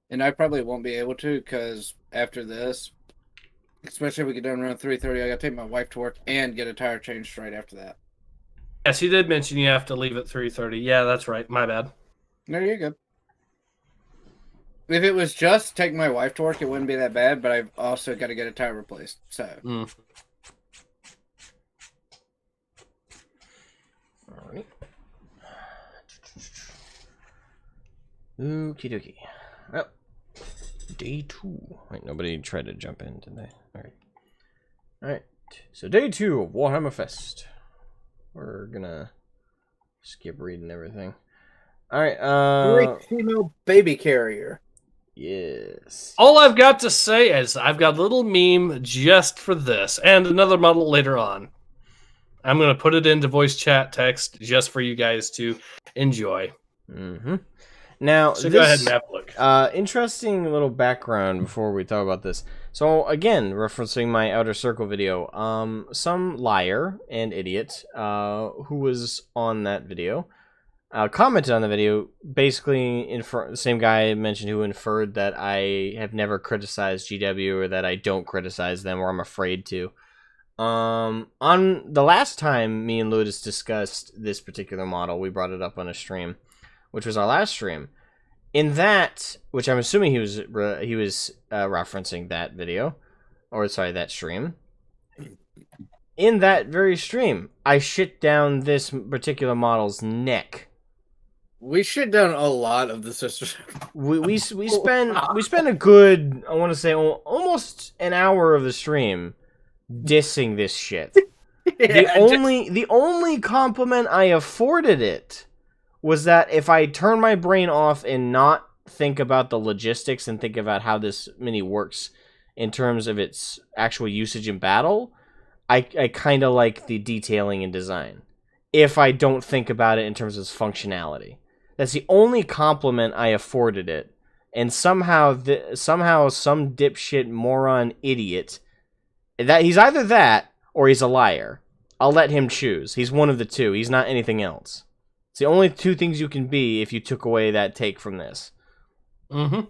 And I probably won't be able to, because after this, especially if we get done around 3:30, I got to take my wife to work and get a tire changed right after that. Yes, you did mention you have to leave at 3:30. Yeah, that's right. My bad. No, you're good. If it was just taking my wife to work, it wouldn't be that bad, but I've also got to get a tire replaced, so. Alright. Okie dokie. Well, day 2. Wait, nobody tried to jump in, did they? Alright. Alright. So day 2 of Warhammer Fest. We're gonna skip reading everything. Alright, Great female baby carrier. Yes. All I've got to say is I've got a little meme just for this and another model later on. I'm going to put it into voice chat text just for you guys to enjoy. Now, so go ahead and have a look. Interesting little background before we talk about this. So again, referencing my Outer Circle video, some liar and idiot who was on that video commented on the video, basically the same guy mentioned who inferred that I have never criticized GW or that I don't criticize them or I'm afraid to. On the last time me and Ludus discussed this particular model, we brought it up on a stream, which was our last stream. In that, which I'm assuming he was referencing that video, or sorry, that stream. In that very stream, I shit down this particular model's neck. We shit down a lot of the sisters. We spent a good, I want to say, almost an hour of the stream dissing this shit. The only compliment I afforded it was that if I turn my brain off and not think about the logistics and think about how this mini works in terms of its actual usage in battle, I kind of like the detailing and design. If I don't think about it in terms of its functionality. That's the only compliment I afforded it. And somehow some dipshit moron idiot, that he's either that or he's a liar. I'll let him choose. He's one of the two. He's not anything else. It's the only two things you can be if you took away that take from this. Mm-hmm.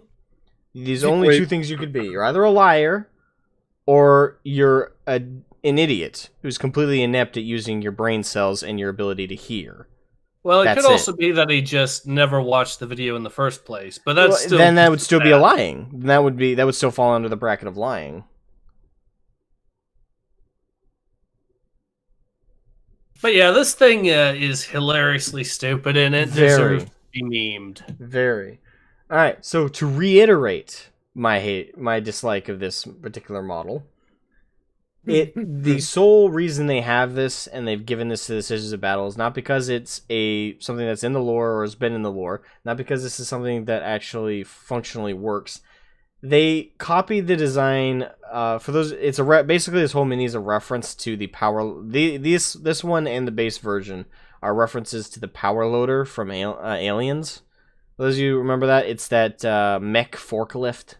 These are only two things you could be. You're either a liar or you're an idiot who's completely inept at using your brain cells and your ability to hear. Well, it That's could also be that he just never watched the video in the first place. But that's still then that would still be a lying. That would still fall under the bracket of lying. But yeah, this thing is hilariously stupid, and it deserves to be memed. Very. All right. So to reiterate my dislike of this particular model, the sole reason they have this and they've given this to the Decisions of Battle is not because it's something that's in the lore or has been in the lore, not because this is something that actually functionally works. They copied the design for those. It's basically this whole mini is a reference to the power. This one and the base version are references to the power loader from Aliens. For those of you who remember that, it's that mech forklift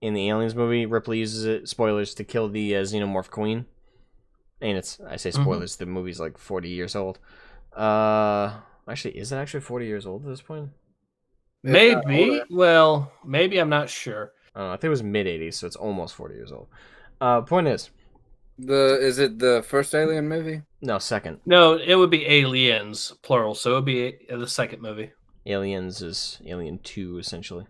in the Aliens movie. Ripley uses it, spoilers, to kill the xenomorph queen. And I say spoilers, the movie's like 40 years old. Actually, is it actually 40 years old at this point? Maybe. Well, maybe, I'm not sure. I think it was mid-80s, so it's almost 40 years old. Point is... Is it the first Alien movie? No, second. No, it would be Aliens, plural, so it would be the second movie. Aliens is Alien 2, essentially.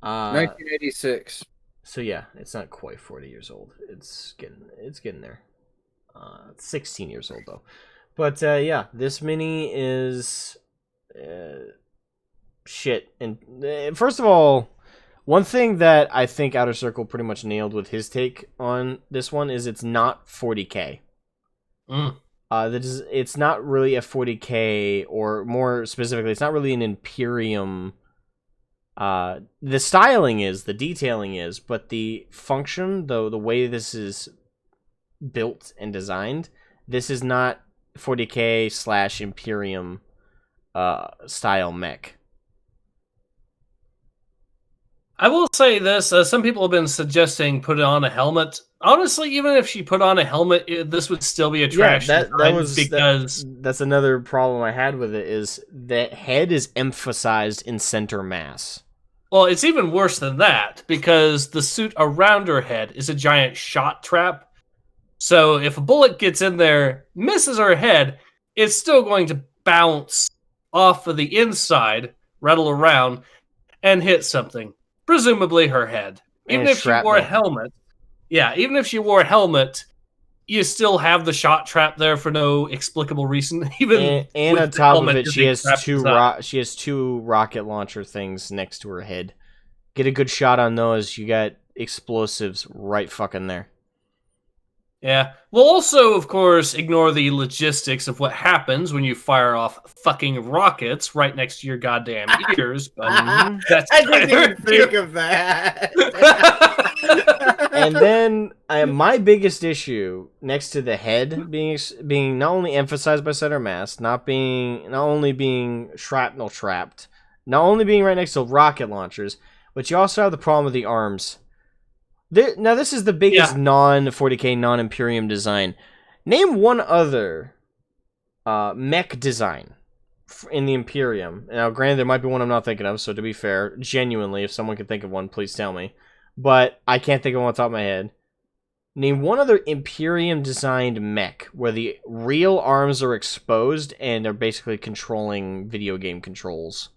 1986. So yeah, it's not quite 40 years old. It's getting there. It's 16 years old, though. But yeah, this mini is... shit. And first of all... One thing that I think Outer Circle pretty much nailed with his take on this one is it's not 40K. It's not really a 40K, or more specifically, it's not really an Imperium. The styling is, the detailing is, but the function, though, the way this is built and designed, this is not 40K / Imperium style mech. I will say this, some people have been suggesting put it on a helmet. Honestly, even if she put on a helmet, this would still be a trash design that's another problem I had with it, is that head is emphasized in center mass. Well, it's even worse than that, because the suit around her head is a giant shot trap. So if a bullet gets in there, misses her head, it's still going to bounce off of the inside, rattle around, and hit something. Presumably her head. Even if she wore a helmet. Yeah, even if she wore a helmet, you still have the shot trap there for no explicable reason. And on top of it, she has two rocket launcher things next to her head. Get a good shot on those. You got explosives right fucking there. Yeah. We'll also, of course, ignore the logistics of what happens when you fire off fucking rockets right next to your goddamn ears. But that's I didn't even think of that. And then my biggest issue, next to the head being not only emphasized by center mass, not only being shrapnel trapped, not only being right next to rocket launchers, but you also have the problem with the arms. Now, this is the biggest non-40K, non-Imperium design. Name one other mech design in the Imperium. Now, granted, there might be one I'm not thinking of, so to be fair, genuinely, if someone can think of one, please tell me. But I can't think of one on top of my head. Name one other Imperium-designed mech where the real arms are exposed and are basically controlling video game controls.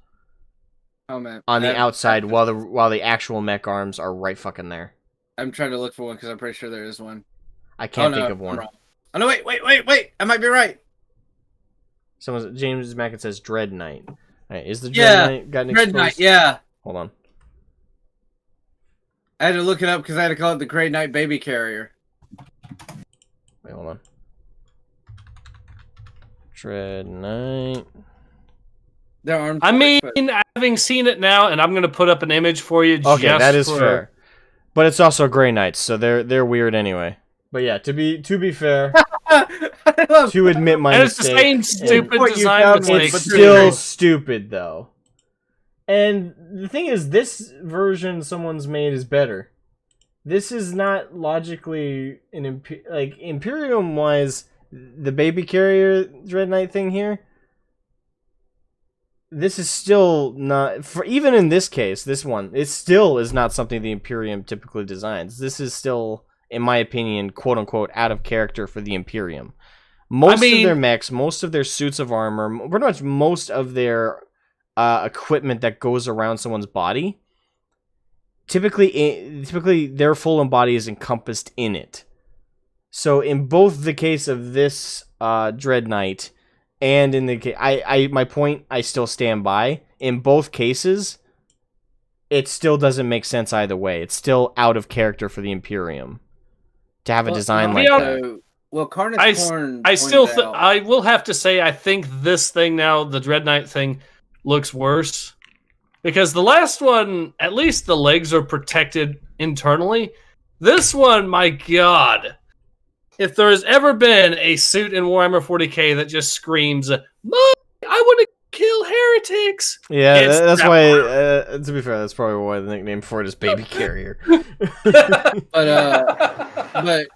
Oh, man. On the outside, while the actual mech arms are right fucking there. I'm trying to look for one because I'm pretty sure there is one. I can't think of one. Oh no! Wait! I might be right. James Macken says Dread Knight. Right, is the Dread Knight got an Dread Knight? Yeah. Hold on. I had to look it up because I had to call it the Grey Knight Baby Carrier. Wait, hold on. Dread Knight. Their arms. I mean, having seen it now, and I'm going to put up an image for you. Okay, that is fair. But it's also Grey Knights, so they're weird anyway. But yeah, to be fair, to admit my mistake, it's the same stupid design. It's still stupid though. And the thing is, this version someone's made is better. this is not logically an like Imperium wise. The baby carrier Dread Knight thing here. This is still not for even in this case. This one, it still is not something the Imperium typically designs. This is still, in my opinion, quote unquote, out of character for the Imperium. Most of their mechs, most of their suits of armor, pretty much most of their equipment that goes around someone's body. Typically, their full body is encompassed in it. So in both the case of this Dread Knight and in the my point I still stand by. In both cases, it still doesn't make sense either way. It's still out of character for the Imperium to have a design like that. Well, Carnage Corn. I will have to say I think this thing now, the Dread Knight thing, looks worse. Because the last one, at least the legs are protected internally. This one, my god. If there has ever been a suit in Warhammer 40k that just screams, "Mom, I want to kill heretics!" Yeah, that's why, to be fair, that's probably why the nickname for it is Baby Carrier. But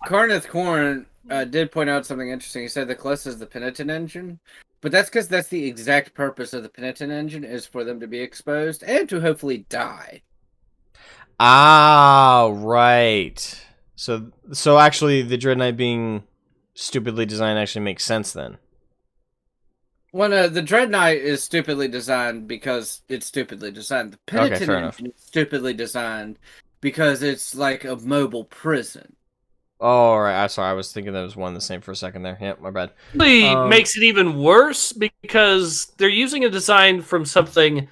Carneth Corn did point out something interesting. He said the Kless is the penitent engine. But that's because that's the exact purpose of the penitent engine, is for them to be exposed and to hopefully die. Ah, right. So actually, the Dread Knight being stupidly designed actually makes sense then. Well, the Dread Knight is stupidly designed because it's stupidly designed. The penitent engine is stupidly designed because it's like a mobile prison. Oh, all right. I'm sorry. I was thinking that was one the same for a second there. Yep, my bad. Makes it even worse because they're using a design from something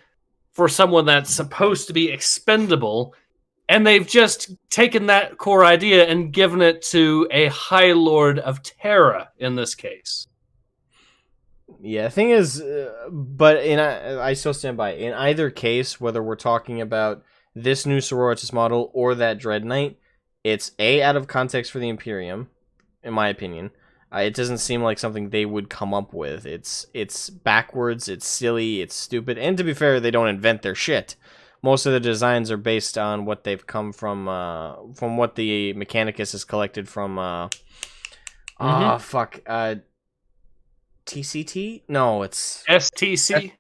for someone that's supposed to be expendable, and they've just taken that core idea and given it to a High Lord of Terra in this case. Yeah, the thing is, but I still stand by. In either case, whether we're talking about this new Sororitas model or that Dread Knight, it's out of context for the Imperium, in my opinion. It doesn't seem like something they would come up with. It's backwards, it's silly, it's stupid, and to be fair, they don't invent their shit. Most of the designs are based on what they've come from what the Mechanicus has collected from, TCT? No, it's... STC?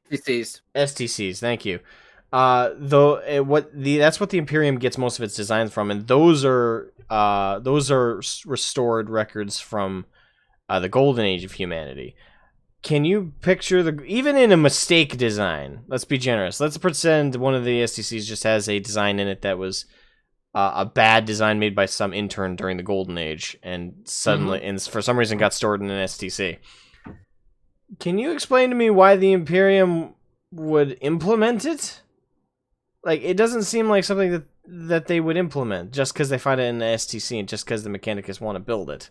STCs, thank you. That's what the Imperium gets most of its designs from, and those are restored records from the Golden Age of humanity. Can you picture even in a mistake design? Let's be generous. Let's pretend one of the STCs just has a design in it that was a bad design made by some intern during the Golden Age, and suddenly, and for some reason, got stored in an STC. Can you explain to me why the Imperium would implement it? Like, it doesn't seem like something that they would implement just because they find it in the STC and just because the Mechanicus want to build it.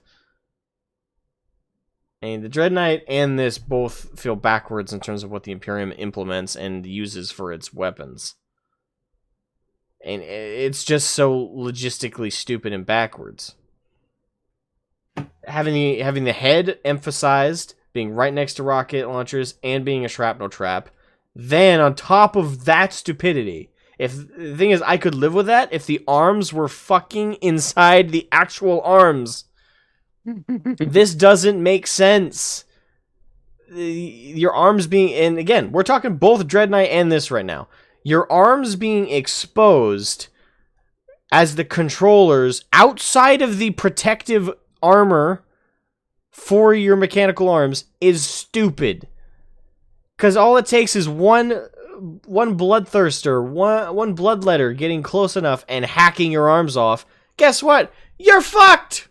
I mean, the Dread Knight and this both feel backwards in terms of what the Imperium implements and uses for its weapons. And it's just so logistically stupid and backwards. Having the head emphasized, being right next to rocket launchers, and being a shrapnel trap. Then, on top of that stupidity... the thing is, I could live with that if the arms were fucking inside the actual arms. This doesn't make sense. Your arms being... And again, we're talking both Dread Knight and this right now. Your arms being exposed as the controllers outside of the protective armor for your mechanical arms is stupid. Because all it takes is one bloodthirster, one bloodletter getting close enough and hacking your arms off. Guess what? You're fucked!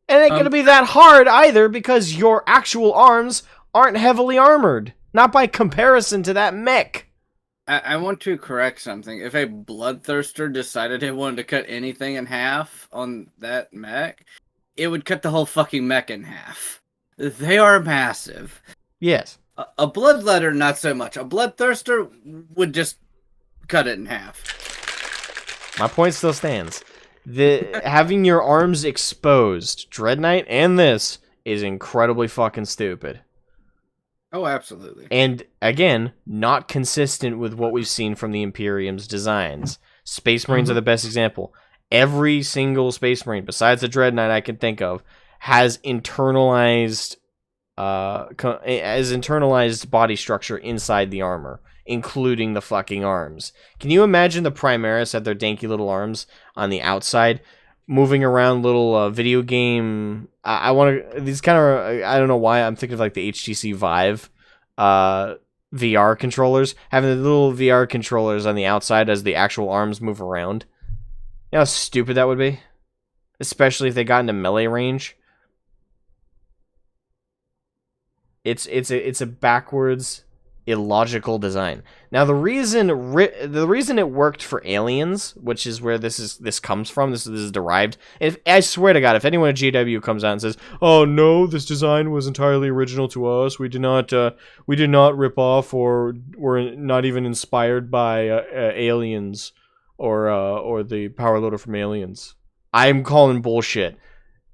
And it ain't gonna be that hard either because your actual arms aren't heavily armored. Not by comparison to that mech. I want to correct something. If a bloodthirster decided it wanted to cut anything in half on that mech, it would cut the whole fucking mech in half. They are massive. Yes. A bloodletter, not so much. A bloodthirster would just cut it in half. My point still stands. Having your arms exposed, Dread Knight and this, is incredibly fucking stupid. Oh, absolutely. And, again, not consistent with what we've seen from the Imperium's designs. Space Marines are the best example. Every single Space Marine, besides the Dread Knight I can think of, has internalized body structure inside the armor, including the fucking arms. Can you imagine the Primaris at their danky little arms on the outside, moving around little video game? I want to. These kind of. I don't know why I'm thinking of like the HTC Vive VR controllers, having the little VR controllers on the outside as the actual arms move around. You know how stupid that would be? Especially if they got into melee range. It's a backwards, illogical design. Now the reason it worked for Aliens, which is where this comes from, this is derived. I swear to God, if anyone at GW comes out and says, "Oh no, this design was entirely original to us. We did not rip off or were not even inspired by Aliens or the power loader from Aliens," I'm calling bullshit.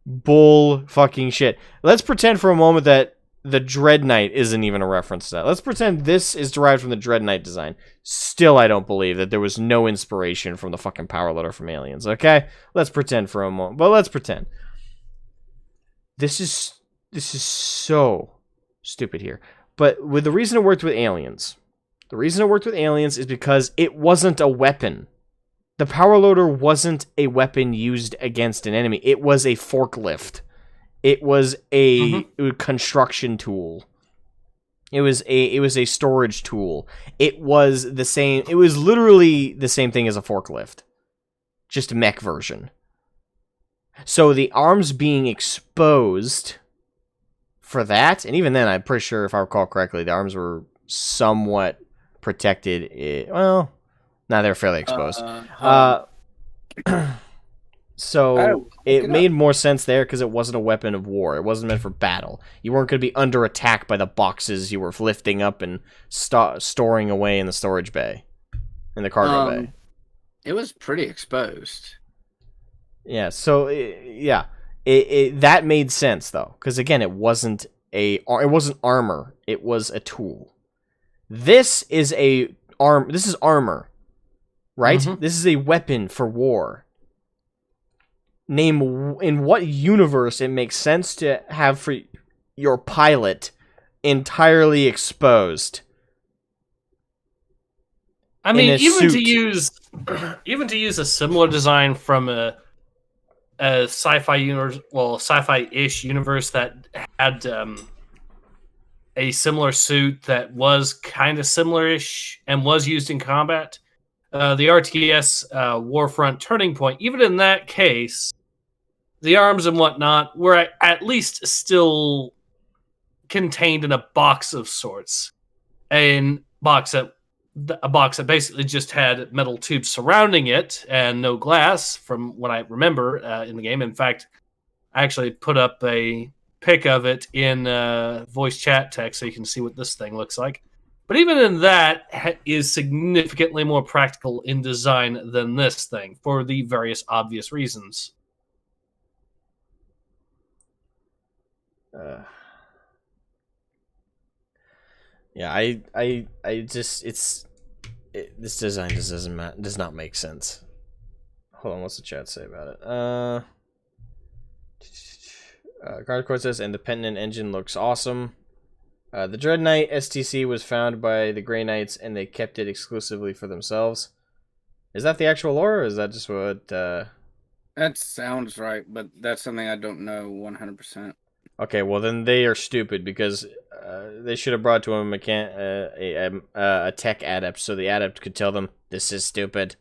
Bull fucking shit. Let's pretend for a moment that the Dread Knight isn't even a reference to that. Let's pretend this is derived from the Dread Knight design. Still, I don't believe that there was no inspiration from the fucking power loader from Aliens, okay? Let's pretend for a moment. But let's pretend. This is so stupid here. But with the reason it worked with Aliens, is because it wasn't a weapon. The power loader wasn't a weapon used against an enemy. It was a forklift. It was a construction tool. It was a storage tool. It was the same. It was literally the same thing as a forklift, just a mech version. So the arms being exposed for that, and even then, I'm pretty sure if I recall correctly, the arms were somewhat protected. Well, no, they're fairly exposed. So it made more sense there because it wasn't a weapon of war. It wasn't meant for battle. You weren't going to be under attack by the boxes you were lifting up and storing away in the storage bay, in the cargo bay. It was pretty exposed. Yeah. So that made sense though, because again, it wasn't armor. It was a tool. This is armor, right? Mm-hmm. This is a weapon for war. Name in what universe it makes sense to have for your pilot entirely exposed. I mean, even to use a similar design from a sci-fi universe, well, sci-fi-ish universe that had a similar suit that was kind of similar-ish and was used in combat. The RTS Warfront Turning Point, even in that case, the arms and whatnot were at least still contained in a box of sorts. A box that basically just had metal tubes surrounding it and no glass, from what I remember in the game. In fact, I actually put up a pic of it in voice chat text so you can see what this thing looks like. But even in that is significantly more practical in design than this thing for the various obvious reasons. Yeah, this design just does not make sense. Hold on, what's the chat say about it? Guardcore says, and the Pendant engine looks awesome. The Dread Knight STC was found by the Grey Knights, and they kept it exclusively for themselves. Is that the actual lore, or is that just what... That sounds right, but that's something I don't know 100%. Okay, well then they are stupid, because they should have brought to him a tech adept, so the adept could tell them, this is stupid.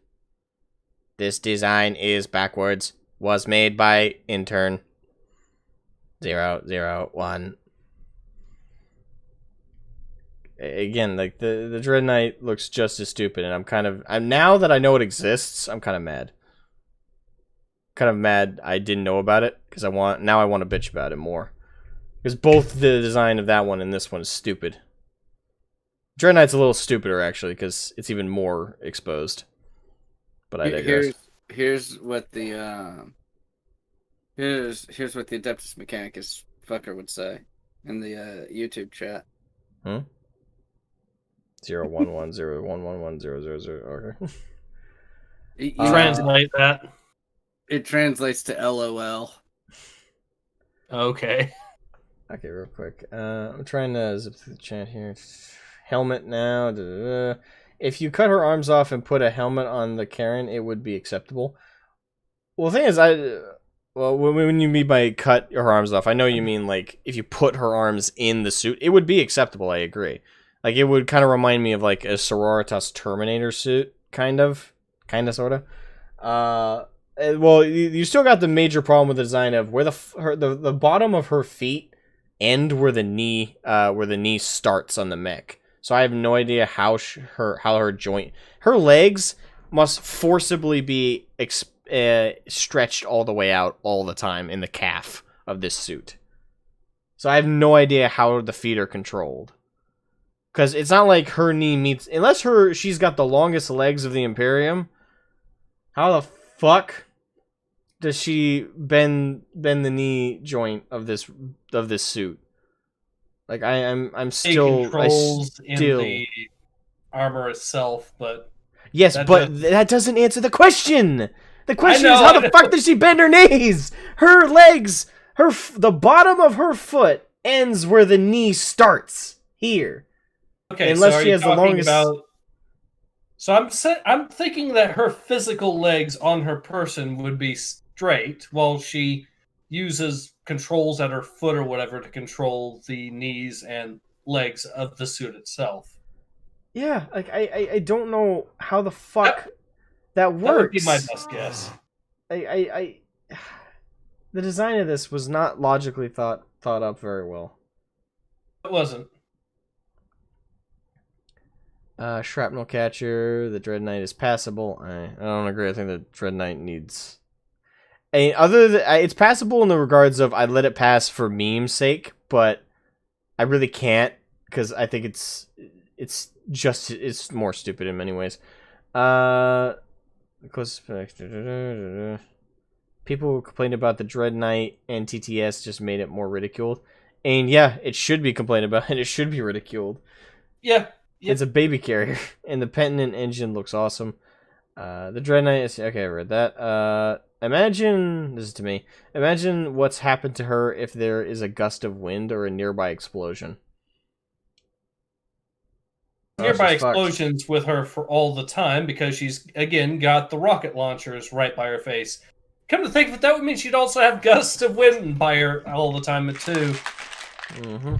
This design is backwards. Was made by intern 001. Again, like the Dread Knight looks just as stupid, and I'm now that I know it exists, I'm kind of mad. Kind of mad I didn't know about it, because I want to bitch about it more. Because both the design of that one and this one is stupid. Dread Knight's a little stupider actually, because it's even more exposed. But I digress. Here's what the Adeptus Mechanicus fucker would say in the YouTube chat. 01101111000. Okay. Translate that. It translates to LOL. Okay. Okay, real quick. I'm trying to zip through the chat here. Helmet now. Da, da, da. If you cut her arms off and put a helmet on the Karen, it would be acceptable. Well, the thing is, when you mean by cut her arms off, I know you mean like if you put her arms in the suit, it would be acceptable. I agree. Like it would kind of remind me of like a Sororitas Terminator suit, kind of, sort of. Well, you still got the major problem with the design of where the bottom of her feet end where the knee starts on the mech. So I have no idea how her legs must forcibly be stretched all the way out all the time in the calf of this suit. So I have no idea how the feet are controlled. Because it's not like her knee meets... Unless she's got the longest legs of the Imperium, how the fuck does she bend the knee joint of this suit? Like I'm still... controls in the armor itself, but... Yes, that doesn't answer the question! The question is how the fuck does she bend her knees? Her legs, the bottom of her foot ends where the knee starts. Here. Okay, unless so she has the longest. So I'm thinking that her physical legs on her person would be straight, while she uses controls at her foot or whatever to control the knees and legs of the suit itself. Yeah, like I don't know how the fuck that works. That would be my best guess. The design of this was not logically thought up very well. It wasn't. Shrapnel catcher. The Dread Knight is passable. I don't agree. I think the Dread Knight needs. It's passable in the regards of I let it pass for meme's sake, but I really can't because I think it's more stupid in many ways. People complained about the Dread Knight and TTS just made it more ridiculed, and yeah, it should be complained about and it should be ridiculed. Yeah. Yep. It's a baby carrier, and the Penitent engine looks awesome. The Dread Knight is... Okay, I read that. Imagine... This is to me. Imagine what's happened to her if there is a gust of wind or a nearby explosion. Nearby explosions with her for all the time because she's, again, got the rocket launchers right by her face. Come to think of it, that would mean she'd also have gusts of wind by her all the time, too. Mm-hmm.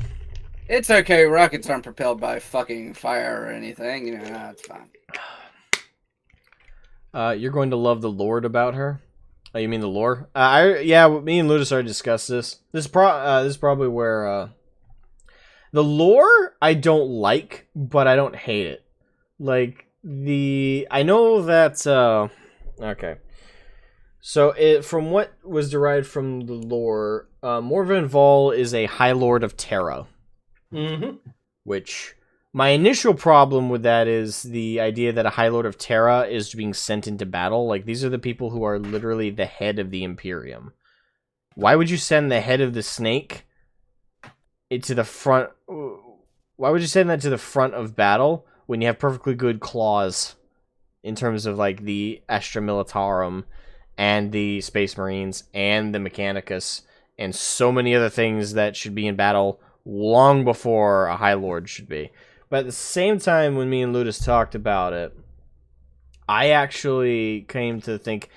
It's okay. Rockets aren't propelled by fucking fire or anything. You know, it's fine. You're going to love the lore about her. Oh, you mean the lore? Me and Ludus already discussed this. This is probably where the lore I don't like, but I don't hate it. Like I know that. Okay. So from what was derived from the lore, Morvenn Vahl is a High Lord of Terra. Mm-hmm. Which, my initial problem with that is the idea that a High Lord of Terra is being sent into battle. Like, these are the people who are literally the head of the Imperium. Why would you send the head of the snake into the front? Why would you send that to the front of battle when you have perfectly good claws in terms of, like, the Astra Militarum and the Space Marines and the Mechanicus and so many other things that should be in battle long before a High Lord should be. But at the same time, when me and Ludus talked about it, I actually came to think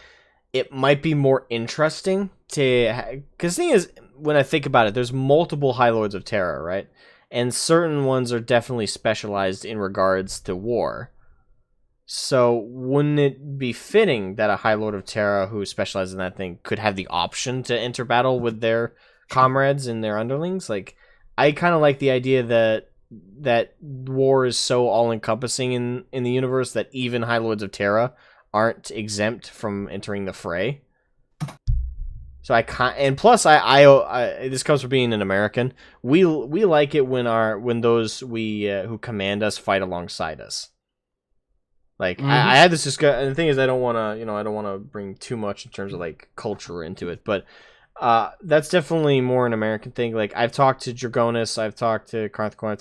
it might be more interesting to... Because the thing is, when I think about it, there's multiple High Lords of Terra, right? And certain ones are definitely specialized in regards to war. So wouldn't it be fitting that a High Lord of Terra who specializes in that thing could have the option to enter battle with their comrades and their underlings? Like, I kind of like the idea that war is so all-encompassing in the universe that even High Lords of Terra aren't exempt from entering the fray. So and plus I this comes from being an American. We like it when those who command us fight alongside us. Like I had this discussion, and the thing is, I don't want to bring too much in terms of like culture into it, but that's definitely more an American thing. Like, I've talked to Dragonis, I've talked to Karthcorn,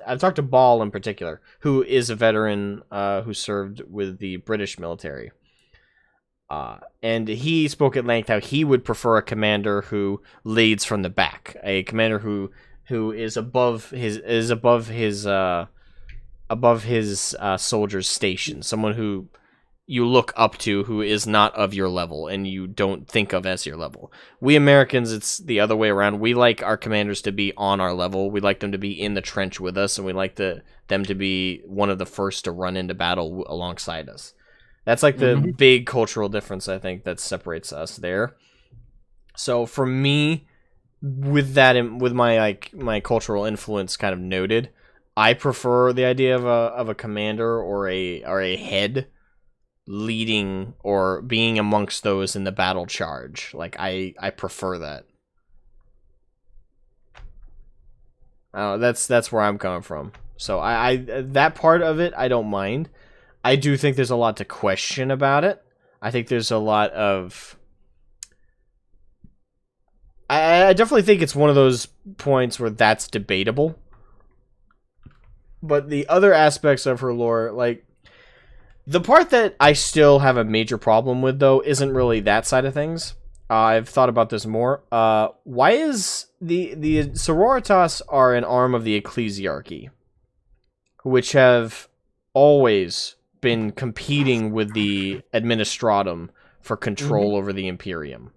I've talked to Ball in particular, who is a veteran who served with the British military. And he spoke at length how he would prefer a commander who leads from the back, a commander who is above his soldiers' station, someone who you look up to, who is not of your level and you don't think of as your level. We Americans, it's the other way around. We like our commanders to be on our level. We like them to be in the trench with us, and we like them to be one of the first to run into battle alongside us. That's like the big cultural difference, I think, that separates us there. So for me, with that, with my cultural influence kind of noted, I prefer the idea of a commander or a head leading or being amongst those in the battle charge. Like I prefer that. That's where I'm coming from. So I that part of it I don't mind. I do think there's a lot to question about it. I think there's a lot of I definitely think it's one of those points where that's debatable. But the other aspects of her lore, like, the part that I still have a major problem with, though, isn't really that side of things. I've thought about this more. Why is the Sororitas are an arm of the Ecclesiarchy, which have always been competing with the Administratum for control over the Imperium.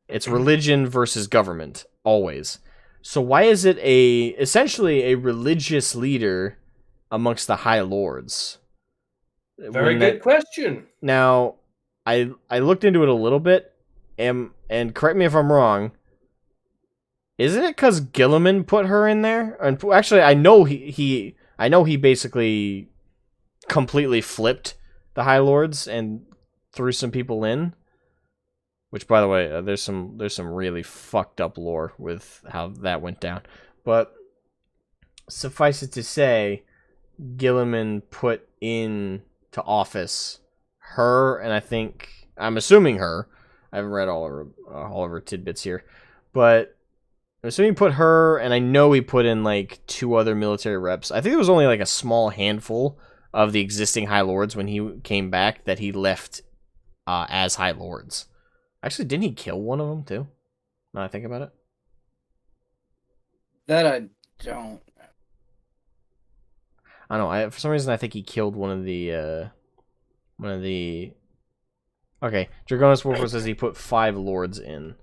It's religion versus government, always. So why is it essentially a religious leader amongst the High Lords? Very good question. Now, I looked into it a little bit, and correct me if I'm wrong. Isn't it because Gilliman put her in there? And actually, I know he basically completely flipped the High Lords and threw some people in. Which, by the way, there's some really fucked up lore with how that went down. But suffice it to say, Gilliman put into office her, and I'm assuming her. I haven't read all of her tidbits here, but I'm assuming he put her, and I know he put in like 2 other military reps. I think it was only like a small handful of the existing High Lords when he came back that he left as High Lords. Actually, didn't he kill one of them, too? Now I think about it. That I don't. I don't know. For some reason, I think he killed one of the... Okay, Dragonus Warfare says he put 5 lords in.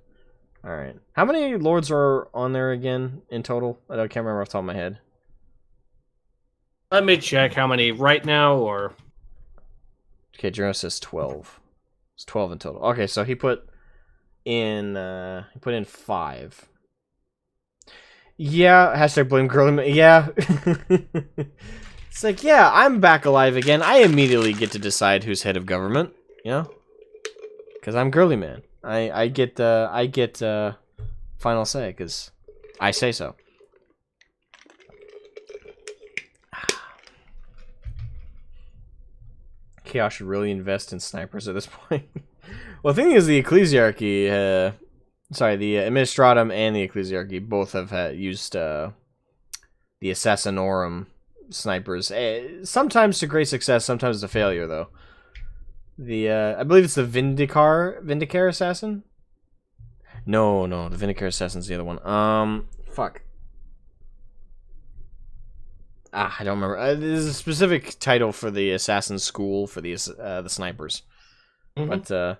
Alright. How many lords are on there again in total? I can't remember off the top of my head. Let me check how many right now, or... Okay, Dragonus says 12. It's 12 in total. Okay, so he put in 5. Yeah, hashtag blame Girly. Yeah. It's like, yeah, I'm back alive again. I immediately get to decide who's head of government, you know? Because I'm Girly Man. I get final say, because I say so. Chaos should really invest in snipers at this point. Well, the thing is, the Ecclesiarchy, the Administratum and the Ecclesiarchy both have used the Assassinorum snipers. Sometimes to great success, sometimes to failure, though. I believe it's the Vindicare Assassin? No, the Vindicare Assassin's the other one. Fuck. I don't remember. There's a specific title for the assassin school for the snipers, but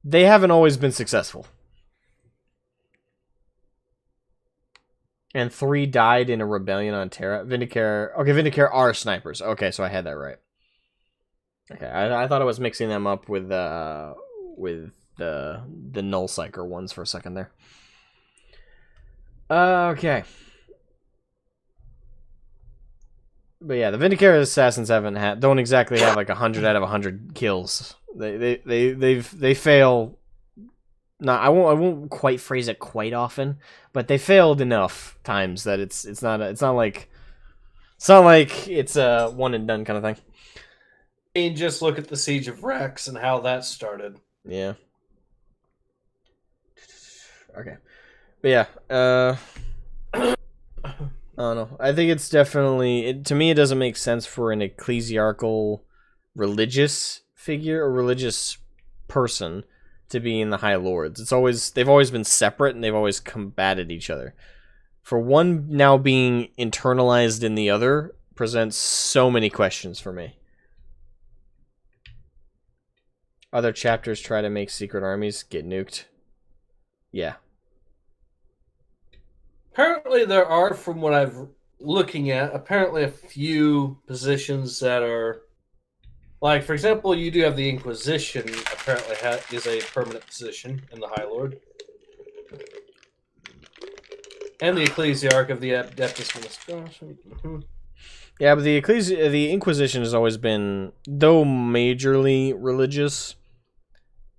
they haven't always been successful. And 3 died in a rebellion on Terra. Vindicare are snipers. Okay, so I had that right. Okay, I thought I was mixing them up with the Null Psyker ones for a second there. Okay. But yeah, the Vindicare assassins don't exactly have like 100 out of 100 kills. They fail. I won't quite phrase it quite often, but they failed enough times that it's not like it's a one and done kind of thing. And just look at the Siege of Rex and how that started. Yeah. Okay. But yeah, I don't know. I think it's definitely... to me, it doesn't make sense for an ecclesiarchal religious figure or religious person to be in the High Lords. They've always been separate and they've always combated each other. For one now being internalized in the other presents so many questions for me. Other chapters try to make secret armies get nuked. Yeah. Apparently there are, from what I've looking at, apparently a few positions that are, like, for example, you do have the Inquisition apparently is a permanent position in the High Lord. And the Ecclesiarch of the Adeptus Ministration. Mm-hmm. Yeah, but the Inquisition has always been, though majorly religious,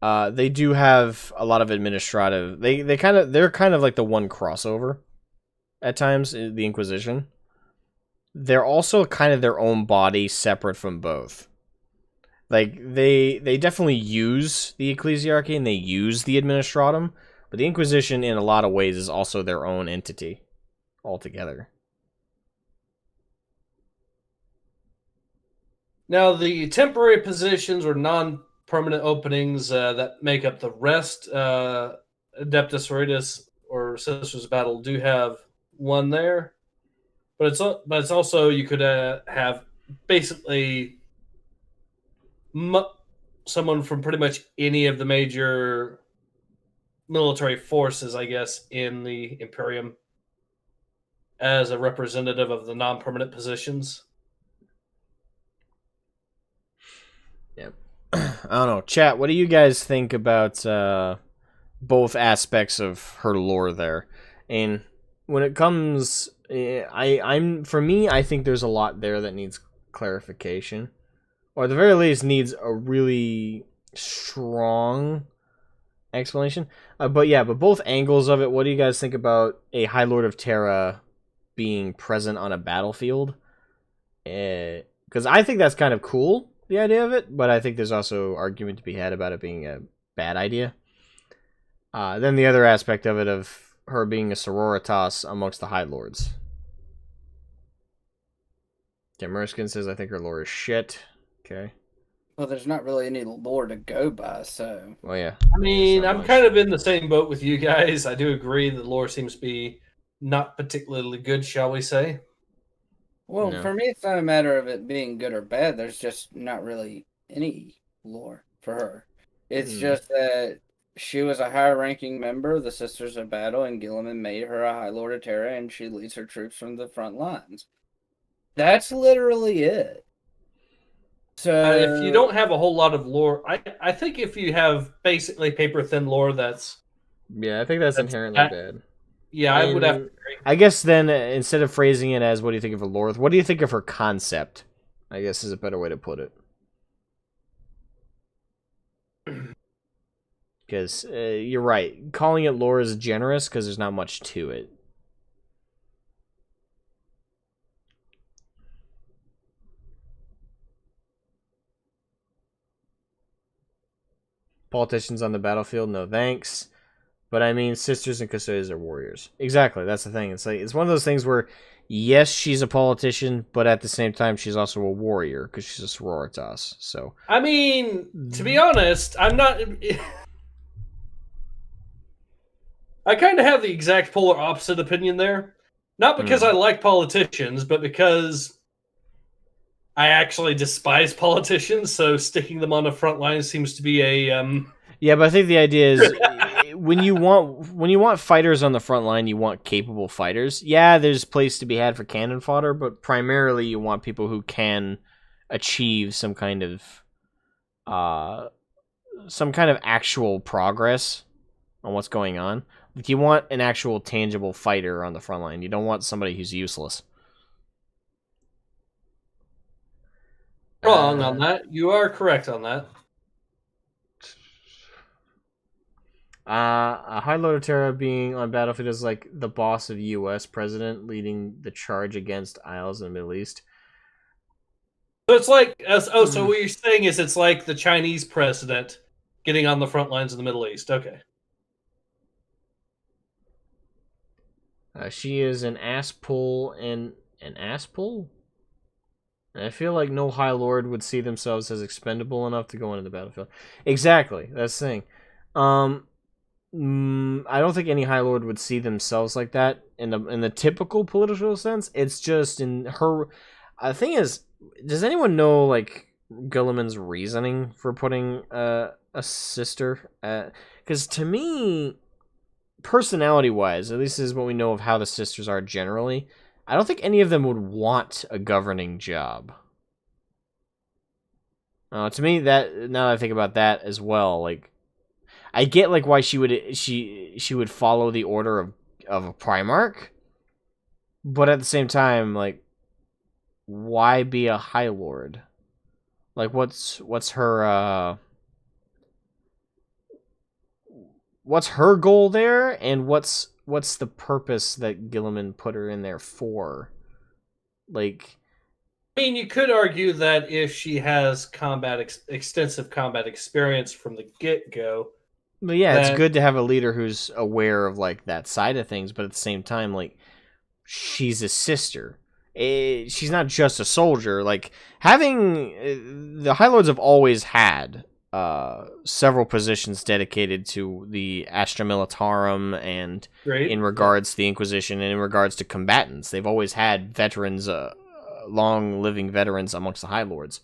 they do have a lot of administrative. They're kind of like the one crossover at times, the Inquisition. They're also kind of their own body, separate from both. Like, they definitely use the Ecclesiarchy and they use the Administratum, but the Inquisition in a lot of ways is also their own entity altogether. Now, the temporary positions or non-permanent openings that make up the rest, Adeptus Sororitas or Sisters of Battle do have one there, but it's also, you could have basically someone from pretty much any of the major military forces, I guess, in the Imperium as a representative of the non-permanent positions. Yep. I don't know. Chat, what do you guys think about both aspects of her lore there? And when it comes, I think there's a lot there that needs clarification, or at the very least needs a really strong explanation. But both angles of it. What do you guys think about a High Lord of Terra being present on a battlefield? Because I think that's kind of cool, the idea of it, but I think there's also argument to be had about it being a bad idea. Then the other aspect of it, of her being a sororitas amongst the High Lords. Okay, Merskin says, I think her lore is shit. Okay. Well, there's not really any lore to go by, so... Well, yeah. I mean, I'm kind of in the same boat with you guys. I do agree that lore seems to be not particularly good, shall we say. Well, No. for me, it's not a matter of it being good or bad. There's just not really any lore for her. It's just that she was a higher-ranking member of the Sisters of Battle, and Gilliman made her a High Lord of Terra, and she leads her troops from the front lines. That's literally it. So if you don't have a whole lot of lore, I think if you have basically paper-thin lore, that's... Yeah, I think that's inherently bad. Yeah, I would have to agree. I guess then, instead of phrasing it as, what do you think of her lore, what do you think of her concept? I guess is a better way to put it. Because you're right. Calling it lore is generous because there's not much to it. Politicians on the battlefield, no thanks. But I mean, sisters and custodians are warriors. Exactly, that's the thing. It's like, it's one of those things where, yes, she's a politician, but at the same time, she's also a warrior because she's a sororitas. So, I mean, to be honest, I'm not... I kind of have the exact polar opposite opinion there. Not because I like politicians, but because I actually despise politicians, so sticking them on the front line seems to be a... Yeah, but I think the idea is when you want fighters on the front line, you want capable fighters. Yeah, there's place to be had for cannon fodder, but primarily you want people who can achieve some kind of actual progress on what's going on. Like, you want an actual tangible fighter on the front line. You don't want somebody who's useless. Wrong on that. You are correct on that. A High Lord of Terra being on battlefield is like the boss of U.S. president leading the charge against Isles in the Middle East. So it's like, so what you're saying is it's like the Chinese president getting on the front lines in the Middle East. Okay. She is an ass pull and an ass pull? And I feel like no High Lord would see themselves as expendable enough to go into the battlefield. Exactly, that's the thing. I don't think any High Lord would see themselves like that in the typical political sense. It's just in her. The thing is, does anyone know like Guilliman's reasoning for putting a sister? Because to me, personality-wise, at least this is what we know of how the sisters are generally. I don't think any of them would want a governing job. To me, that now that I think about that as well, like I get like why she would follow the order of a Primarch, but at the same time, like, why be a High Lord? Like, what's her goal there, and what's the purpose that Guilliman put her in there for? Like, I mean, you could argue that if she has extensive combat experience from the get-go. but yeah, it's good to have a leader who's aware of like that side of things, but at the same time, like, she's a sister. She's not just a soldier. Like, having the High Lords have always had several positions dedicated to the Astra Militarum and in regards to the Inquisition and in regards to combatants. They've always had veterans, long-living veterans amongst the High Lords.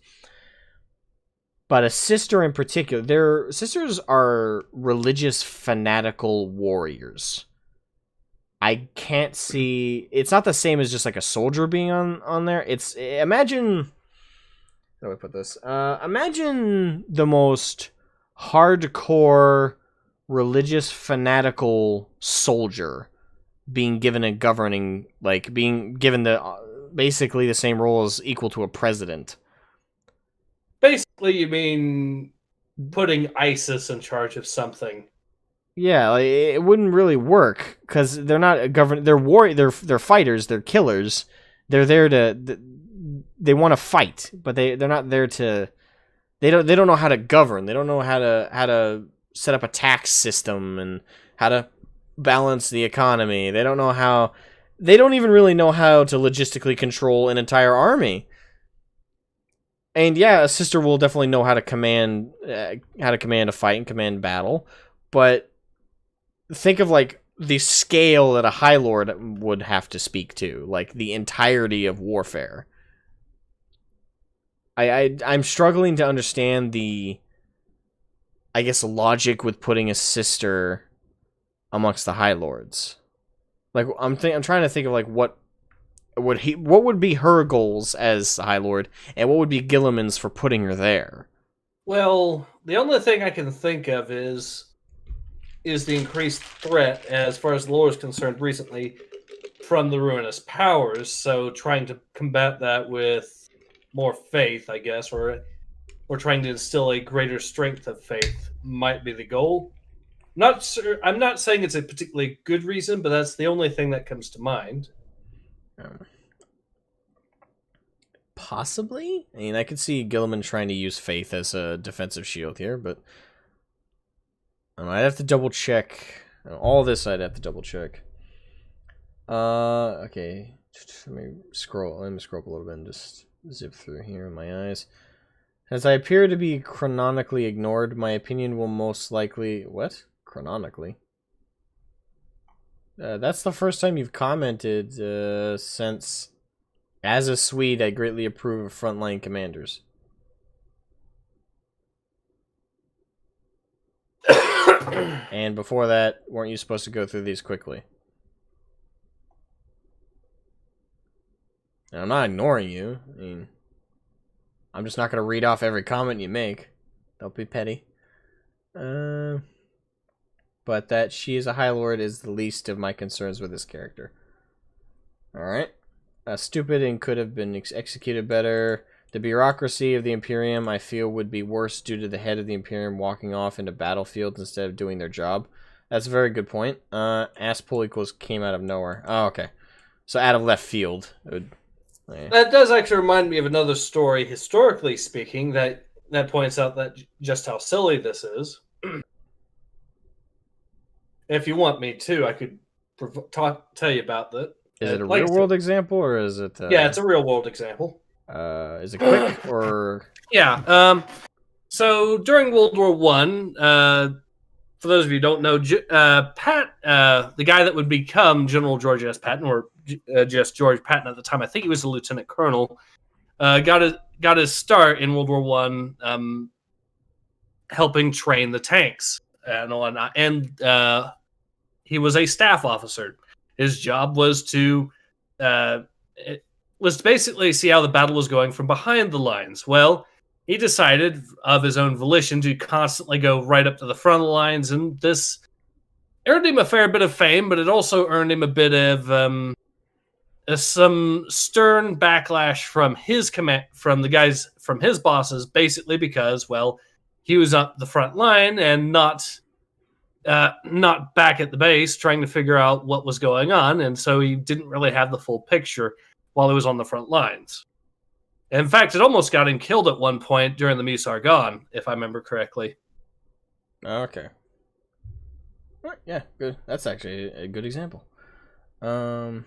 But a sister in particular, their sisters are religious, fanatical warriors. I can't see... It's not the same as just like a soldier being on there. It's... Imagine... How do I put this? Imagine the most hardcore, religious, fanatical soldier being given a governing... Like, being given the basically the same role as equal to a president. Basically, you mean putting ISIS in charge of something. Yeah, like, it wouldn't really work because they're not a govern. They're They're fighters. They're killers. They're there to. They want to fight, but they're not there to. They don't know how to govern. They don't know how to set up a tax system and how to balance the economy. They don't know how. They don't even really know how to logistically control an entire army. And yeah, a sister will definitely know how to command a fight and command battle, but think of like the scale that a High Lord would have to speak to, like the entirety of warfare. I'm struggling to understand the, I guess, logic with putting a sister amongst the High Lords. Like I'm trying to think of like what would be her goals as High Lord, and what would be Guilliman's for putting her there? Well, the only thing I can think of is the increased threat, as far as the lore is concerned, recently from the ruinous powers. So trying to combat that with more faith, I guess, or trying to instill a greater strength of faith might be the goal. I'm not saying it's a particularly good reason, but that's the only thing that comes to mind. Possibly? I mean, I could see Guilliman trying to use faith as a defensive shield here, but I'd have to double check. All this I'd have to double check. Okay. Let me scroll up a little bit and just zip through here in my eyes. As I appear to be chronically ignored, my opinion will most likely... What? Chronically? That's the first time you've commented since... As a Swede, I greatly approve of frontline commanders. And before that, weren't you supposed to go through these quickly? And I'm not ignoring you. I mean, I'm just not going to read off every comment you make. Don't be petty. But that she is a High Lord is the least of my concerns with this character. Alright. Stupid and could have been executed better. The bureaucracy of the Imperium, I feel, would be worse due to the head of the Imperium walking off into battlefields instead of doing their job. That's a very good point. Ass pull equals came out of nowhere. Oh, okay. So out of left field. That does actually remind me of another story, historically speaking, that points out that just how silly this is. If you want me to, I could tell you about that. Is it a real-world example, or is it... Yeah, it's a real-world example. Is it quick or? Yeah. So during World War One, for those of you who don't know, Pat, the guy that would become General George S. Patton, or just George Patton at the time, I think he was a lieutenant colonel, got his start in World War One, helping train the tanks and whatnot. And he was a staff officer. His job was to basically see how the battle was going from behind the lines. Well, he decided of his own volition to constantly go right up to the front of the lines, and this earned him a fair bit of fame, but it also earned him a bit of some stern backlash from his command, from the guys, from his bosses, basically because, well, he was up the front line and not back at the base trying to figure out what was going on, and so he didn't really have the full picture while he was on the front lines. In fact, it almost got him killed at one point during the Meuse-Argonne, if I remember correctly. Okay. Right, yeah, good. That's actually a good example. Right.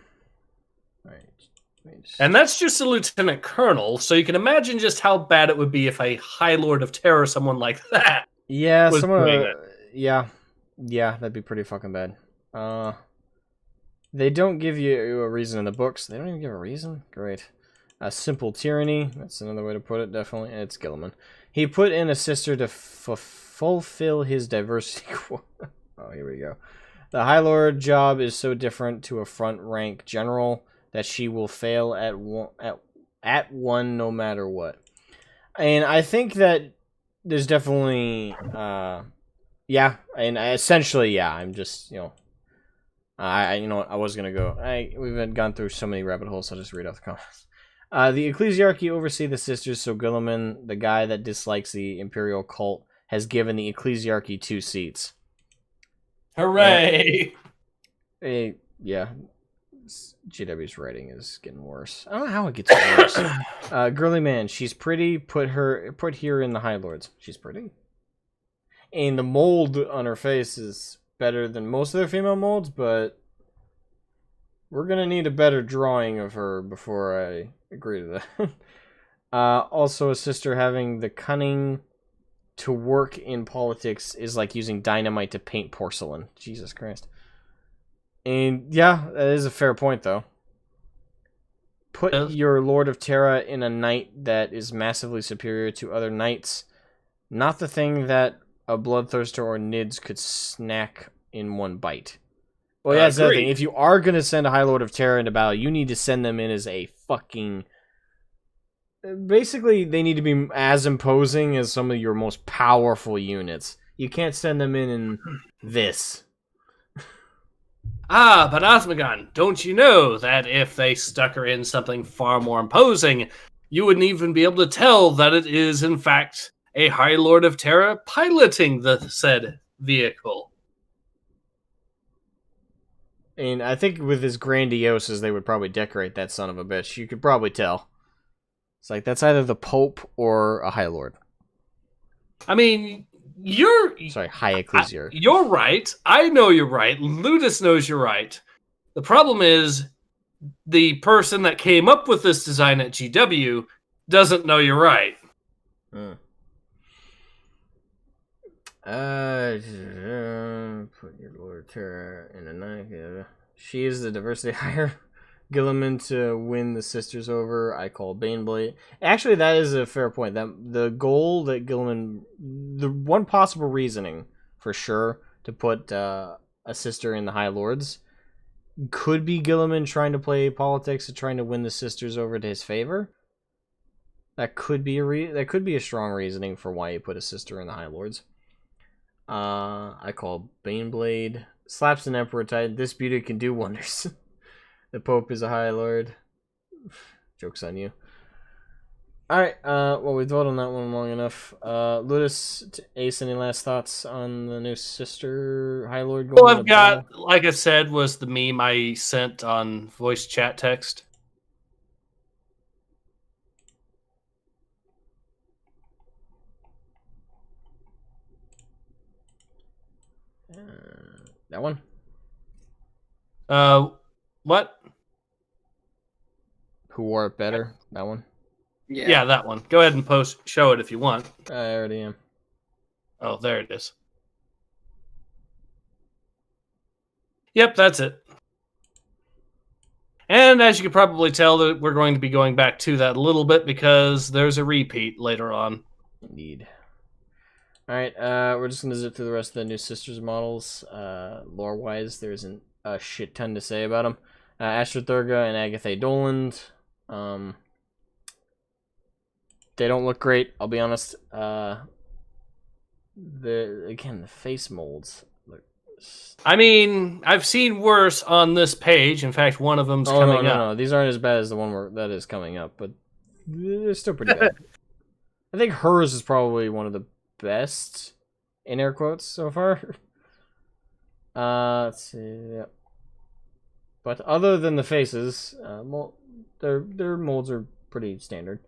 And that's just a lieutenant colonel, so you can imagine just how bad it would be if a High Lord of Terror, someone like that, yeah, was doing it. Yeah, that'd be pretty fucking bad. They don't give you a reason in the books. They don't even give a reason. Great. A simple tyranny. That's another way to put it. Definitely, it's Gilliman. He put in a sister to fulfill his diversity quota. Oh, here we go. The High Lord job is so different to a front rank general that she will fail at one no matter what. And I think that there's definitely yeah, and essentially yeah. I'm just I was gonna go. We've gone through so many rabbit holes. So I'll just read off the comments. The ecclesiarchy oversee the sisters, so Gilliman, the guy that dislikes the imperial cult, has given the ecclesiarchy 2 seats. Hooray! Yeah. GW's writing is getting worse. I don't know how it gets worse. Girly man, she's pretty. Put here in the High Lords. She's pretty. And the mold on her face is better than most of their female molds, but we're gonna need a better drawing of her before I agree to that. Also, a sister having the cunning to work in politics is like using dynamite to paint porcelain. Jesus Christ. And yeah, that is a fair point, though. Put your Lord of Terra in a knight that is massively superior to other knights. Not the thing that a Bloodthirster or Nids could snack in one bite. Well, yeah, that's the other thing. If you are going to send a High Lord of Terra into battle, you need to send them in as a fucking... Basically, they need to be as imposing as some of your most powerful units. You can't send them in this. Ah, but Osmagon, don't you know that if they stuck her in something far more imposing, you wouldn't even be able to tell that it is, in fact, a High Lord of Terra piloting the said vehicle? And I think with as grandiose as they would probably decorate that son of a bitch, you could probably tell. It's like, that's either the Pope or a High Lord. I mean... High Ecclesiar. You're right. I know you're right. Ludus knows you're right. The problem is the person that came up with this design at GW doesn't know you're right. Put your Lord Terra in a knife. She is the diversity hire. Gilliman to win the sisters over. I call Baneblade. Actually, that is a fair point. That the goal that Gilliman, the one possible reasoning for sure to put a sister in the High Lords could be Gilliman trying to play politics and trying to win the sisters over to his favor. That could be a strong reasoning for why he put a sister in the High Lords. I call Baneblade. Slaps an Emperor Titan. This beauty can do wonders. The Pope is a High Lord. Joke's on you. Alright, well, we dwelled on that one long enough. Ludus, Ace, any last thoughts on the new sister High Lord going? Well, I've got, like I said, was the meme I sent on voice chat text. That one? What? Who wore it better? That one? Yeah, that one. Go ahead and show it if you want. I already am. Oh, there it is. Yep, that's it. And as you can probably tell, that we're going to be going back to that a little bit because there's a repeat later on. Indeed. All right, we're just gonna zip through the rest of the new Sisters models. Lore-wise, there isn't a shit ton to say about them. Astrothurga and Agatha Doland. They don't look great. I'll be honest. The face molds. I mean, I've seen worse on this page. In fact, one of them's coming up. No. These aren't as bad as the one that is coming up, but they're still pretty bad. I think hers is probably one of the best, in air quotes, so far. Let's see. Yep. But other than the faces, their molds are pretty standard.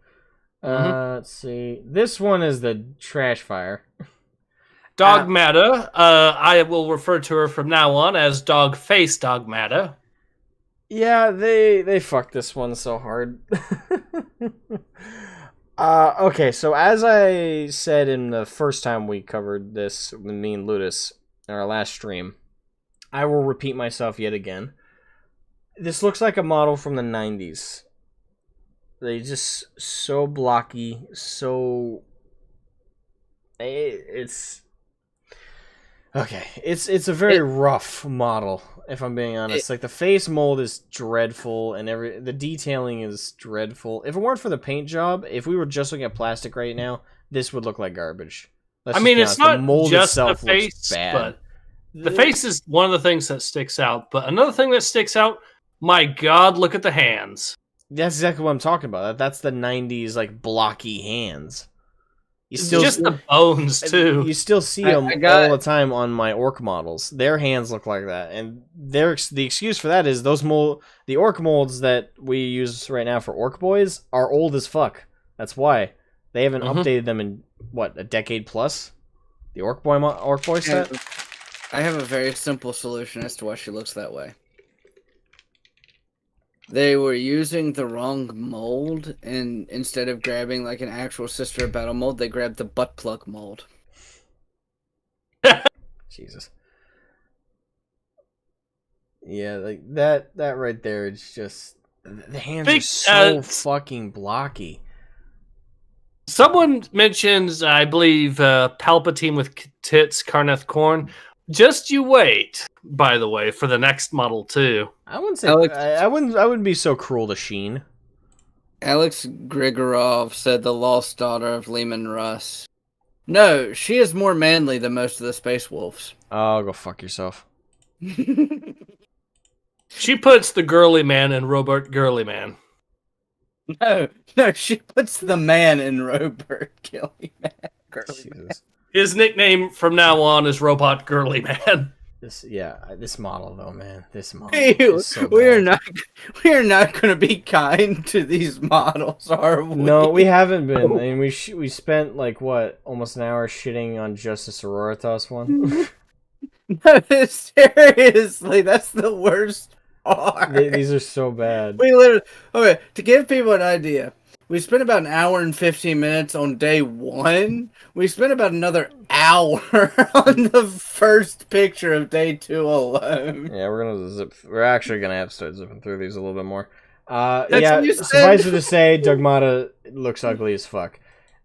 Let's see. This one is the trash fire. Dogmata. I will refer to her from now on as Dog Face Dogmata. Yeah, they fucked this one so hard. Okay, so as I said in the first time we covered this with me and Ludus in our last stream, I will repeat myself yet again. This looks like a model from the 90s. They just so blocky, so it's okay. It's a very rough model, if I'm being honest. Like the face mold is dreadful, and the detailing is dreadful. If it weren't for the paint job, if we were just looking at plastic right now, this would look like garbage. I mean, it's not just the face, but the face is one of the things that sticks out. But another thing that sticks out, my God, look at the hands. That's exactly what I'm talking about. That's the 90s, like, blocky hands. It's just the bones, too. You still see them all the time on my orc models. Their hands look like that. And the excuse for that is the orc molds that we use right now for orc boys are old as fuck. That's why. They haven't updated them in, what, a decade plus? The orc boy set? I have a very simple solution as to why she looks that way. They were using the wrong mold, and instead of grabbing like an actual Sister of Battle mold, they grabbed the butt plug mold. Jesus. Yeah, like that right there is just the hands are so fucking blocky. Someone mentions, I believe, Palpatine with tits, Carneth Corn. Just you wait, by the way, for the next model too. I wouldn't say I wouldn't be so cruel to Sheen. Alex Grigorov said the lost daughter of Lehman Russ. No, she is more manly than most of the Space Wolves. Oh, go fuck yourself. She puts the girly man in Robert Girly Man. No, she puts the man in Robert Girly Man. Girly Man. His nickname from now on is Robot Girly Man. This model though, man. This model. Is so we are not going to be kind to these models, are we? No, we haven't been. I mean, we spent like what, almost an hour shitting on Justice Sororitas one. No, seriously, that's the worst part. These are so bad. We literally to give people an idea. We spent about an hour and 15 minutes on day one. We spent about another hour on the first picture of day 2 alone. Yeah, we're actually gonna have to start zipping through these a little bit more. Suffice it to say, Dogmata looks ugly as fuck.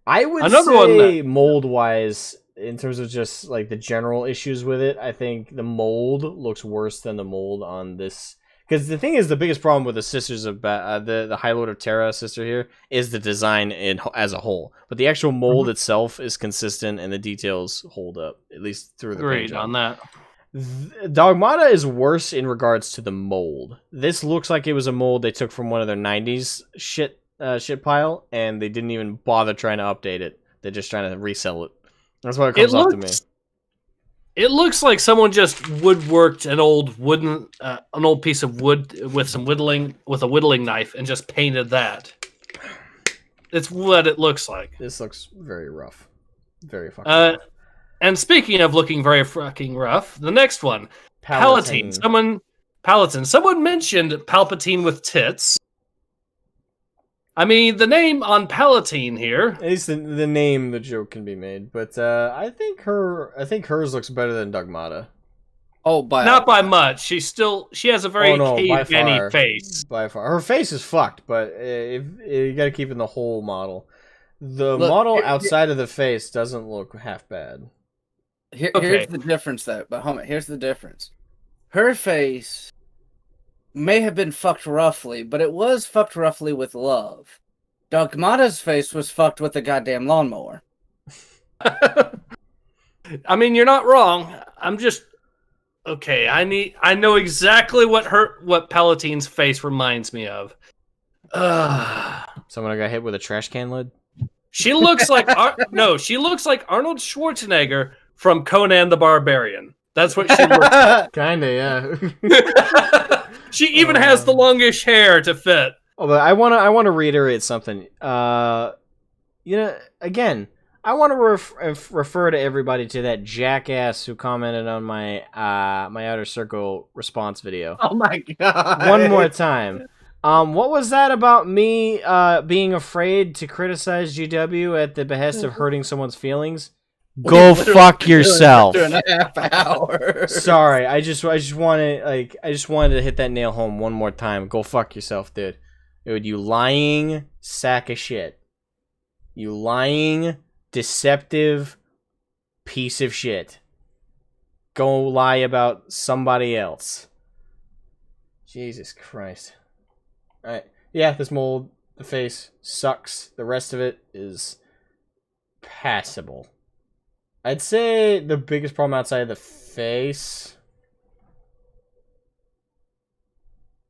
I would say mold-wise, in terms of just like the general issues with it, I think the mold looks worse than the mold on this. Because the thing is, the biggest problem with the Sisters of the High Lord of Terra sister here is the design as a whole. But the actual mold itself is consistent, and the details hold up, at least through the Agreed on that. Dogmata is worse in regards to the mold. This looks like it was a mold they took from one of their 90s shit pile, and they didn't even bother trying to update it. They're just trying to resell it. That's what it comes off to me. It looks like someone just woodworked an old piece of wood with some with a whittling knife and just painted that. It's what it looks like. This looks very rough. Very fucking rough. And speaking of looking very fucking rough, the next one, Palatine. Someone mentioned Palpatine with tits. I mean, the name on Palatine here. At least the name, the joke can be made. But I think hers looks better than Dogmata. Oh, Not by much. She has a very by caveman-y far. face. By far, her face is fucked. But if you got to keep in the whole model. The Look, model outside of the face doesn't look half bad. Here's the difference, though. But hold on, here's the difference. Her face may have been fucked roughly, but it was fucked roughly with love. Dogmata's face was fucked with a goddamn lawnmower. I mean, you're not wrong. I'm just okay. I know exactly what Palatine's face reminds me of. Someone got hit with a trash can lid. She looks like she looks like Arnold Schwarzenegger from Conan the Barbarian. That's what she looks like. Kinda, yeah. She even has the longish hair to fit. Oh, but I wanna reiterate something. Again, I want to refer to everybody to that jackass who commented on my my Outer Circle response video. Oh my god! One more time. What was that about me being afraid to criticize GW at the behest of hurting someone's feelings? Go fuck yourself. 2.5 hours. Sorry, I just wanted to hit that nail home one more time. Go fuck yourself, dude. Dude, you lying sack of shit. You lying, deceptive piece of shit. Go lie about somebody else. Jesus Christ. Alright. Yeah, this mold, the face, sucks. The rest of it is passable. I'd say the biggest problem outside of the face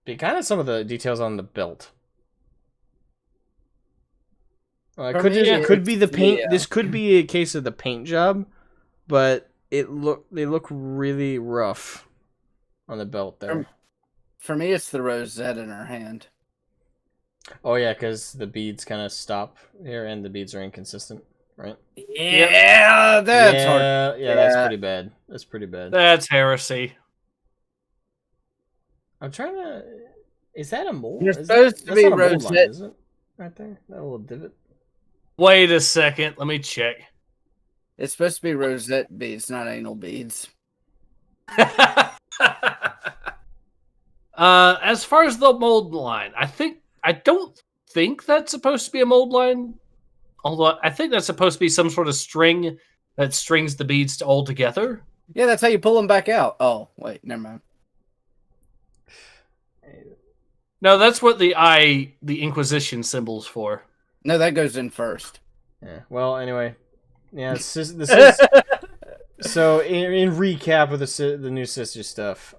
be kind of some of the details on the belt. It could be the paint. Yeah. This could be a case of the paint job, but they look really rough on the belt there. For me, it's the rosette in her hand. Oh yeah, because the beads kind of stop here, and the beads are inconsistent, right? Yeah, that's hard. Yeah, that's pretty bad. That's pretty bad. That's heresy. I'm trying to. Is that a mold? You're supposed to be rosette, line, is it? Right there, that little divot. Wait a second. Let me check. It's supposed to be rosette beads, not anal beads. As far as the mold line, I don't think that's supposed to be a mold line. Although I think that's supposed to be some sort of string that strings the beads all together. Yeah, that's how you pull them back out. Oh, wait, never mind. No, that's what the Inquisition symbol's for. No, that goes in first. Yeah. Well, anyway, yeah. This is so. In recap of the new sister stuff,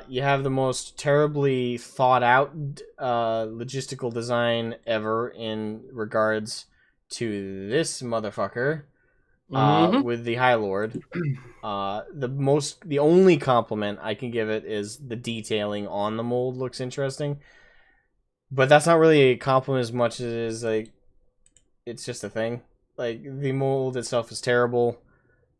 you have the most terribly thought out logistical design ever in regards to this motherfucker with the High Lord. The only compliment I can give it is the detailing on the mold looks interesting. But that's not really a compliment as much as it is like it's just a thing. Like the mold itself is terrible.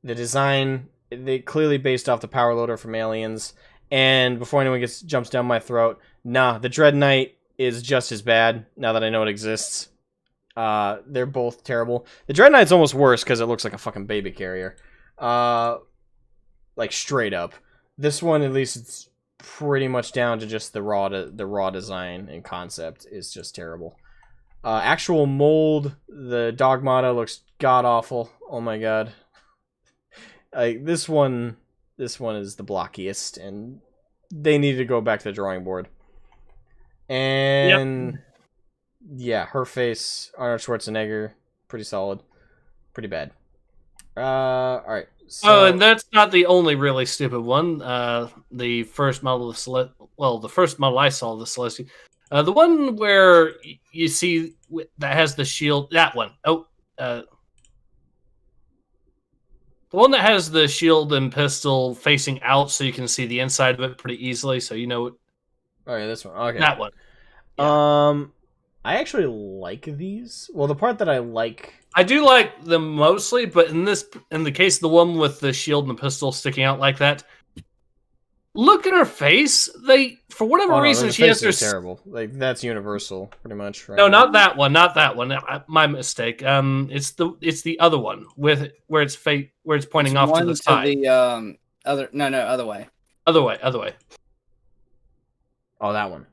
The design, they clearly based off the power loader from Aliens. And before anyone jumps down my throat, nah, the Dread Knight is just as bad now that I know it exists. They're both terrible. The Dread Knight's almost worse because it looks like a fucking baby carrier. Like straight up. This one, at least, it's pretty much down to just the raw design and concept is just terrible. Actual mold, the Dogmata looks god awful. Oh my god. Like this one is the blockiest, and they need to go back to the drawing board. And yeah, her face, Arnold Schwarzenegger, pretty solid, pretty bad. All right. So, and that's not the only really stupid one. The first model of the first model I saw of the Celestial, the one where you see that has the shield. That one. The one that has the shield and pistol facing out, so you can see the inside of it pretty easily. So you know. Oh yeah, this one. Okay. That one. Yeah. I actually like these. Well, the part that I like. I do like them mostly, but in the case of the one with the shield and the pistol sticking out like that, look at her face. For whatever reason, the she has faces her. are terrible. Like that's universal, pretty much. Right No, now. not that one. Not that one. My mistake. It's the other one where it's pointing off to the side. The other way. Other way. Oh, that one.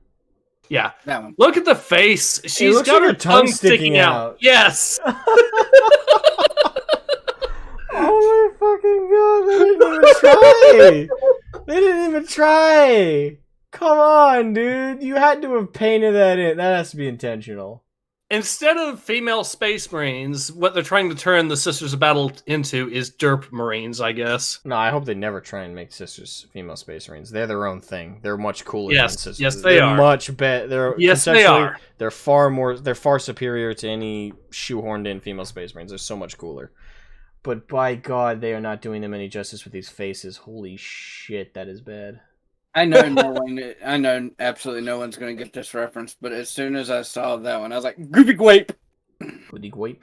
Yeah. That one. Look at the face. She's looks got like her her tongue tongue sticking out. Yes. Oh my fucking god! They didn't even try. They didn't even try. Come on, dude. You had to have painted that in. That has to be intentional. Instead of female space marines, what they're trying to turn the Sisters of Battle into is derp marines, I guess. No, I hope they never try and make sisters female space marines. They're their own thing. They're much cooler than sisters. Yes, they are. Much better. Yes, they are. They're far superior to any shoehorned in female space marines. They're so much cooler. But by God, they are not doing them any justice with these faces. Holy shit, that is bad. I know absolutely no one's going to get this reference, but as soon as I saw that one, I was like, Goopy Gwape! Goody Gwape.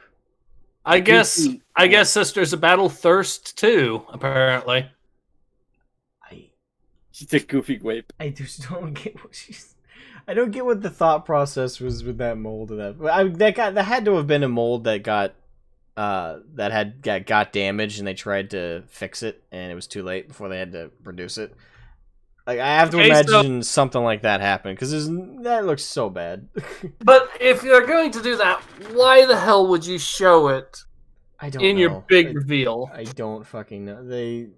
I guess Sisters of Battle thirst too, apparently. She said Goofy Gwape. I just don't get what she's... I don't get what the thought process was with that mold of that. That had to have been a mold that got damaged and they tried to fix it and it was too late before they had to produce it. Like I have to imagine something like that happened because that looks so bad. But if you're going to do that, why the hell would you show it your big reveal? I don't fucking know.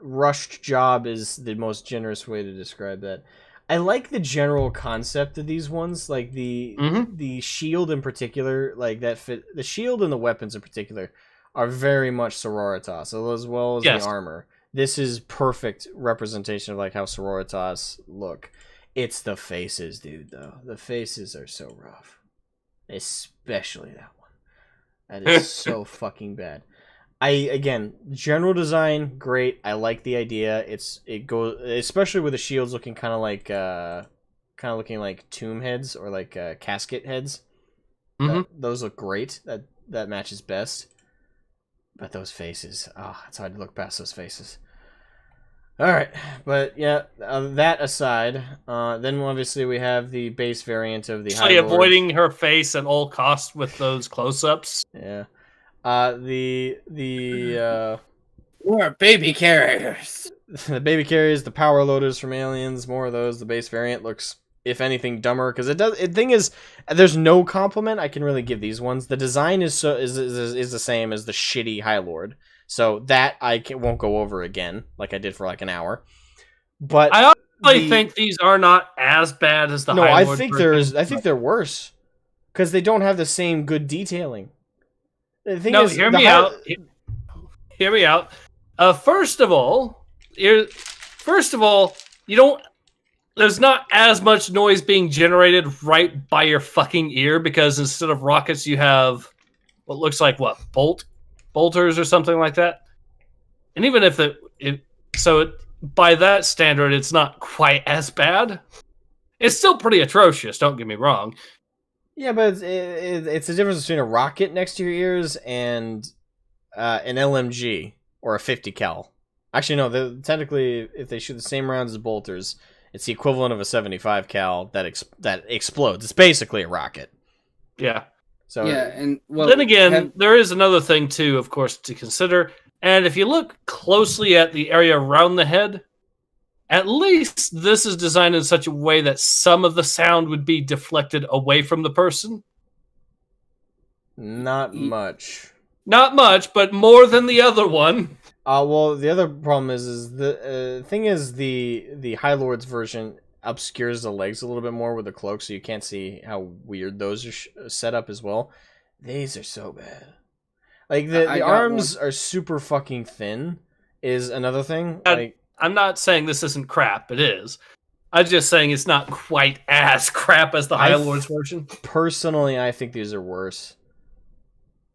Rushed job is the most generous way to describe that. I like the general concept of these ones, like the shield in particular, like that fit. The shield and the weapons in particular are very much Sororitas, as well as the armor. This is perfect representation of like how Sororitas look. It's the faces, dude. Though the faces are so rough, especially that one. That is so fucking bad. General design great. I like the idea. It goes especially with the shields looking kind of looking like tomb heads or like casket heads. Those look great. That matches best. But those faces, it's hard to look past those faces. Alright, but yeah, that aside, then obviously we have the base variant of the High Lord. Avoiding her face at all costs with those close-ups. Yeah. We're baby carriers. The baby carriers, the power loaders from Aliens, more of those. The base variant looks, if anything, dumber because the thing is, there's no compliment I can really give these ones. The design is the same as the shitty High Lord, so that won't go over again like I did for like an hour. But I honestly think these are not as bad as the High Lord. I think they're worse because they don't have the same good detailing. The thing is, hear me out. Hear me out. First of all, you don't. There's not as much noise being generated right by your fucking ear because instead of rockets, you have what looks like bolters or something like that. And even if by that standard, it's not quite as bad. It's still pretty atrocious. Don't get me wrong. Yeah, but it's the difference between a rocket next to your ears and an LMG or a 50 cal. Actually, no. Technically, if they shoot the same rounds as bolters, it's the equivalent of a 75 cal that explodes. It's basically a rocket. Yeah. So yeah, and then again, there is another thing too, of course, to consider. And if you look closely at the area around the head, at least this is designed in such a way that some of the sound would be deflected away from the person. Not much. Not much, but more than the other one. Well, the other problem is the thing is the High Lord's version obscures the legs a little bit more with the cloak, so you can't see how weird those are set up as well. These are so bad. Like the arms are super fucking thin. Is another thing. I'm not saying this isn't crap. It is. I'm just saying it's not quite as crap as the High Lord's version. Personally, I think these are worse.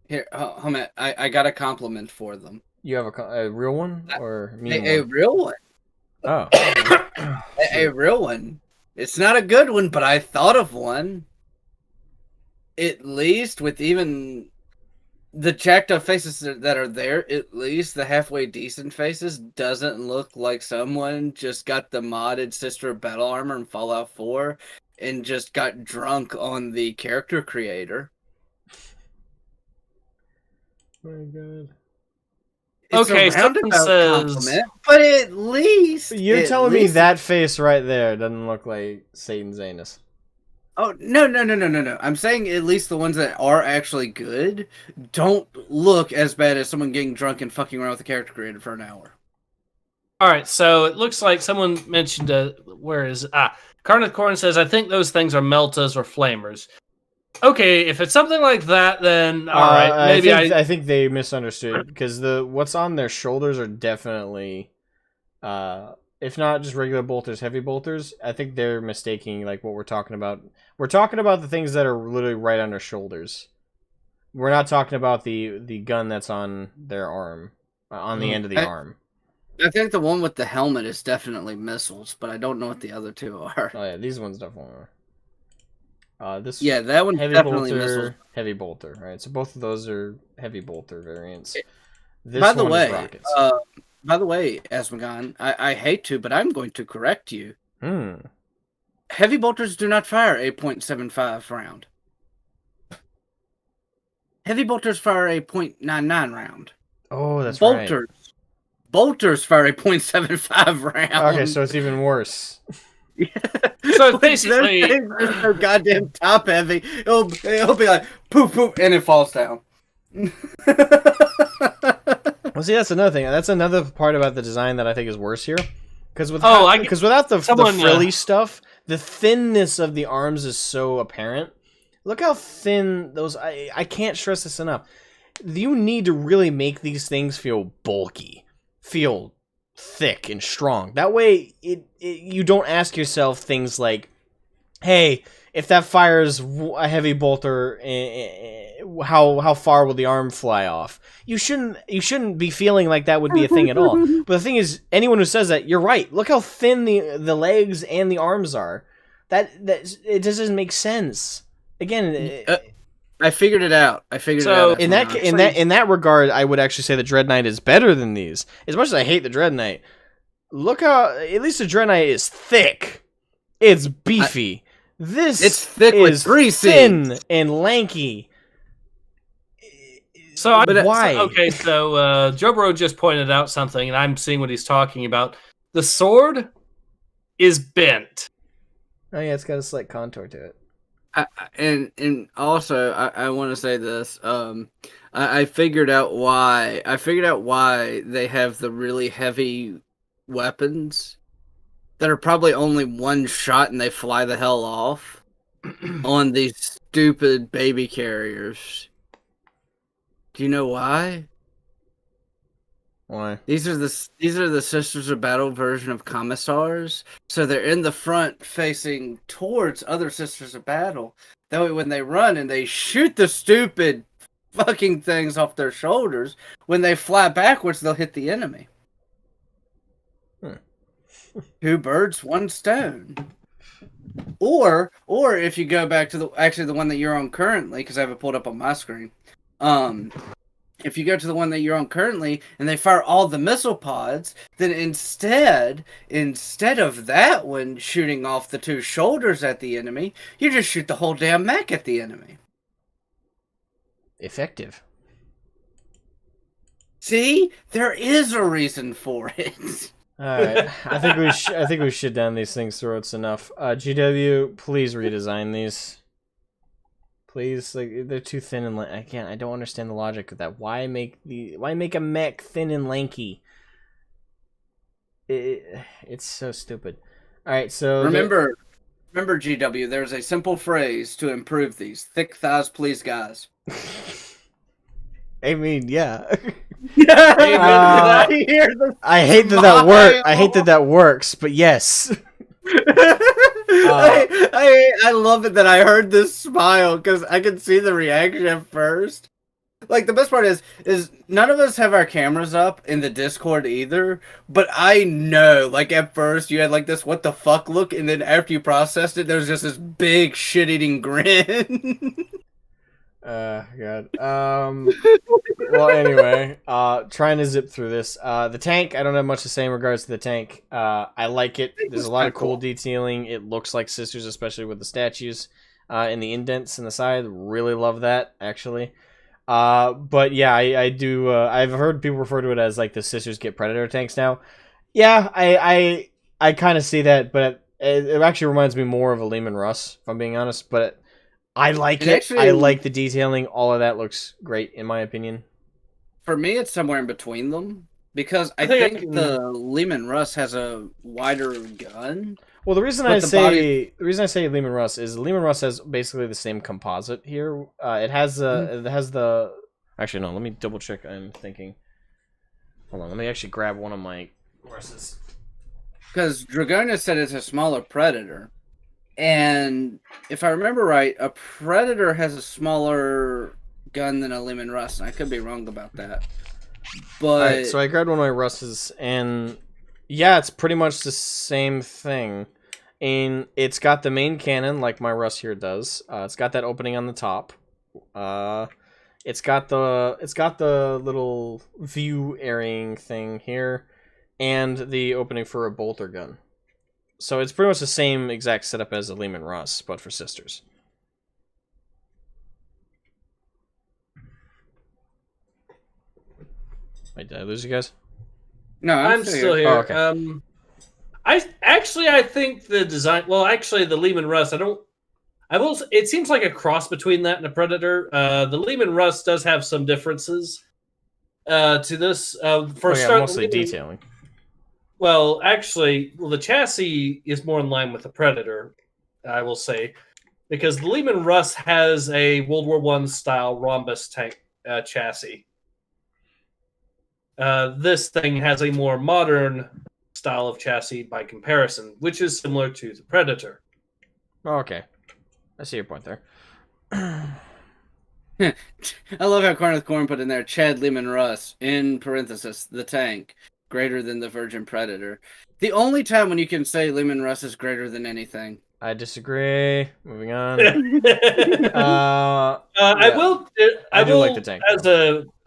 Here, hold on. I got a compliment for them. You have a real one or a real one? Oh, a real one. It's not a good one, but I thought of one. At least with even the jacked up faces that are there, at least the halfway decent faces, doesn't look like someone just got the modded Sister of Battle armor in Fallout 4 and just got drunk on the character creator. My God. It's Okay, a something roundabout says- compliment, but at least You're telling me that face right there doesn't look like Satan's anus. Oh, no. I'm saying at least the ones that are actually good don't look as bad as someone getting drunk and fucking around with the character creator for an hour. All right, so it looks like someone mentioned, Carneth Corn says, I think those things are meltas or flamers. Okay, if it's something like that, then all right, maybe I think they misunderstood because what's on their shoulders are definitely, if not just regular bolters, heavy bolters. I think they're mistaking like what we're talking about. We're talking about the things that are literally right on their shoulders. We're not talking about the gun that's on their arm, on the end of the arm. I think the one with the helmet is definitely missiles, but I don't know what the other two are. Oh yeah, these ones definitely are. This that one's heavy definitely bolter, missiles. heavy bolter. Right, so both of those are heavy bolter variants. This By the one is way, rockets. Asmagon, I hate to, but I'm going to correct you. Hmm. Heavy bolters do not fire a .75 round. Heavy bolters fire a .99 round. Oh, that's right. Bolters fire a .75 round. Okay, so it's even worse. So basically, those things are so goddamn top heavy. It'll be like poof poof, and it falls down. Well, see, that's another thing. That's another part about the design that I think is worse here. Because without the frilly stuff, the thinness of the arms is so apparent. Look how thin those... I can't stress this enough. You need to really make these things feel bulky. Feel thick and strong. That way, you don't ask yourself things like, hey, if that fires a heavy bolter, how far will the arm fly off? You shouldn't be feeling like that would be a thing at all. But the thing is, anyone who says that, you're right. Look how thin the legs and the arms are. That it just doesn't make sense. Again, I figured it out. in that regard, I would actually say the Dread Knight is better than these. As much as I hate the Dread Knight, look how at least the Dread Knight is thick. It's beefy. It's thick with greasy, thin and lanky. So why? So Joe Bro just pointed out something, and I'm seeing what he's talking about. The sword is bent. Oh yeah, it's got a slight contour to it. And also, I want to say this. I figured out why. They have the really heavy weapons that are probably only one shot and they fly the hell off on these stupid baby carriers. Do you know why? Why? These are the Sisters of Battle version of Commissars. So they're in the front facing towards other Sisters of Battle. That way when they run and they shoot the stupid fucking things off their shoulders, when they fly backwards, they'll hit the enemy. Two birds, one stone. Or if you go back to the one that you're on currently, because I have it pulled up on my screen. If you go to the one that you're on currently and they fire all the missile pods, then instead of that one shooting off the two shoulders at the enemy, you just shoot the whole damn mech at the enemy. Effective. See? There is a reason for it. Alright. I think we shit down these things' throats enough. GW, please redesign these. Please, like they're too thin and I don't understand the logic of that. Why make a mech thin and lanky? It's so stupid. All right, so remember, GW. There's a simple phrase to improve these: thick thighs, please, guys. I mean, yeah. I hate that works, but yes. I love it that I heard this smile because I could see the reaction at first. Like the best part is none of us have our cameras up in the Discord either, but I know like at first you had like this what the fuck look, and then after you processed it, there was just this big shit-eating grin. God. Well, anyway, trying to zip through this. The tank, I don't have much to say in regards to the tank. I like it. There's a lot of cool detailing. It looks like Sisters, especially with the statues, and the indents in the side. Really love that, actually. But yeah, I do. I've heard people refer to it as like the Sisters get Predator tanks now. Yeah, I kind of see that, but it actually reminds me more of a Lehman Russ, if I'm being honest. But I like it. Actually, I like the detailing. All of that looks great, in my opinion. For me, it's somewhere in between them because I think think the Lehman Russ has a wider gun. Well, the reason I say Lehman Russ is Lehman Russ has basically the same composite here. It has the actually no. Let me double check. I'm thinking. Hold on. Let me actually grab one of my Russes. Because Dragonis said it's a smaller Predator. And if I remember right, a Predator has a smaller gun than a Lehman Russ. And I could be wrong about that. But Alright, so I grabbed one of my Russes, and yeah, it's pretty much the same thing. And it's got the main cannon, like my Russ here does. It's got that opening on the top. It's got the little view airing thing here, and the opening for a bolter gun. So it's pretty much the same exact setup as a Lehman Russ, but for Sisters. Wait, did I lose you guys? no, I'm still here. Oh, okay. I think the design. Well, actually, the Lehman Russ. It seems like a cross between that and a Predator. The Lehman Russ does have some differences to this. Mostly detailing. Well, actually, the chassis is more in line with the Predator, I will say, because the Lehman Russ has a World War I style rhombus tank chassis. This thing has a more modern style of chassis by comparison, which is similar to the Predator. Oh, okay. I see your point there. I love how Corner Corn put in there Chad Lehman Russ, in parenthesis, the tank, greater than the Virgin Predator. The only time when you can say Lehman Russ is greater than anything. I disagree. Moving on. I will like the tank.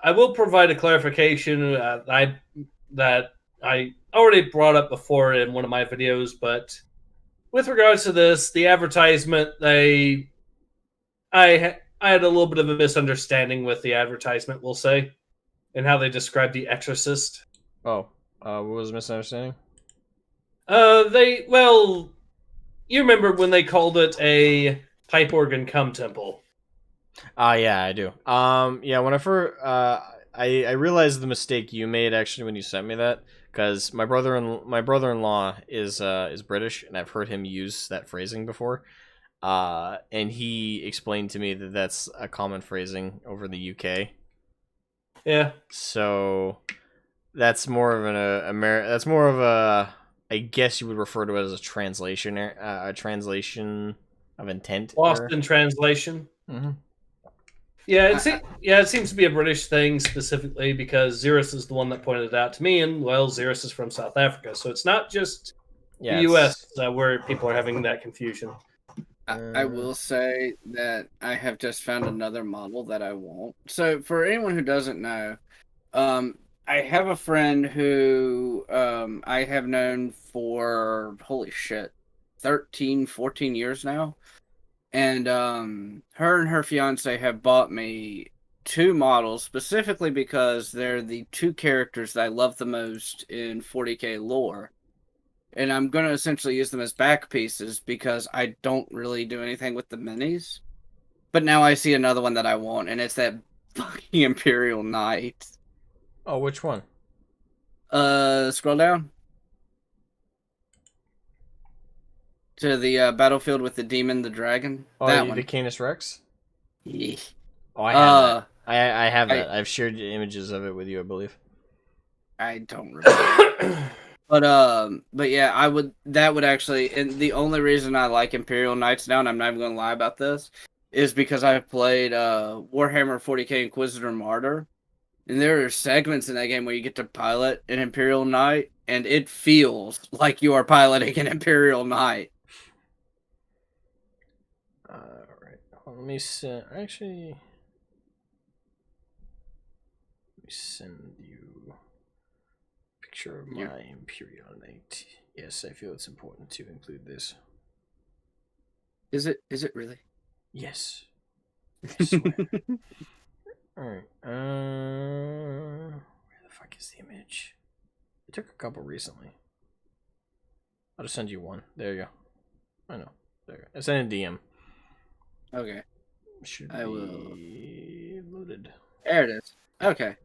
I will provide a clarification that I already brought up before in one of my videos, but with regards to this, the advertisement, I had a little bit of a misunderstanding with the advertisement, we'll say, and how they described the Exorcist. Oh, what was the misunderstanding? You remember when they called it a pipe organ cum temple? Yeah, I do. Yeah, when I first, I realized the mistake you made actually when you sent me that, because my brother-in-law is British, and I've heard him use that phrasing before. And he explained to me that that's a common phrasing over in the UK. Yeah. So that's more of I guess you would refer to it as a translation of intent. Lost in translation. Mm-hmm. Yeah, it seems to be a British thing specifically because Xerus is the one that pointed it out to me, and well, Xerus is from South Africa, so it's not just the U.S. Where people are having that confusion. I will say that I have just found another model that I want. So for anyone who doesn't know, I have a friend who I have known for, holy shit, 13, 14 years now. And her and her fiance have bought me 2 models specifically because they're the 2 characters that I love the most in 40k lore. And I'm going to essentially use them as back pieces because I don't really do anything with the minis. But now I see another one that I want, and it's that fucking Imperial Knight. Oh, which one? Scroll down. To the battlefield with the demon, the dragon. Oh, that one. The Canis Rex? Yeah. Oh, I have that. I have that. I've shared images of it with you, I believe. I don't remember. But yeah, that would actually, and the only reason I like Imperial Knights now, and I'm not even going to lie about this, is because I've played Warhammer 40k Inquisitor Martyr, and there are segments in that game where you get to pilot an Imperial Knight, and it feels like you are piloting an Imperial Knight. Alright, let me see. Actually, send you a picture of my Imperial Knight. Yes, I feel it's important to include this. Is it really? Yes. I swear. Alright. Where the fuck is the image? I took a couple recently. I'll just send you one. There you go. I know. There you go. I sent a DM. Okay. Should I will. be loaded. There it is. Okay.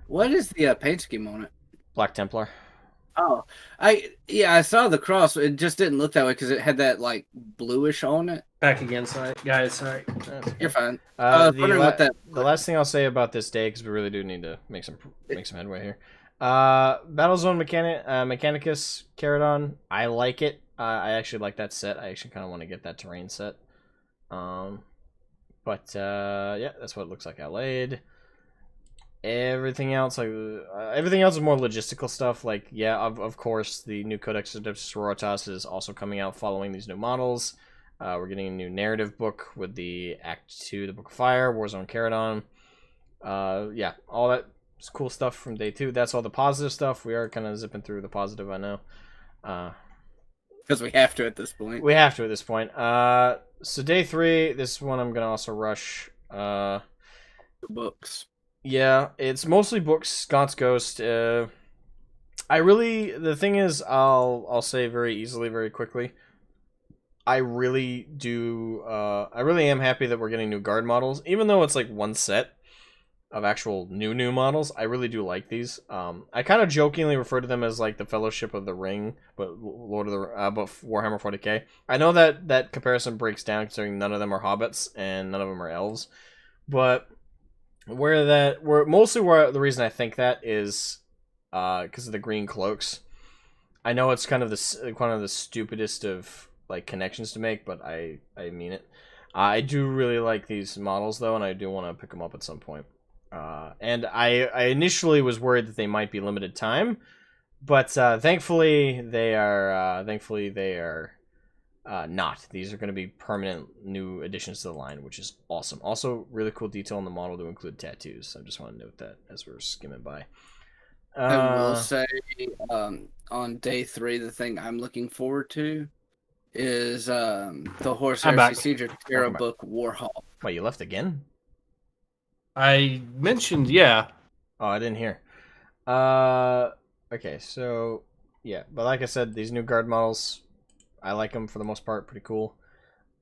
What is the paint scheme on it? Black Templar. Oh, I saw the cross. It just didn't look that way because it had that like bluish on it. Back again, sorry, guys. Sorry. You're fine. I was wondering what that. The last thing I'll say about this day, because we really do need to make some headway here. Battlezone Mechanicus Caradon. I like it. I actually like that set. I actually kind of want to get that terrain set. Yeah, that's what it looks like outlaid. Everything else, everything else is more logistical stuff. Like, yeah, of course, the new Codex Adeptus Sororitas is also coming out following these new models. We're getting a new narrative book with the Act 2, the Book of Fire, Warzone Caradon. Yeah, all that cool stuff from day 2. That's all the positive stuff. We are kind of zipping through the positive, I know. Because we have to at this point. We have to at this point. So day 3, this one I'm going to also rush. The books. Yeah, it's mostly books. Gaunt's Ghost. The thing is, I'll say very easily, very quickly. I really am happy that we're getting new guard models, even though it's like one set of actual new models. I really do like these. I kind of jokingly refer to them as like the Fellowship of the Ring, but but Warhammer 40k. I know that comparison breaks down considering none of them are hobbits and none of them are elves, but the reason I think that is because of the green cloaks. I know it's kind of the stupidest of like connections to make, but I mean it. I do really like these models though, and I do want to pick them up at some point. And I initially was worried that they might be limited time, but thankfully they are not. These are going to be permanent new additions to the line, which is awesome. Also, really cool detail on the model to include tattoos. I just want to note that as we're skimming by. I will say, on day 3, the thing I'm looking forward to is the Horus Heresy Siege of Terra book Warhawk. Wait, you left again? I mentioned, yeah. Oh, I didn't hear. Okay, so yeah, but like I said, these new guard models, I like them for the most part, pretty cool.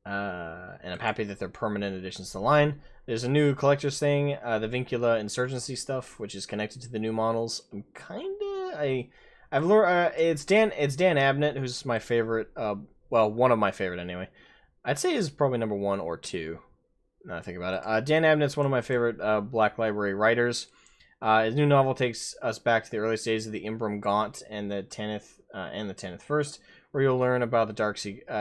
And I'm happy that they're permanent additions to the line. There's a new collector's thing, the Vincula Insurgency stuff, which is connected to the new models. I'm I've learned it's Dan Abnett, who's my favorite. Well, one of my favorite anyway. I'd say is probably number 1 or 2. Now I think about it. Dan Abnett's one of my favorite Black Library writers. His new novel takes us back to the earliest days of the Imbram Gaunt and the Tanith First, where you'll learn about the dark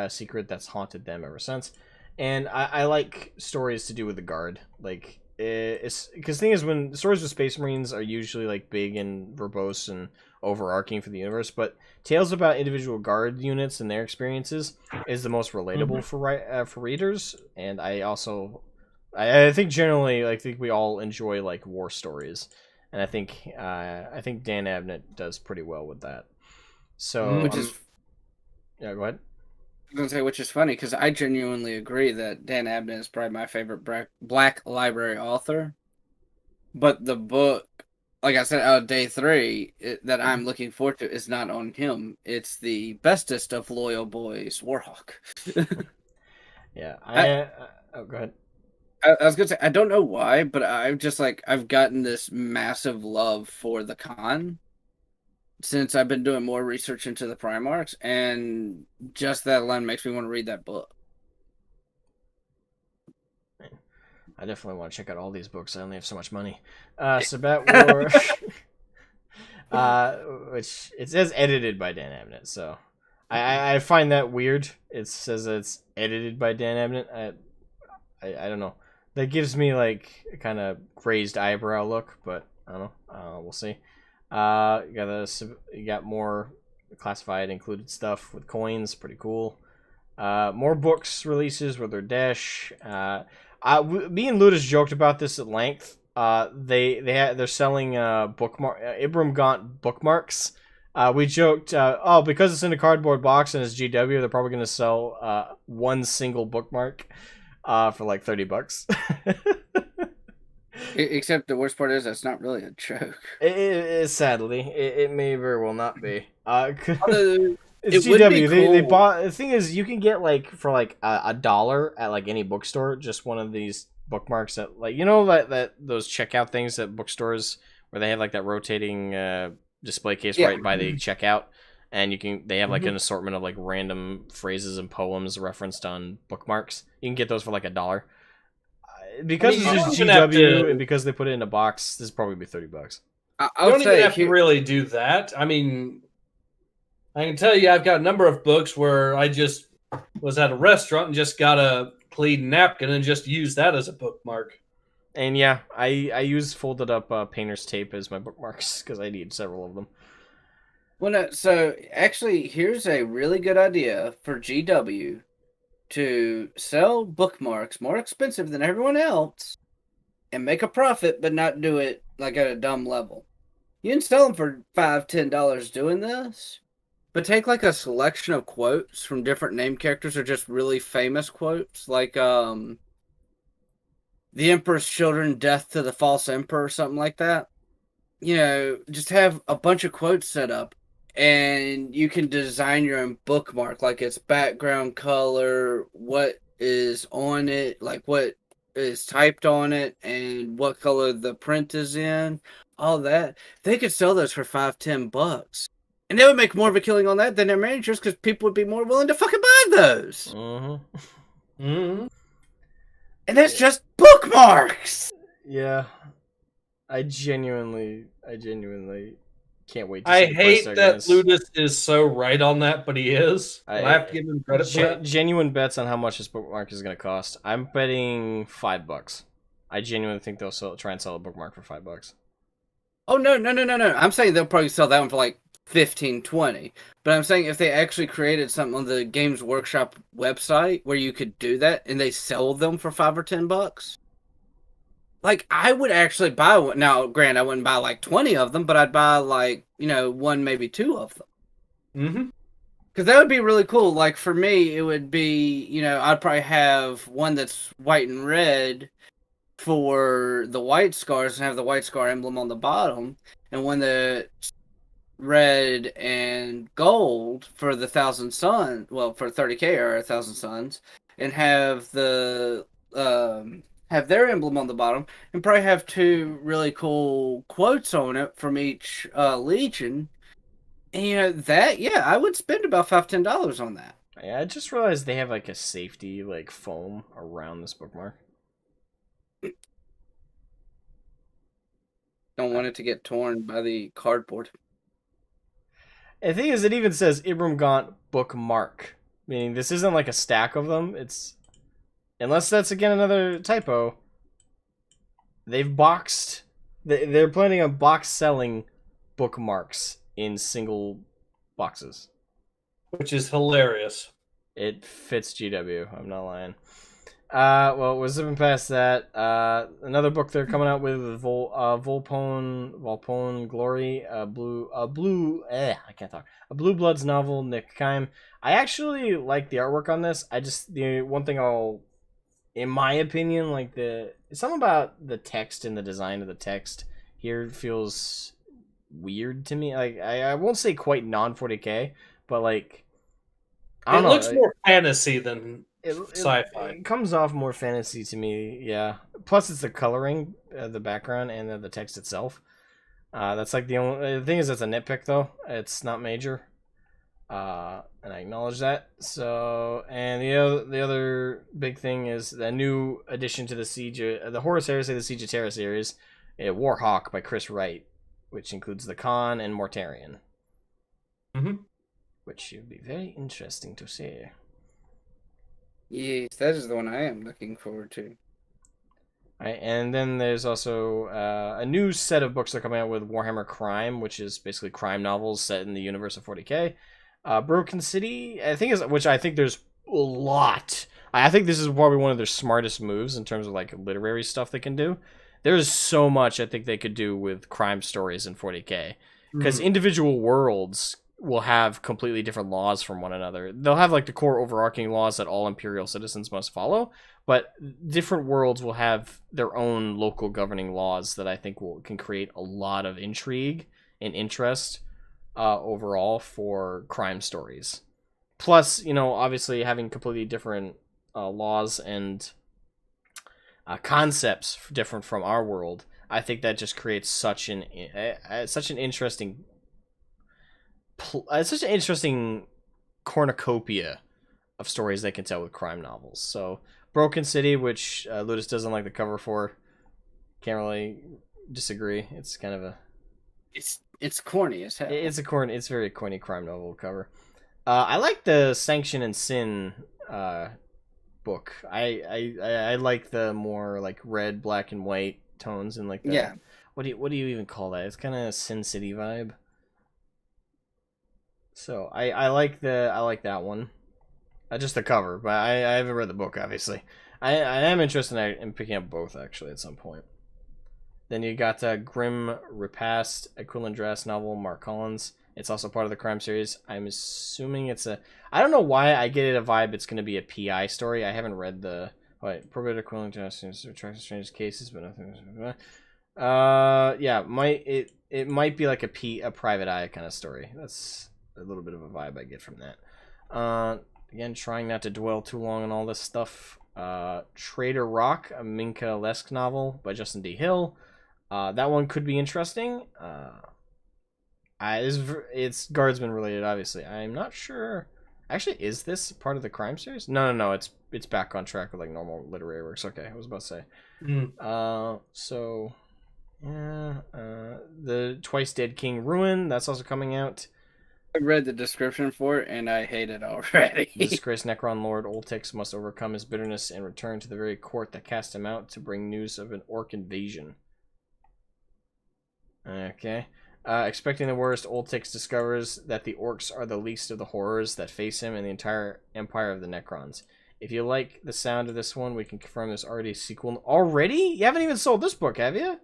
secret that's haunted them ever since. And I like stories to do with the Guard. Like, because the thing is, when stories with Space Marines are usually like big and verbose and overarching for the universe, but tales about individual Guard units and their experiences is the most relatable for readers. And I think generally, I think we all enjoy like war stories, and I think Dan Abnett does pretty well with that. So, yeah, go ahead. I was gonna say, which is funny because I genuinely agree that Dan Abnett is probably my favorite Black Library author. But the book, like I said, out of day 3 that I'm looking forward to is not on him. It's the bestest of loyal boys, Warhawk. Yeah, go ahead. I was gonna say, I don't know why, but I've gotten this massive love for the con since I've been doing more research into the Primarchs, and just that alone makes me want to read that book. I definitely want to check out all these books. I only have so much money. Sabbat War, which it says edited by Dan Abnett, so I find that weird. It says it's edited by Dan Abnett. I don't know. That gives me like a kind of raised eyebrow look, but I don't know. We'll see. You got more classified included stuff with coins, pretty cool. More books releases with their dash. Me and Ludus joked about this at length. they're selling Ibram Gaunt bookmarks. We joked, because it's in a cardboard box and it's GW, they're probably gonna sell one single bookmark for like $30. Except the worst part is that's not really a joke. Sadly, it may very well not be. Although, It's it would be GW. They cool. bought. The thing is, you can get like for like $1 at like any bookstore, just one of these bookmarks that like that those checkout things at bookstores where they have like that rotating display case Yeah. right by the checkout, and they have like Mhm. an assortment of like random phrases and poems referenced on bookmarks. You can get those for like $1. Because I mean, it's you just don't even have GW to- and because they put it in a box, this is probably be $30. I You would don't even say have to really do that. I mean, I can tell you, I've got a number of books where I just was at a restaurant and just got a clean napkin and just used that as a bookmark. And yeah, I use folded up painter's tape as my bookmarks because I need several of them. Well, no, so actually, here's a really good idea for GW to sell bookmarks more expensive than everyone else and make a profit, but not do it like at a dumb level. You can sell them for $5-10 doing this, but take like a selection of quotes from different name characters or just really famous quotes, like "The Emperor's Children, Death to the False Emperor," or something like that. Just have a bunch of quotes set up. And you can design your own bookmark, like its background color, what is on it, like what is typed on it, and what color the print is in, all that. They could sell those for $5-10. And they would make more of a killing on that than their managers because people would be more willing to fucking buy those. Mm-hmm. Mm-hmm. And that's just bookmarks! Yeah, I genuinely can't wait to I see the price hate they're that gonna Ludus is so right on that, but he is. And I have to give him credit for that. Genuine bets on how much this bookmark is going to cost. I'm betting $5. I genuinely think they'll try and sell a bookmark for $5. Oh, no. I'm saying they'll probably sell that one for like 15-20. But I'm saying if they actually created something on the Games Workshop website where you could do that and they sell them for $5 or $10, like I would actually buy one. Now, granted, I wouldn't buy like 20 of them, but I'd buy like, one, maybe two of them. Mm-hmm. Because that would be really cool. Like for me, it would be, I'd probably have one that's white and red for the white scars and have the white scar emblem on the bottom, and one that's red and gold for the Thousand Suns, well, for 30K or 1,000 Suns, and have have their emblem on the bottom, and probably have two really cool quotes on it from each legion. And I would spend about $5-10 on that. Yeah, I just realized they have like a safety like foam around this bookmark. Don't want it to get torn by the cardboard. And the thing is, it even says Ibram Gaunt bookmark, meaning this isn't like a stack of them. It's unless that's again another typo. They've boxed. They're planning on box selling bookmarks in single boxes. Which is hilarious. It fits GW. I'm not lying. Well, we're zipping past that. Another book they're coming out with Volpone Glory, I can't talk. A Blue Bloods novel, Nick Kime. I actually like the artwork on this. The one thing in my opinion, like something about the text and the design of the text here feels weird to me. Like I won't say quite non-40K, but like I It don't know. looks more fantasy than sci-fi. It comes off more fantasy to me, yeah. Plus, it's the coloring, the background, and the text itself. That's like the only thing is it's a nitpick though. It's not major, and I acknowledge that. So, and the other big thing is the new addition to the the Horus Heresy, the Siege of Terra series, Warhawk by Chris Wright, which includes the Khan and Mortarion. Mm-hmm. Which should be very interesting to see. Yes, that is the one I am looking forward to. Right, and then there's also a new set of books that are coming out with Warhammer Crime, which is basically crime novels set in the universe of 40K. Broken City, which I think there's a lot. I think this is probably one of their smartest moves in terms of like literary stuff they can do. there's so much I think they could do with crime stories in 40K. Because individual worlds will have completely different laws from one another. They'll have like the core overarching laws that all Imperial citizens must follow, but different worlds will have their own local governing laws that I think can create a lot of intrigue and interest overall for crime stories. Plus, you know, obviously having completely different laws and concepts different from our world, I think that just creates such an interesting cornucopia of stories they can tell with crime novels. So Broken City, which Ludus doesn't like the cover for, can't really disagree. It's kind of a it's corny as hell. It's very corny crime novel cover. I like the Sanction and Sin book. I like the more like red, black, and white tones and like the, yeah. What do you even call that? It's kind of a Sin City vibe. So I like that one. Just the cover, but I haven't read the book obviously. I am interested in picking up both actually at some point. Then you got Grim Repast, Aquilin Dress novel, Mark Collins. It's also part of the crime series. I'm assuming it's a... I don't know why I get it a vibe it's going to be a PI story. I haven't read the... Wait, Probate Aquilin Dress, Attracts Strange Cases, but nothing... yeah, it might be like a private eye kind of story. That's a little bit of a vibe I get from that. Again, trying not to dwell too long on all this stuff. Trader Rock, a Minka Lesk novel by Justin D. Hill. That one could be interesting. It's Guardsman related, obviously. I'm not sure. Actually, is this part of the crime series? No. It's back on track with like normal literary works. Okay, I was about to say. So, yeah. The Twice Dead King Ruin. That's also coming out. I read the description for it and I hate it already. The disgraced Necron Lord Oltix must overcome his bitterness and return to the very court that cast him out to bring news of an orc invasion. Okay. Expecting the worst, Oltix discovers that the orcs are the least of the horrors that face him and the entire empire of the Necrons. If you like the sound of this one, we can confirm there's already a sequel. Already? You haven't even sold this book, have you?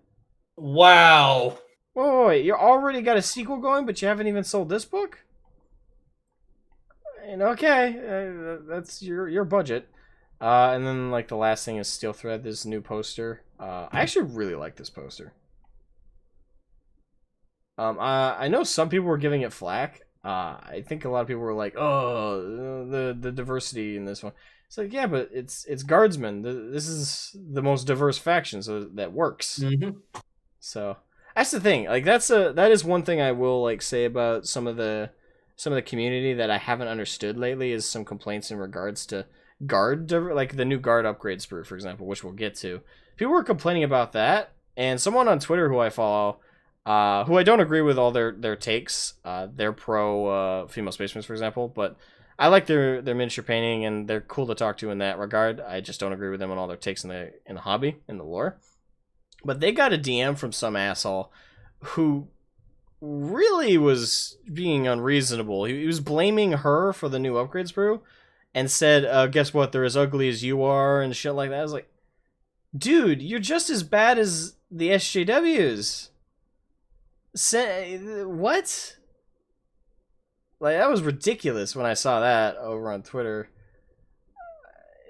Wow. Wait, you already got a sequel going, but you haven't even sold this book? And okay, that's your budget. And then like the last thing is Steel Thread, this new poster. I actually really like this poster. I know some people were giving it flack. I think a lot of people were like, "Oh, the diversity in this one." It's like, yeah, but it's Guardsmen. This is the most diverse faction, so that works. Mm-hmm. So that's the thing. Like that is one thing I will like say about some of the community that I haven't understood lately is some complaints in regards to guard, like the new guard upgrade sprue, for example, which we'll get to. People were complaining about that, and someone on Twitter who I follow, who I don't agree with all their takes, they're pro female spacemen, for example, but I like their miniature painting and they're cool to talk to in that regard. I just don't agree with them on all their takes in the hobby, in the lore. But they got a DM from some asshole who really was being unreasonable. He was blaming her for the new upgrade sprue and said, guess what, they're as ugly as you are and shit like that. I was like, dude, you're just as bad as the SJWs. What? Like, that was ridiculous when I saw that over on Twitter.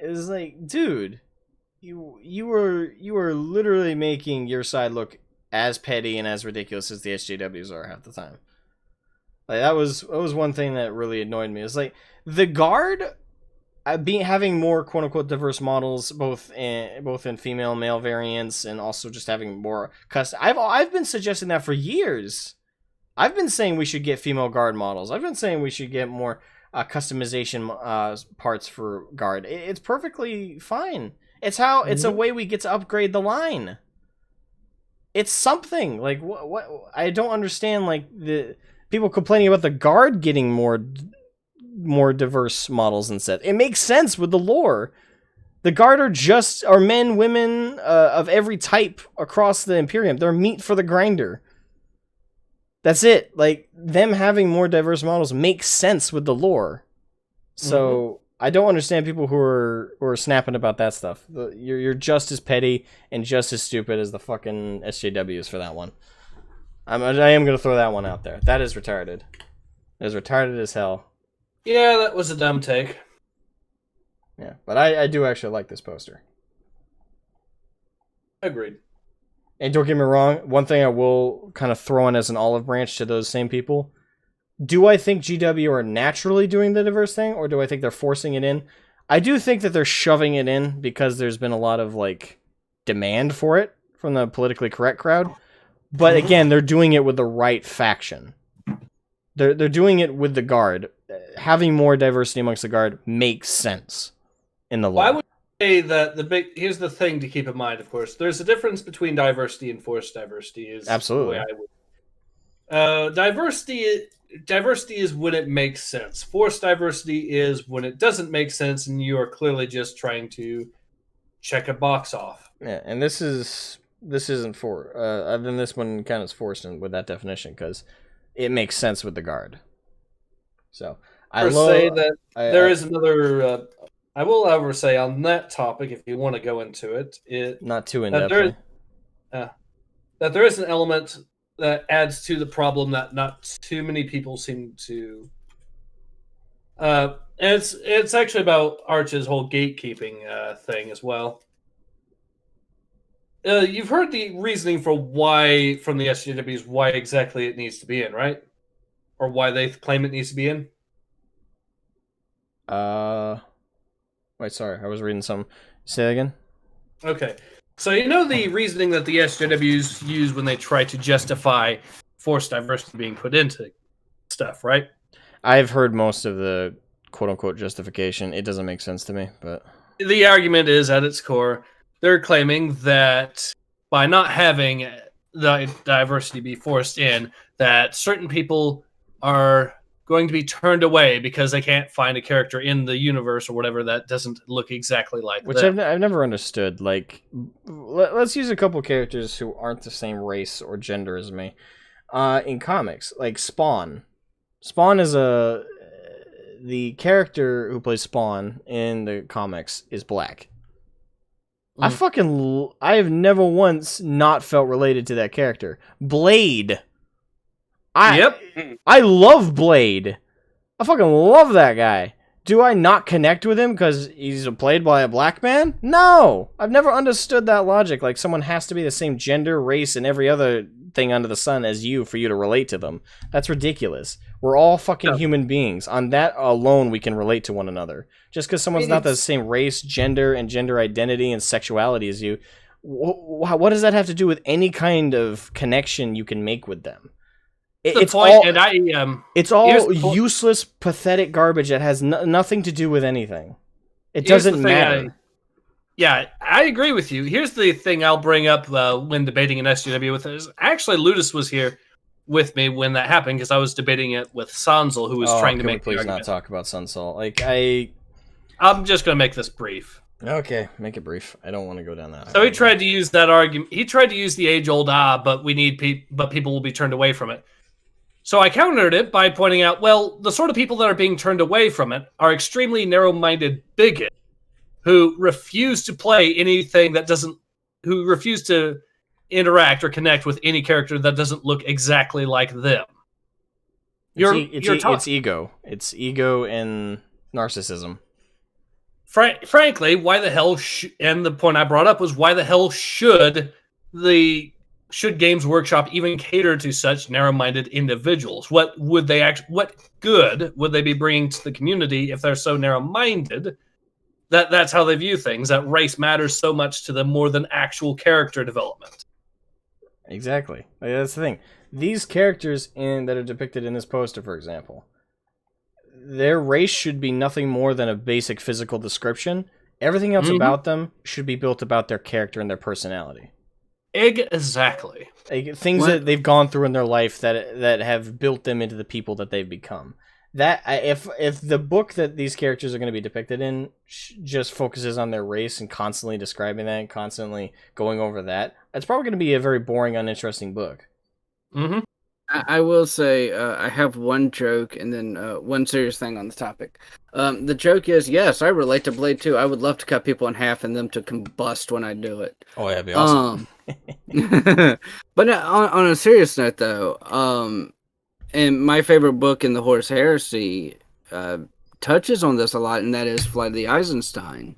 It was like, dude, you were literally making your side look as petty and as ridiculous as the SJWs are half the time. Like that was one thing that really annoyed me. It's like the guard having more quote unquote diverse models, both in female and male variants, and also just having more custom. I've been suggesting that for years. I've been saying we should get female guard models. I've been saying we should get more customization parts for guard. It's perfectly fine. It's a way we get to upgrade the line. It's something like what I don't understand. Like the people complaining about the guard getting more diverse models instead. It makes sense with the lore. The guard are men, women of every type across the Imperium. They're meat for the grinder. That's it. Like them having more diverse models makes sense with the lore. So I don't understand people who are snapping about that stuff. You're just as petty and just as stupid as the fucking SJWs for that one. I am going to throw that one out there. That is retarded. It is retarded as hell. Yeah, that was a dumb take. Yeah, but I do actually like this poster. Agreed. And don't get me wrong, one thing I will kind of throw in as an olive branch to those same people. Do I think GW are naturally doing the diverse thing, or do I think they're forcing it in? I do think that they're shoving it in because there's been a lot of, like, demand for it from the politically correct crowd. But again, they're doing it with the right faction. They're doing it with the Guard. Having more diversity amongst the Guard makes sense in the law. Well, I would say that here's the thing to keep in mind, of course. There's a difference between diversity and forced diversity. Is Absolutely. The way I would. Diversity is when it makes sense. Forced diversity is when it doesn't make sense and you are clearly just trying to check a box off. Yeah, and this isn't for then this one kind of is forced in with that definition because it makes sense with the Guard. So I will say that there is another. I will, however, say on that topic, if you want to go into it, not too in depth. That there is an element that adds to the problem that not too many people seem to. And it's actually about Arch's whole gatekeeping thing as well. You've heard the reasoning for why from the SJWs why exactly it needs to be in, right? Or why they claim it needs to be in. Wait, sorry, I was reading some. Say that again. Okay. So you know the reasoning that the SJWs use when they try to justify forced diversity being put into stuff, right? I've heard most of the quote-unquote justification. It doesn't make sense to me, but... The argument is, at its core, they're claiming that by not having the diversity be forced in, that certain people are going to be turned away because they can't find a character in the universe or whatever that doesn't look exactly like Which them. I've never understood. Like, let's use a couple characters who aren't the same race or gender as me. In comics, like Spawn. Spawn is the character who plays Spawn in the comics is black. I have never once not felt related to that character. Blade. I love Blade. I fucking love that guy. Do I not connect with him because he's played by a black man? No! I've never understood that logic. Like, someone has to be the same gender, race, and every other thing under the sun as you for you to relate to them. That's ridiculous. We're all fucking human beings. On that alone, we can relate to one another. Just because someone's not the same race, gender, and gender identity and sexuality as you, what does that have to do with any kind of connection you can make with them? It's all useless, pathetic garbage that has nothing to do with anything. It doesn't matter. I agree with you. Here's the thing I'll bring up when debating an SJW with us. Actually, Ludus was here with me when that happened because I was debating it with Sanzel, who was trying to make. Please not talk about Sanzel. I'm just going to make this brief. Okay, make it brief. I don't want to go down that. So he tried to use that argument. He tried to use the age-old but people will be turned away from it. So I countered it by pointing out, well, the sort of people that are being turned away from it are extremely narrow-minded bigots who refuse to play anything that doesn't, who refuse to interact or connect with any character that doesn't look exactly like them. It's ego. It's ego and narcissism. Frankly, why the hell? And the point I brought up was why the hell should Games Workshop even cater to such narrow-minded individuals? What good would they be bringing to the community if they're so narrow-minded that that's how they view things? That race matters so much to them more than actual character development. Exactly. That's the thing. These characters that are depicted in this poster, for example, their race should be nothing more than a basic physical description. Everything else about them should be built about their character and their personality. Exactly. Things that they've gone through in their life that have built them into the people that they've become. That if the book that these characters are going to be depicted in just focuses on their race and constantly describing that and constantly going over that, it's probably going to be a very boring, uninteresting book. Mm-hmm. I will say I have one joke and then one serious thing on the topic. The joke is, yes, I relate to Blade 2. I would love to cut people in half and them to combust when I do it. Oh, that'd be awesome. But on a serious note, though, and my favorite book in the Horus Heresy touches on this a lot, and that is Flight of the Eisenstein.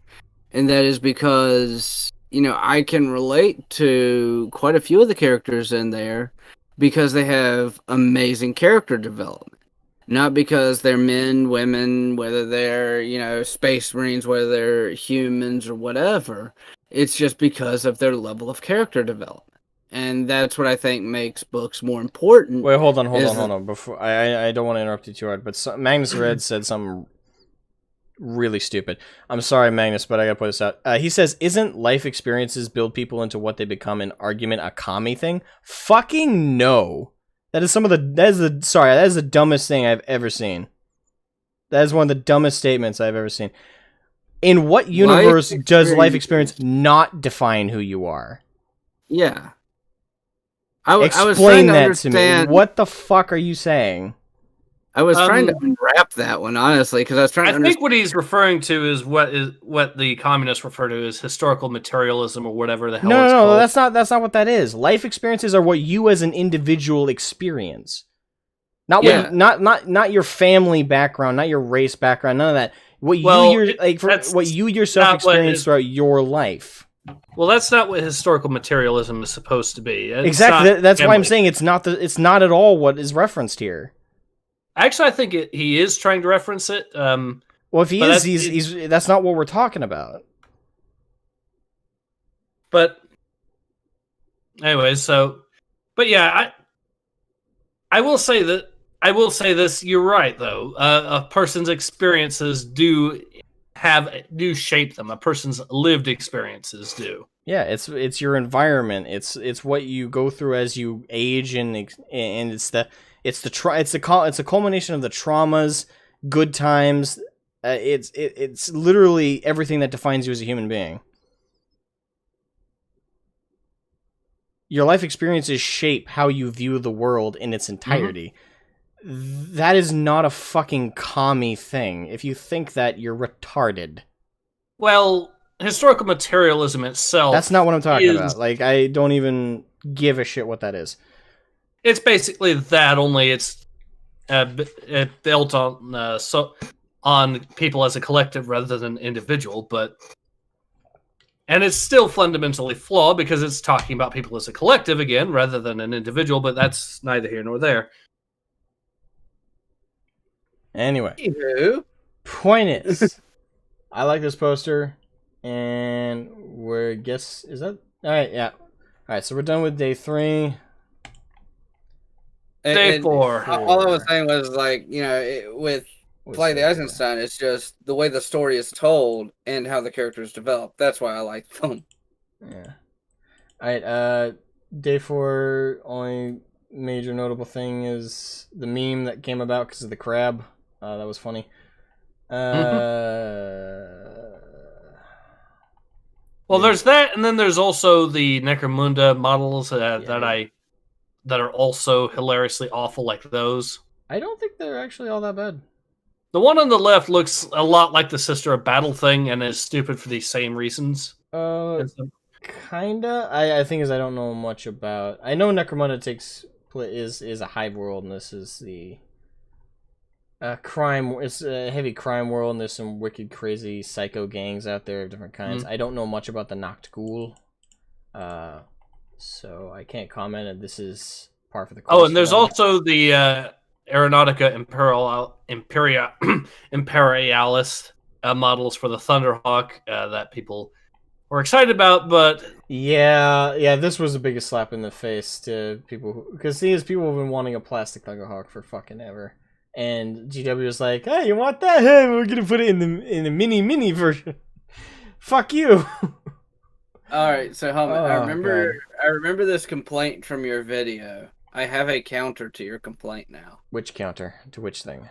And that is because, I can relate to quite a few of the characters in there because they have amazing character development. Not because they're men, women, whether they're, space marines, whether they're humans or whatever. It's just because of their level of character development. And that's what I think makes books more important. Wait, hold on. Before I don't want to interrupt you too hard, but Magnus Red said something really stupid. I'm sorry, Magnus, but I gotta put this out. He says, "Isn't life experiences build people into what they become? An argument a commie thing? Fucking no. That is the dumbest thing I've ever seen. That is one of the dumbest statements I've ever seen. In what universe does life experience not define who you are? Yeah. Explain that to me. What the fuck are you saying? I was trying to unwrap that one, honestly, because I was trying to I think what he's referring to is what the communists refer to as historical materialism or whatever the hell it's called. No, that's not what that is. Life experiences are what you as an individual experience. Not your family background, not your race background, none of that. What you yourself experience throughout your life. Well, that's not what historical materialism is supposed to be. Exactly. That's why I'm saying it's not at all what is referenced here. Actually, I think he is trying to reference it. Well, if he is, he's that's not what we're talking about. But anyways, but yeah, I will say this. You're right, though. A person's experiences do shape them. A person's lived experiences do. Yeah, it's your environment. It's what you go through as you age, and it's a culmination of the traumas, good times. It's literally everything that defines you as a human being. Your life experiences shape how you view the world in its entirety. Mm-hmm. That is not a fucking commie thing. If you think that, you're retarded. Well, historical materialism itself... That's not what I'm talking about. Like, I don't even give a shit what that is. It's basically that, only it's built on people as a collective rather than individual, and it's still fundamentally flawed because it's talking about people as a collective again rather than an individual, but that's neither here nor there. Anyway, point is, I like this poster, and is that all right? Yeah, all right. So we're done with day 3. Day 4. All I was saying was, like, with Flight of the Eisenstein, it's just the way the story is told and how the characters develop. That's why I like them. Yeah. All right. Day 4. Only major notable thing is the meme that came about because of the crab. That was funny. Well, there's that, and then there's also the Necromunda models that are also hilariously awful, like those. I don't think they're actually all that bad. The one on the left looks a lot like the Sister of Battle thing and is stupid for these same reasons. Kinda. I think I don't know much about... I know Necromunda is a hive world, and this is the crime... It's a heavy crime world, and there's some wicked, crazy psycho gangs out there of different kinds. I don't know much about the Nacht Ghoul. So I can't comment, and this is par for the course. Oh, and there's also the Aeronautica Imperialis models for the Thunderhawk that people were excited about, but... Yeah, this was the biggest slap in the face to people, because people have been wanting a plastic Thunderhawk for fucking ever. And GW was like, hey, you want that? Hey, we're gonna put it in the mini version. Fuck you. All right, so I remember this complaint from your video. I have a counter to your complaint now. Which counter? To which thing?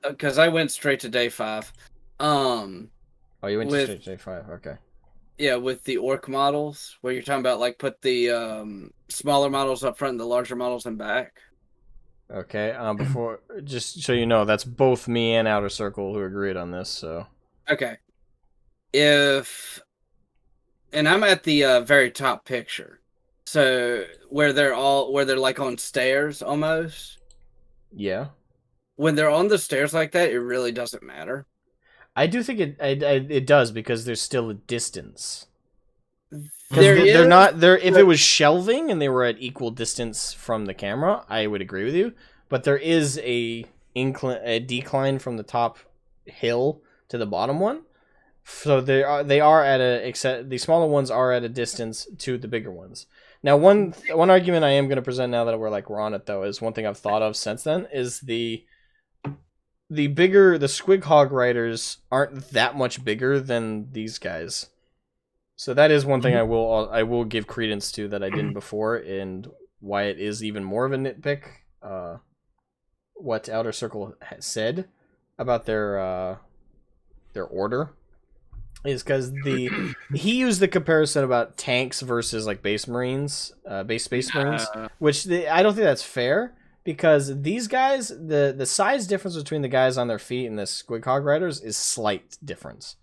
Because I went straight to day 5. Oh, you went straight to day 5. Okay. Yeah, with the orc models, where you're talking about, like, put the smaller models up front and the larger models in back. Okay. Before, just so you know, that's both me and Outer Circle who agreed on this. So. Okay. And I'm at the very top picture, so where they're like on stairs almost. Yeah. When they're on the stairs like that, it really doesn't matter. I do think it does because there's still a distance. They're Not there. If it was shelving and they were at equal distance from the camera, I would agree with you. But there is a decline from the top hill to the bottom one, so they are at the smaller ones are at a distance to the bigger ones. Now, one argument I am going to present now that we're on it though is one thing I've thought of since then is the Squig Hog Riders aren't that much bigger than these guys. So that is one thing I will give credence to that I didn't before, and why it is even more of a nitpick. What Outer Circle said about their order is because he used the comparison about tanks versus like base marines, base space marines, which I don't think that's fair because these guys the size difference between the guys on their feet and the Squig Hog Riders is slight difference.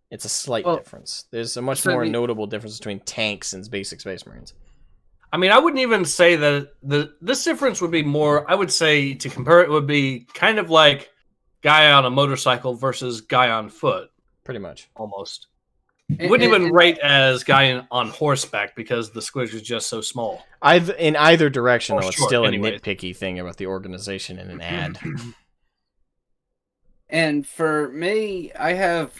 It's a slight difference. There's a much more notable difference between tanks and basic Space Marines. I mean, I wouldn't even say that this difference would be more. I would say to compare it would be kind of like guy on a motorcycle versus guy on foot. Pretty much, almost. Wouldn't even rate as guy on horseback because the squish is just so small. In either direction, though, it's still a anyways. nitpicky thing about the organization in an ad. And for me, I have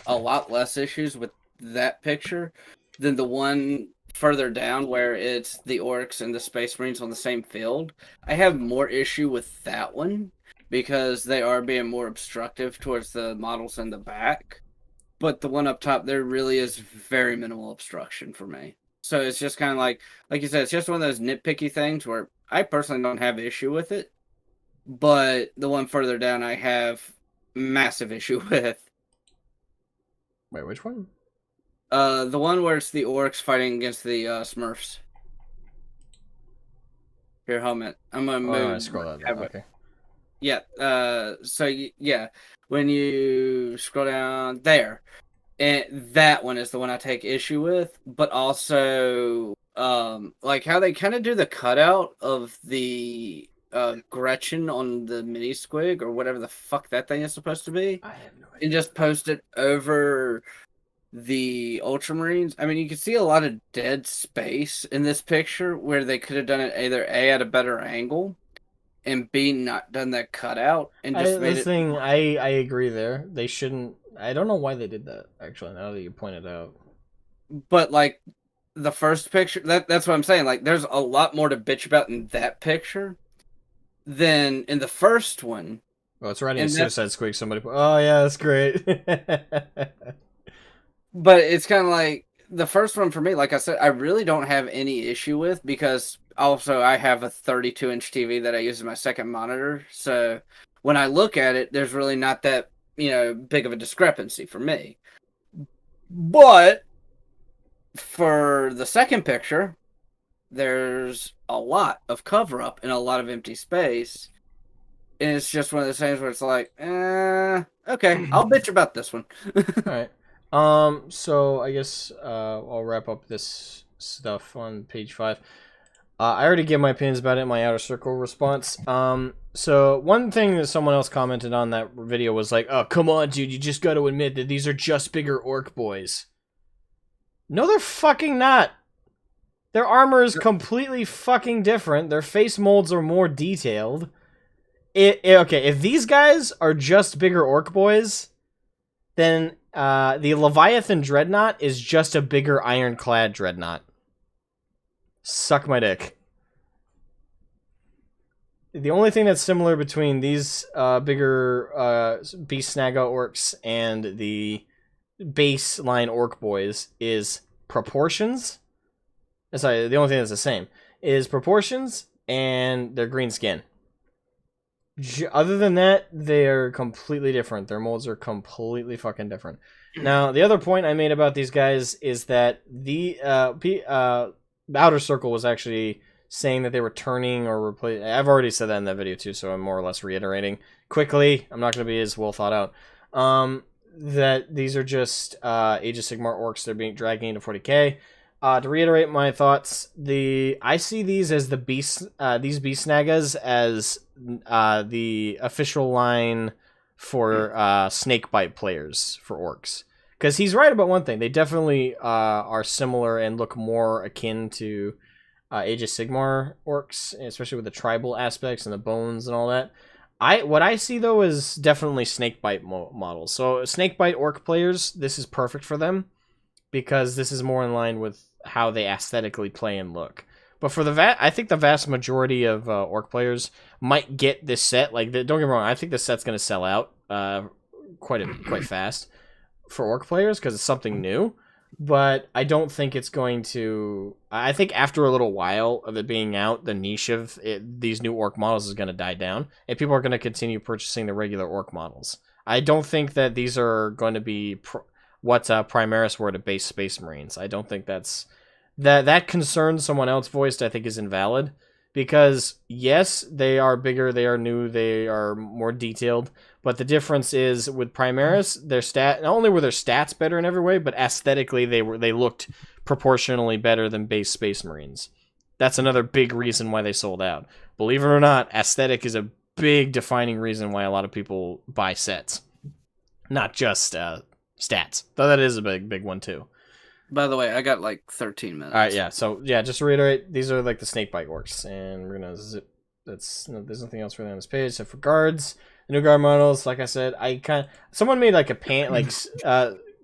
a lot less issues with that picture than the one further down where it's the orcs and the space marines on the same field. I have more issue with that one because they are being more obstructive towards the models in the back. But the one up top, there really is very minimal obstruction for me. So it's just kind of like you said, it's just one of those nitpicky things where I personally don't have issue with it. But the one further down, I have massive issue with. Wait, which one? The one where it's the orcs fighting against the Smurfs. Here, helmet. I'm gonna move. I scroll down. Okay. Yeah. Yeah, when you scroll down there, and that one is the one I take issue with. But also, like how they kind of do the cutout of the Gretchen on the mini squig or whatever the fuck that thing is supposed to be. I have no idea. And just post it over the Ultramarines. I mean, you can see a lot of dead space in this picture where they could have done it either A, at a better angle, and B, not done that cutout and just made it. I agree there. They shouldn't. I don't know why they did that, actually, now that you pointed out. But, like, the first picture, that's what I'm saying. Like, there's a lot more to bitch about in that picture than in the first one. Oh, it's riding a Suicide Squig. Somebody. Oh yeah, that's great. But it's kind of like the first one for me. Like I said, I really don't have any issue with because also I have a 32-inch TV that I use as my second monitor. So when I look at it, there's really not that big of a discrepancy for me. But for the second picture, there's a lot of cover up and a lot of empty space. And it's just one of those things where it's like, okay, I'll bitch about this one. Alright. So I guess I'll wrap up this stuff on page 5. I already gave my opinions about it in my Outer Circle response. So one thing that someone else commented on that video was like, oh, come on, dude, you just gotta admit that these are just bigger orc boys. No, they're fucking not. Their armor is completely fucking different. Their face molds are more detailed. Okay, if these guys are just bigger orc boys, then the Leviathan Dreadnought is just a bigger ironclad Dreadnought. Suck my dick. The only thing that's similar between these bigger Beast Snaga orcs and the baseline orc boys is proportions. Sorry, the only thing that's the same is proportions and their green skin. Other than that, they're completely different. Their molds are completely fucking different. Now, the other point I made about these guys is that the Outer Circle was actually saying that they were turning or replace. I've already said that in that video too, so I'm more or less reiterating quickly. I'm not going to be as well thought out. That these are just Age of Sigmar orcs. They're being dragging into 40k. To reiterate my thoughts, I see these as the these beast nagas as the official line for snakebite players for orcs. Because he's right about one thing. They definitely are similar and look more akin to Age of Sigmar orcs, especially with the tribal aspects and the bones and all that. What I see, though, is definitely snakebite models. So snakebite orc players, this is perfect for them. Because this is more in line with how they aesthetically play and look. But for I think the vast majority of orc players might get this set. Like, don't get me wrong, I think this set's going to sell out quite fast for orc players because it's something new. But I don't think it's going to. I think after a little while of it being out, the niche of these new orc models is going to die down, and people are going to continue purchasing the regular orc models. I don't think that these are going to be what Primaris were to base Space Marines. I don't think that concern someone else voiced, I think, is invalid. Because, yes, they are bigger, they are new, they are more detailed. But the difference is, with Primaris, not only were their stats better in every way, but aesthetically they looked proportionally better than base Space Marines. That's another big reason why they sold out. Believe it or not, aesthetic is a big defining reason why a lot of people buy sets. Not just stats. Though that is a big one too. By the way, I got like 13 minutes. All right, yeah. So yeah, just to reiterate, these are like the snakebite orcs, there's nothing else really on this page except for guards. The new guard models, like I said, someone made like a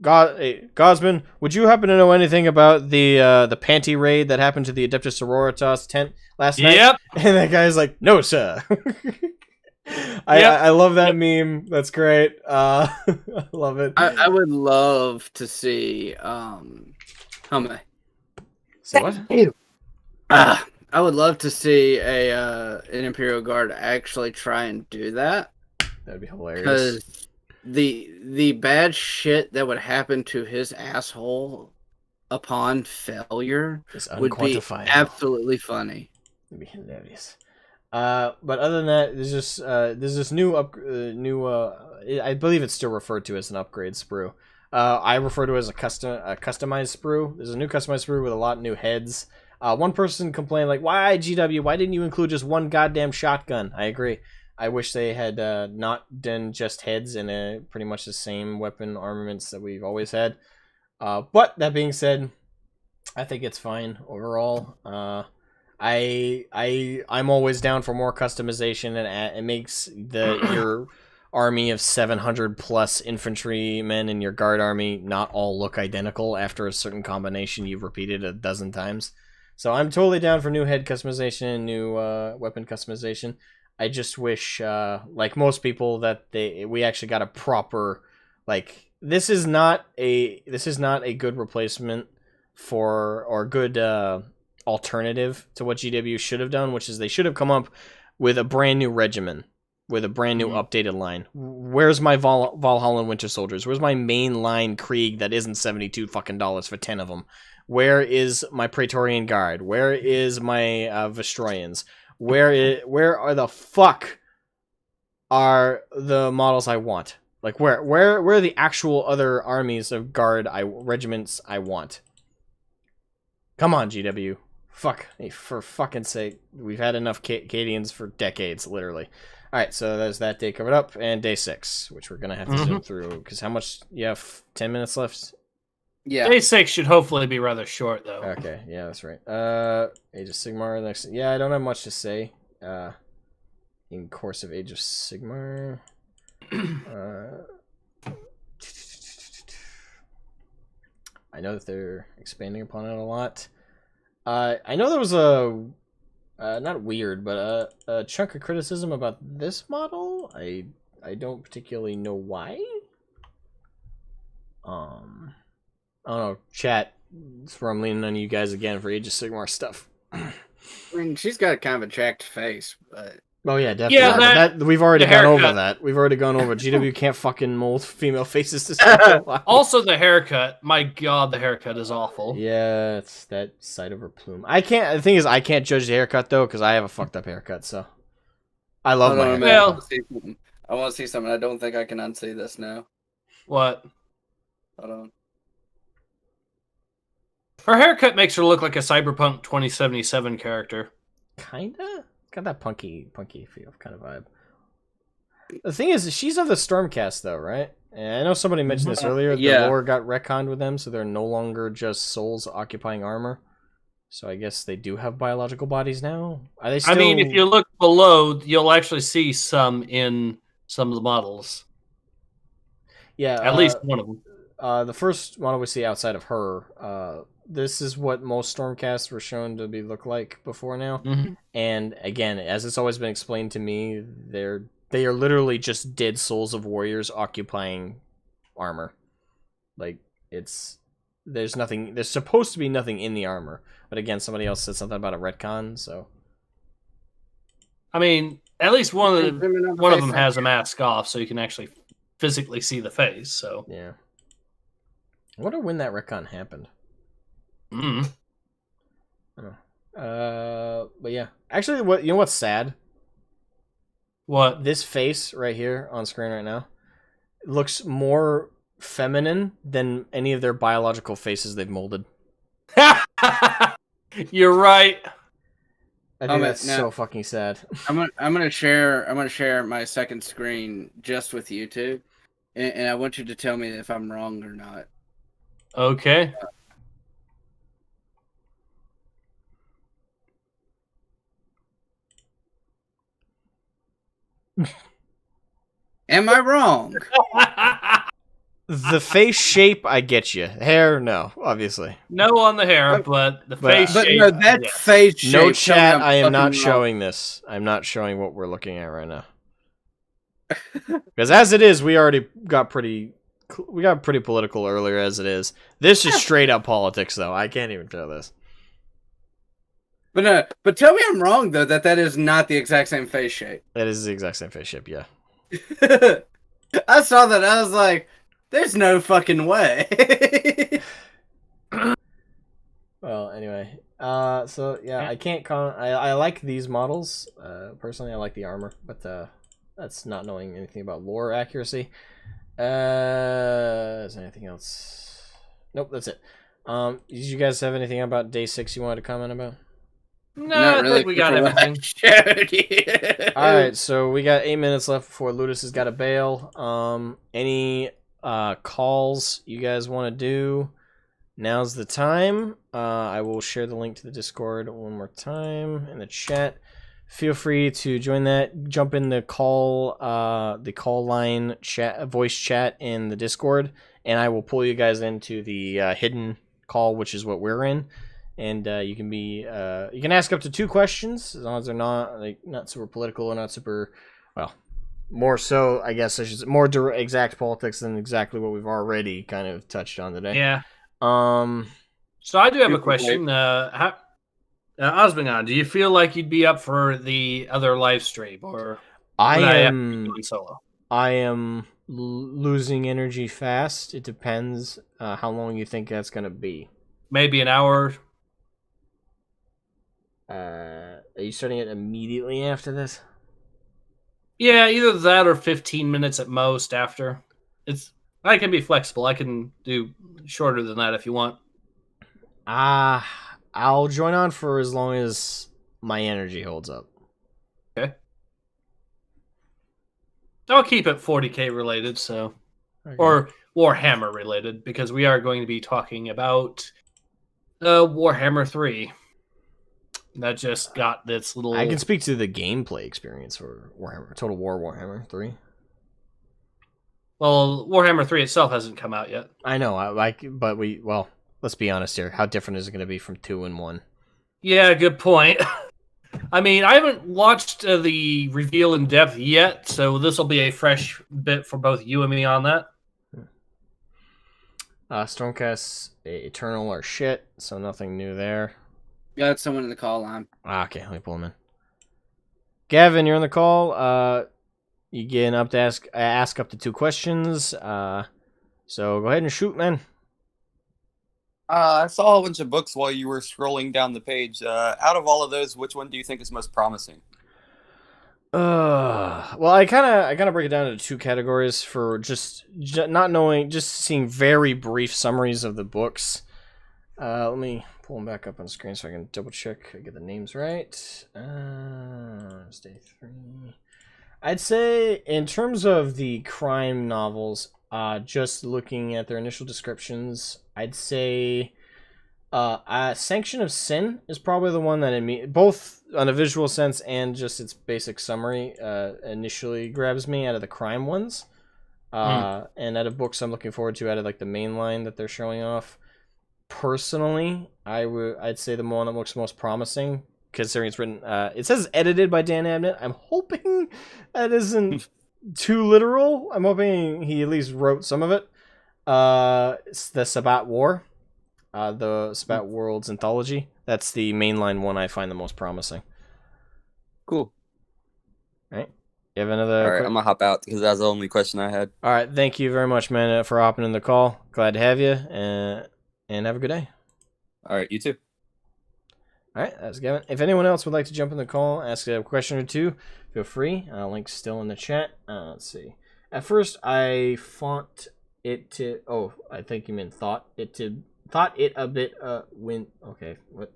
Gosman, would you happen to know anything about the panty raid that happened to the Adeptus Sororitas tent last night? Yep. And that guy's like, no, sir. I love that meme. That's great. I love it. I would love to see So what? I would love to see an Imperial Guard actually try and do that. That'd be hilarious. Because the bad shit that would happen to his asshole upon failure would be absolutely funny. It'd be hilarious. But other than that, there's this new I believe it's still referred to as an upgrade sprue. I refer to it as a customized sprue. There's a new customized sprue with a lot of new heads. One person complained like, "Why GW? Why didn't you include just one goddamn shotgun?" I agree. I wish they had not done just heads and pretty much the same weapon armaments that we've always had. But that being said, I think it's fine overall. I'm always down for more customization, and it makes your army of 700 plus infantrymen in your guard army not all look identical after a certain combination you've repeated a dozen times. So I'm totally down for new head customization and new weapon customization. I just wish, like most people, that we actually got a proper, like, this is not a good replacement for, or good alternative to what GW should have done, which is they should have come up with a brand new regimen, with a brand new updated line. Where's my Valhalla Winter Soldiers? Where's my main line Krieg that isn't $72 fucking for 10 of them? Where is my Praetorian Guard? Where is my Vestroyans? Where are the fuck are the models I want? Like, where are the actual other armies of guard regiments I want? Come on, GW. Fuck. Hey, for fucking sake. We've had enough Cadians for decades, literally. Alright, so there's that day covered up, and day 6, which we're going to have to zoom through, because how much? You have 10 minutes left? Yeah. Day 6 should hopefully be rather short, though. Okay, yeah, that's right. Age of Sigmar. Next. Yeah, I don't have much to say. In course of Age of Sigmar. I know that they're expanding upon it a lot. I know there was a not weird, but a chunk of criticism about this model. I don't particularly know why. I don't know, chat. That's where I'm leaning on you guys again for Age of Sigmar stuff. I mean, she's got kind of a jacked face, but Oh yeah, definitely. Yeah, That we've already the gone over haircut. that. We've already gone over. GW can't fucking mold female faces to suit. Also, the haircut. My God, the haircut is awful. Yeah, it's that side of her plume. I can't. The thing is, I can't judge the haircut though because I have a fucked up haircut. So I love my haircut. Well- I want to see something. I don't think I can unsee this now. What? Hold on. Her haircut makes her look like a Cyberpunk 2077 character. Kinda got that punky feel kind of vibe. The thing is, she's of the Stormcast though, right? And I know somebody mentioned this earlier. The Yeah. lore got retconned with them, so they're no longer just souls occupying armor. So I guess they do have biological bodies now. Are they still? I mean, if you look below, you'll actually see some in some of the models. yeah, At least one of them. the first model we see outside of her, this is what most Stormcasts were shown to be look like before now. Mhm. And again, as it's always been explained to me, they are literally just dead souls of warriors occupying armor. Like there's nothing. There's supposed to be nothing in the armor, but again, somebody else said something about a retcon. So I mean, at least one of them has a mask off, so you can actually physically see the face. So, yeah, I wonder when that retcon happened. mm. But yeah, actually, what's sad? What? This face right here on screen right now looks more feminine than any of their biological faces they've molded. You're right. I think that's so fucking sad. I'm gonna share my second screen just with you two, and I want you to tell me if I'm wrong or not. Okay. Am I wrong? The face shape, I get you. Hair, no, obviously. No on the hair, but the face But shape. no, that yes. face shape. No tell me chat, I'm I am fucking not wrong. showing this. I'm not showing what we're looking at right now. Because as it is, we got pretty political earlier as it is. This is straight up politics, though. I can't even show this. But no, but tell me I'm wrong though. That is not the exact same face shape. That is the exact same face shape, yeah. I saw that. I was like, "There's no fucking way." Well, anyway, so yeah, I can't comment. I like these models. Personally, I like the armor, but that's not knowing anything about lore accuracy. Is there anything else? Nope, that's it. Did you guys have anything about day 6 you wanted to comment about? No, Not I really think we got for what I everything. showed you. All right, so we got 8 minutes left before Ludus has got to bail. Any calls you guys want to do? Now's the time. I will share the link to the Discord one more time in the chat. Feel free to join that. Jump in the call line chat, voice chat in the Discord, and I will pull you guys into the hidden call, which is what we're in. And you can ask up to 2 questions as long as they're not super political or not super, well, more so I guess I should say more exact politics than exactly what we've already kind of touched on today. Yeah. Um. So I do have a question. Osmond, do you feel like you'd be up for the other live stream, or I would have to am be doing solo? I am losing energy fast. It depends how long you think that's gonna be. Maybe an hour. Are you starting it immediately after this? Yeah, either that or 15 minutes at most after. I can be flexible. I can do shorter than that if you want. I'll join on for as long as my energy holds up. Okay. I'll keep it 40k related, so Okay. or Warhammer related, because we are going to be talking about Warhammer 3. That just got this little. I can speak to the gameplay experience for Warhammer Total War Warhammer 3. Well, Warhammer 3 itself hasn't come out yet. I know, but let's be honest here. How different is it going to be from 2 and 1? Yeah, good point. I mean, I haven't watched the reveal in depth yet, so this will be a fresh bit for both you and me on that. Stormcast Eternal are shit, so nothing new there. Got someone in the call line. Okay, let me pull him in. Gavin, you're on the call. You get up to ask up to 2 questions. So go ahead and shoot, man. I saw a bunch of books while you were scrolling down the page. Out of all of those, which one do you think is most promising? Well, I kind of break it down into 2 categories for just not knowing, just seeing very brief summaries of the books. Let me pull them back up on the screen so I can double check I get the names right. Stay 3. I'd say in terms of the crime novels, just looking at their initial descriptions, I'd say Sanction of Sin is probably the one that both on a visual sense and just its basic summary initially grabs me out of the crime ones. And out of books I'm looking forward to out of like the main line that they're showing off. Personally, I'd say the one that looks most promising, considering it's written, it says edited by Dan Abnett. I'm hoping that isn't too literal. I'm hoping he at least wrote some of it. It's the Sabbat War, the Sabbat Worlds Anthology. That's the mainline one I find the most promising. Cool. All right. You have another? All right, I'm gonna hop out because that's the only question I had. All right. Thank you very much, man, for hopping in the call. Glad to have you, and have a good day. All right, you too. All right, that's Gavin. If anyone else would like to jump in the call, ask a question or two, feel free. Link's still in the chat. Let's see. At first, I thought it a bit when okay, what?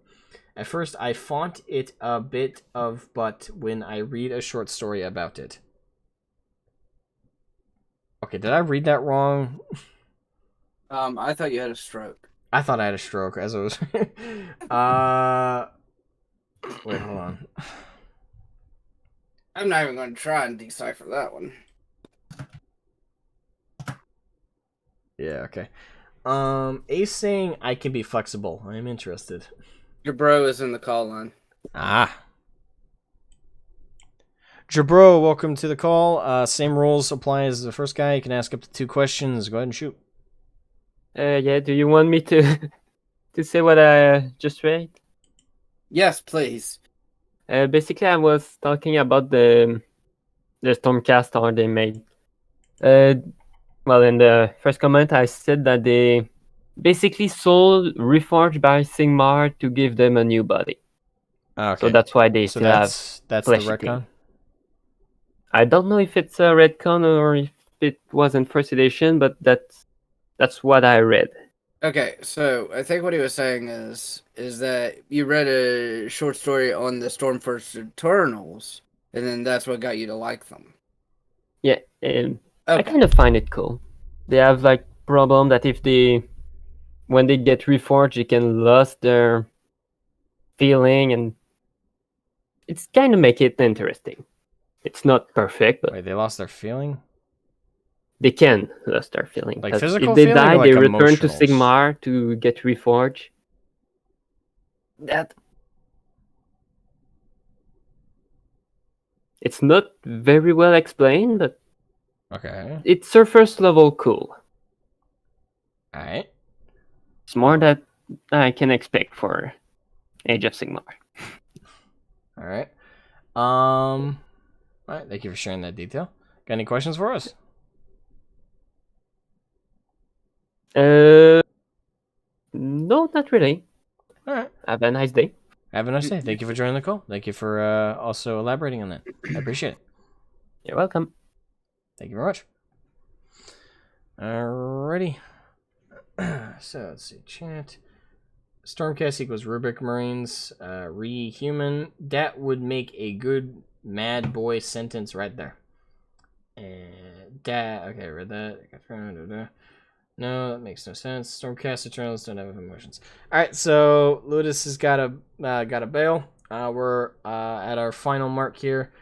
At first, I font it a bit of but when I read a short story about it. Okay, did I read that wrong? I thought you had a stroke. I thought I had a stroke as I was. Wait, hold on. I'm not even going to try and decipher that one. Yeah, okay. Ace saying I can be flexible. I am interested. Your bro is in the call line. Jabro, welcome to the call. Same rules apply as the first guy. You can ask up to 2 questions. Go ahead and shoot. Yeah, do you want me to to say what I just read? Yes, please. Basically, I was talking about the Stormcast art they made. Well, in the first comment, I said that they basically sold Reforged by Sigmar to give them a new body. Okay. So that's why they So still have that's the fleshy retcon? thing. I don't know if it's a retcon or if it wasn't first edition, but that's what I read. Okay, so I think what he was saying is that you read a short story on the Stormforged Eternals, and then that's what got you to like them. Yeah, I Okay. kind of find it cool. They have like problem that when they get reforged, they can lose their feeling, and it's kind of make it interesting. It's not perfect, but Wait, they lost their feeling? they can lose their feeling. Like 'Cause physical if they feeling or die, like they return to emotionals? Sigmar to get reforged. That it's not very well explained, but Okay. it's surface level cool. Alright. It's more that I can expect for Age of Sigmar. Alright. Alright, thank you for sharing that detail. Got any questions for us? No, not really. Alright. Have a nice day. Have a nice day. Thank you for joining the call. Thank you for also elaborating on that. I appreciate it. You're welcome. Thank you very much. Alrighty. So let's see. Chat. Stormcast equals Rubric Marines. Re-human. That would make a good mad boy sentence right there. And that. Okay, read that. No, that makes no sense. Stormcast Eternals don't have emotions. Alright, so Ludus has got a bail. We're at our final mark here.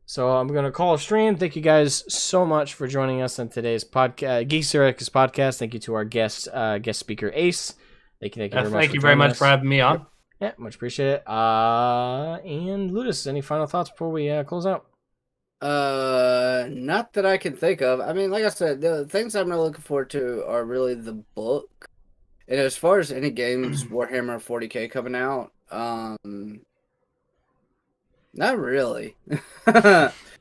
So I'm going to call a stream. Thank you guys so much for joining us on today's podcast, Geeks Heretics podcast. Thank you to our guest speaker, Ace. Thank you very much. Thank you very much for having me on. Yeah, much appreciate it. And Ludus, any final thoughts before we close out? Not that I can think of. I mean, like I said, the things I'm really looking forward to are really the book. And as far as any games, Warhammer 40K coming out, Not really.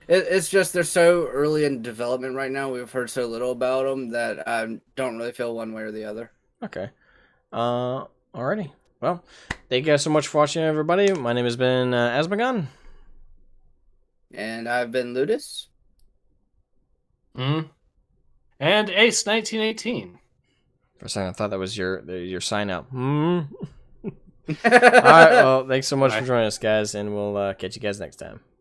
It's just they're so early in development right now. We've heard so little about them that I don't really feel one way or the other. Okay. Alrighty. Well, thank you guys so much for watching, everybody. My name has been Asmagon. And I've been Ludus. And Ace 1918. For a second, I thought that was your sign out. All right. Well, thanks so much for joining us, guys, and we'll catch you guys next time.